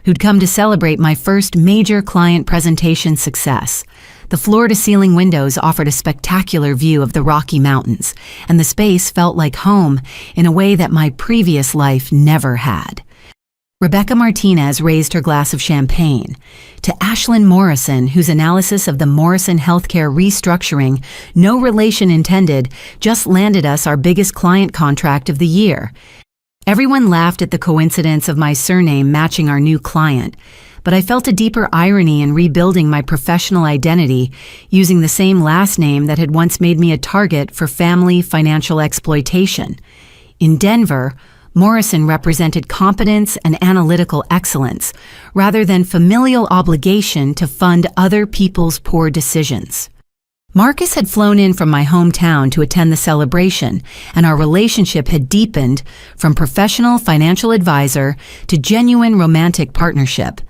who'd come to celebrate my first major client presentation success. The floor-to-ceiling windows offered a spectacular view of the Rocky Mountains, and the space felt like home in a way that my previous life never had. Rebecca Martinez raised her glass of champagne. To Ashlyn Morrison, whose analysis of the Morrison healthcare restructuring, no relation intended, just landed us our biggest client contract of the year. Everyone laughed at the coincidence of my surname matching our new client, but I felt a deeper irony in rebuilding my professional identity using the same last name that had once made me a target for family financial exploitation. In Denver, Morrison represented competence and analytical excellence, rather than familial obligation to fund other people's poor decisions. Marcus had flown in from my hometown to attend the celebration, and our relationship had deepened from professional financial advisor to genuine romantic partnership.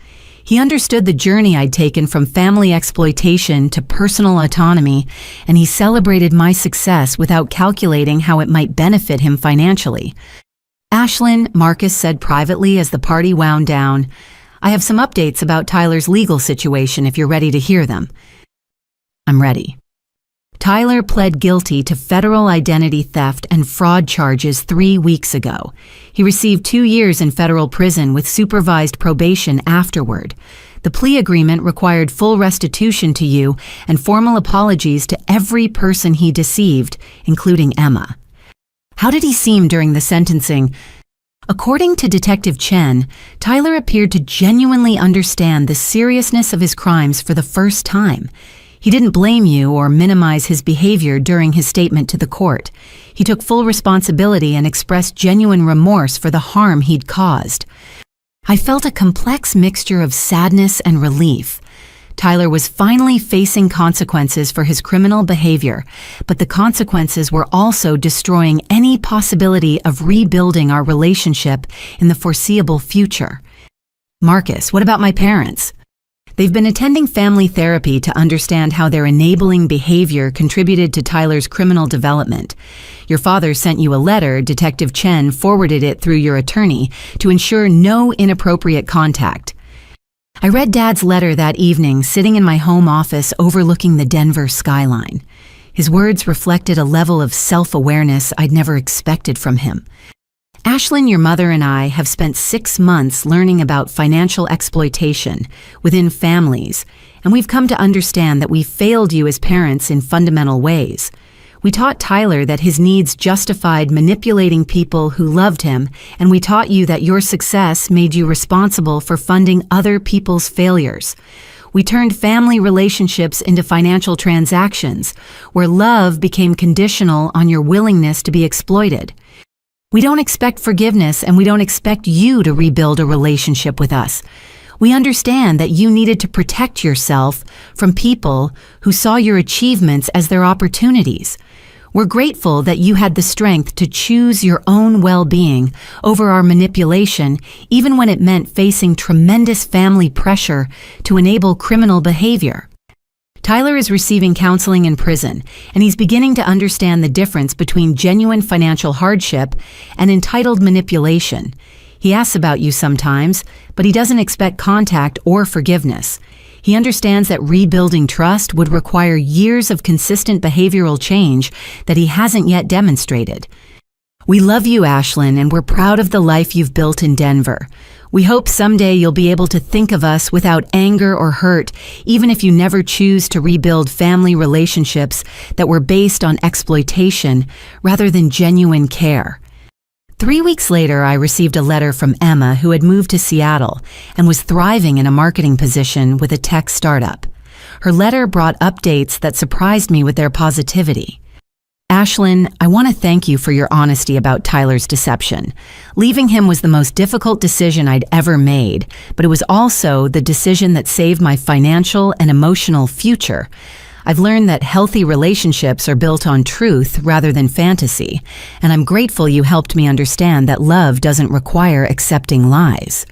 He understood the journey I'd taken from family exploitation to personal autonomy, and he celebrated my success without calculating how it might benefit him financially. Ashlyn, Marcus said privately as the party wound down, I have some updates about Tyler's legal situation if you're ready to hear them. I'm ready. Tyler pled guilty to federal identity theft and fraud charges 3 weeks ago. He received 2 years in federal prison with supervised probation afterward. The plea agreement required full restitution to you and formal apologies to every person he deceived, including Emma. How did he seem during the sentencing? According to Detective Chen, Tyler appeared to genuinely understand the seriousness of his crimes for the first time. He didn't blame you or minimize his behavior during his statement to the court. He took full responsibility and expressed genuine remorse for the harm he'd caused. I felt a complex mixture of sadness and relief. Tyler was finally facing consequences for his criminal behavior, but the consequences were also destroying any possibility of rebuilding our relationship in the foreseeable future. Marcus, what about my parents? They've been attending family therapy to understand how their enabling behavior contributed to Tyler's criminal development. Your father sent you a letter. Detective Chen forwarded it through your attorney to ensure no inappropriate contact. I read Dad's letter that evening, sitting in my home office overlooking the Denver skyline. His words reflected a level of self-awareness I'd never expected from him. Ashlyn, your mother, and I have spent 6 months learning about financial exploitation within families, and we've come to understand that we failed you as parents in fundamental ways. We taught Tyler that his needs justified manipulating people who loved him, and we taught you that your success made you responsible for funding other people's failures. We turned family relationships into financial transactions, where love became conditional on your willingness to be exploited. We don't expect forgiveness, and we don't expect you to rebuild a relationship with us. We understand that you needed to protect yourself from people who saw your achievements as their opportunities. We're grateful that you had the strength to choose your own well-being over our manipulation, even when it meant facing tremendous family pressure to enable criminal behavior. Tyler is receiving counseling in prison, and he's beginning to understand the difference between genuine financial hardship and entitled manipulation. He asks about you sometimes, but he doesn't expect contact or forgiveness. He understands that rebuilding trust would require years of consistent behavioral change that he hasn't yet demonstrated. We love you, Ashlyn, and we're proud of the life you've built in Denver. We hope someday you'll be able to think of us without anger or hurt, even if you never choose to rebuild family relationships that were based on exploitation rather than genuine care. 3 weeks later, I received a letter from Emma, who had moved to Seattle and was thriving in a marketing position with a tech startup. Her letter brought updates that surprised me with their positivity. Ashlyn, I want to thank you for your honesty about Tyler's deception. Leaving him was the most difficult decision I'd ever made, but it was also the decision that saved my financial and emotional future. I've learned that healthy relationships are built on truth rather than fantasy, and I'm grateful you helped me understand that love doesn't require accepting lies.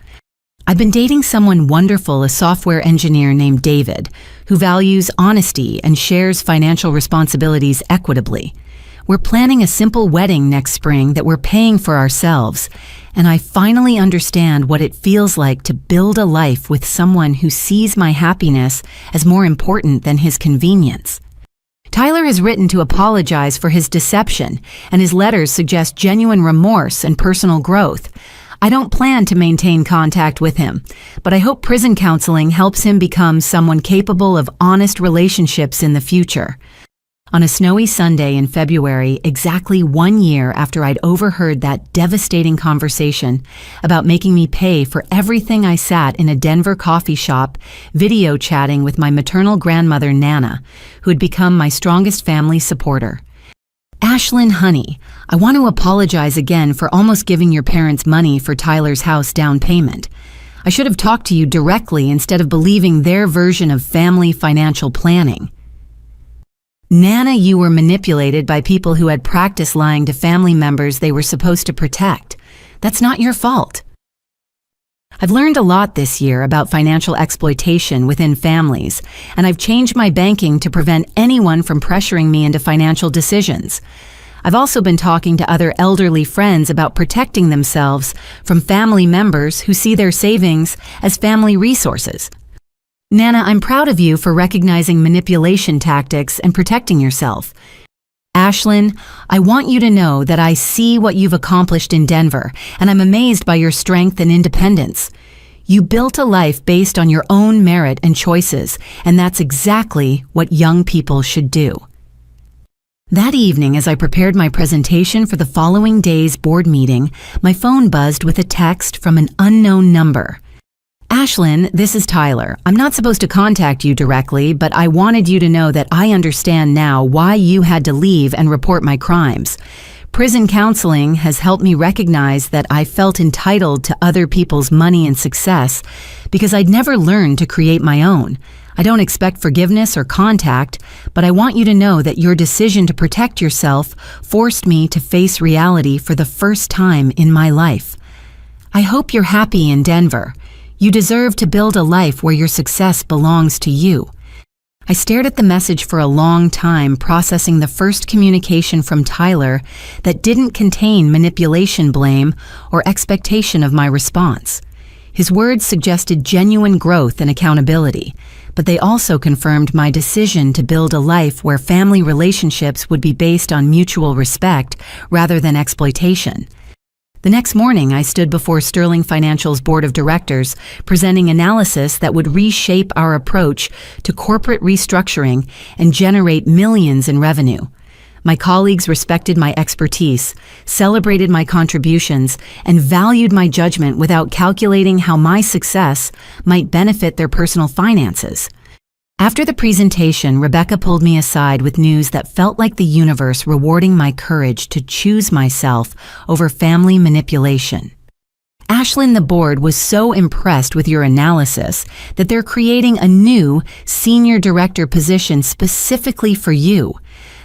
I've been dating someone wonderful, a software engineer named David, who values honesty and shares financial responsibilities equitably. We're planning a simple wedding next spring that we're paying for ourselves, and I finally understand what it feels like to build a life with someone who sees my happiness as more important than his convenience. Tyler has written to apologize for his deception, and his letters suggest genuine remorse and personal growth. I don't plan to maintain contact with him, but I hope prison counseling helps him become someone capable of honest relationships in the future. On a snowy Sunday in February, exactly 1 year after I'd overheard that devastating conversation about making me pay for everything, I sat in a Denver coffee shop, video chatting with my maternal grandmother, Nana, who had become my strongest family supporter. Ashlyn, honey, I want to apologize again for almost giving your parents money for Tyler's house down payment. I should have talked to you directly instead of believing their version of family financial planning. Nana, you were manipulated by people who had practiced lying to family members they were supposed to protect. That's not your fault. I've learned a lot this year about financial exploitation within families, and I've changed my banking to prevent anyone from pressuring me into financial decisions. I've also been talking to other elderly friends about protecting themselves from family members who see their savings as family resources. Nana, I'm proud of you for recognizing manipulation tactics and protecting yourself. Ashlyn, I want you to know that I see what you've accomplished in Denver, and I'm amazed by your strength and independence. You built a life based on your own merit and choices, and that's exactly what young people should do. That evening, as I prepared my presentation for the following day's board meeting, my phone buzzed with a text from an unknown number. Ashlyn, this is Tyler. I'm not supposed to contact you directly, but I wanted you to know that I understand now why you had to leave and report my crimes. Prison counseling has helped me recognize that I felt entitled to other people's money and success because I'd never learned to create my own. I don't expect forgiveness or contact, but I want you to know that your decision to protect yourself forced me to face reality for the first time in my life. I hope you're happy in Denver. You deserve to build a life where your success belongs to you. I stared at the message for a long time, processing the first communication from Tyler that didn't contain manipulation, blame, or expectation of my response. His words suggested genuine growth and accountability, but they also confirmed my decision to build a life where family relationships would be based on mutual respect rather than exploitation. The next morning, I stood before Sterling Financial's board of directors, presenting analysis that would reshape our approach to corporate restructuring and generate millions in revenue. My colleagues respected my expertise, celebrated my contributions, and valued my judgment without calculating how my success might benefit their personal finances. After the presentation, Rebecca pulled me aside with news that felt like the universe rewarding my courage to choose myself over family manipulation. Ashlyn, the board, was so impressed with your analysis that they're creating a new senior director position specifically for you.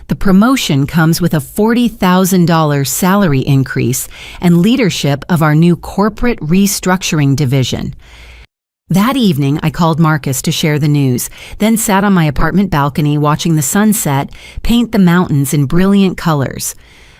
The promotion comes with a $40,000 salary increase and leadership of our new corporate restructuring division. That evening, I called Marcus to share the news, then sat on my apartment balcony watching the sunset paint the mountains in brilliant colors.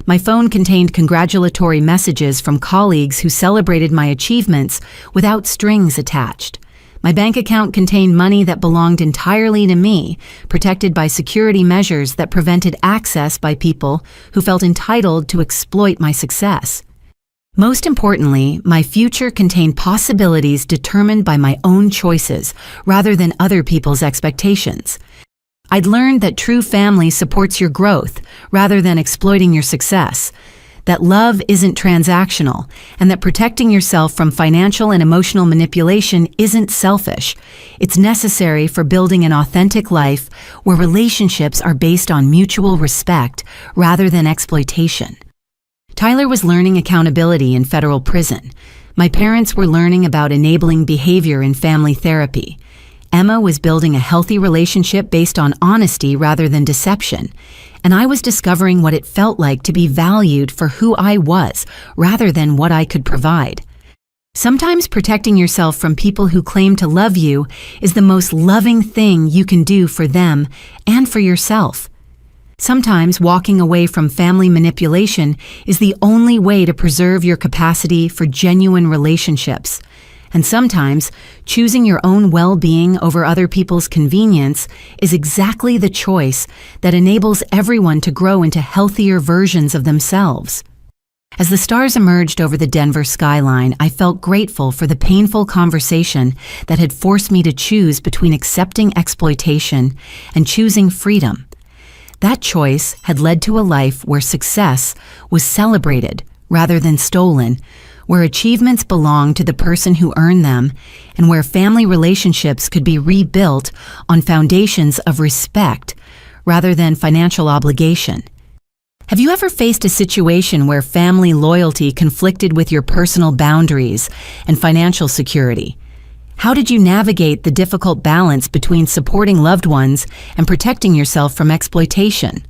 My phone contained congratulatory messages from colleagues who celebrated my achievements without strings attached. My bank account contained money that belonged entirely to me, protected by security measures that prevented access by people who felt entitled to exploit my success. Most importantly, my future contained possibilities determined by my own choices rather than other people's expectations. I'd learned that true family supports your growth rather than exploiting your success, that love isn't transactional, and that protecting yourself from financial and emotional manipulation isn't selfish. It's necessary for building an authentic life where relationships are based on mutual respect rather than exploitation. Tyler was learning accountability in federal prison. My parents were learning about enabling behavior in family therapy. Emma was building a healthy relationship based on honesty rather than deception. And I was discovering what it felt like to be valued for who I was rather than what I could provide. Sometimes protecting yourself from people who claim to love you is the most loving thing you can do for them and for yourself. Sometimes walking away from family manipulation is the only way to preserve your capacity for genuine relationships. And sometimes choosing your own well-being over other people's convenience is exactly the choice that enables everyone to grow into healthier versions of themselves. As the stars emerged over the Denver skyline, I felt grateful for the painful conversation that had forced me to choose between accepting exploitation and choosing freedom. That choice had led to a life where success was celebrated rather than stolen, where achievements belonged to the person who earned them, and where family relationships could be rebuilt on foundations of respect rather than financial obligation. Have you ever faced a situation where family loyalty conflicted with your personal boundaries and financial security? How did you navigate the difficult balance between supporting loved ones and protecting yourself from exploitation?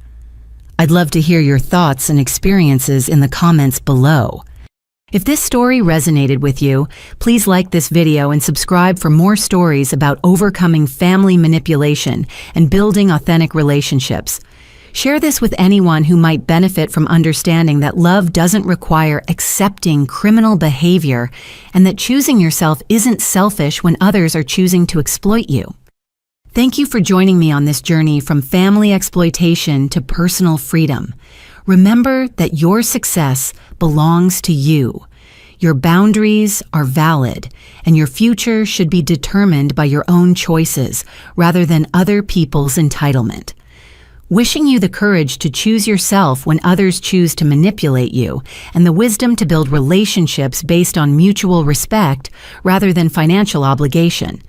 I'd love to hear your thoughts and experiences in the comments below. If this story resonated with you, please like this video and subscribe for more stories about overcoming family manipulation and building authentic relationships. Share this with anyone who might benefit from understanding that love doesn't require accepting criminal behavior and that choosing yourself isn't selfish when others are choosing to exploit you. Thank you for joining me on this journey from family exploitation to personal freedom. Remember that your success belongs to you. Your boundaries are valid, and your future should be determined by your own choices rather than other people's entitlement. Wishing you the courage to choose yourself when others choose to manipulate you, and the wisdom to build relationships based on mutual respect rather than financial obligation.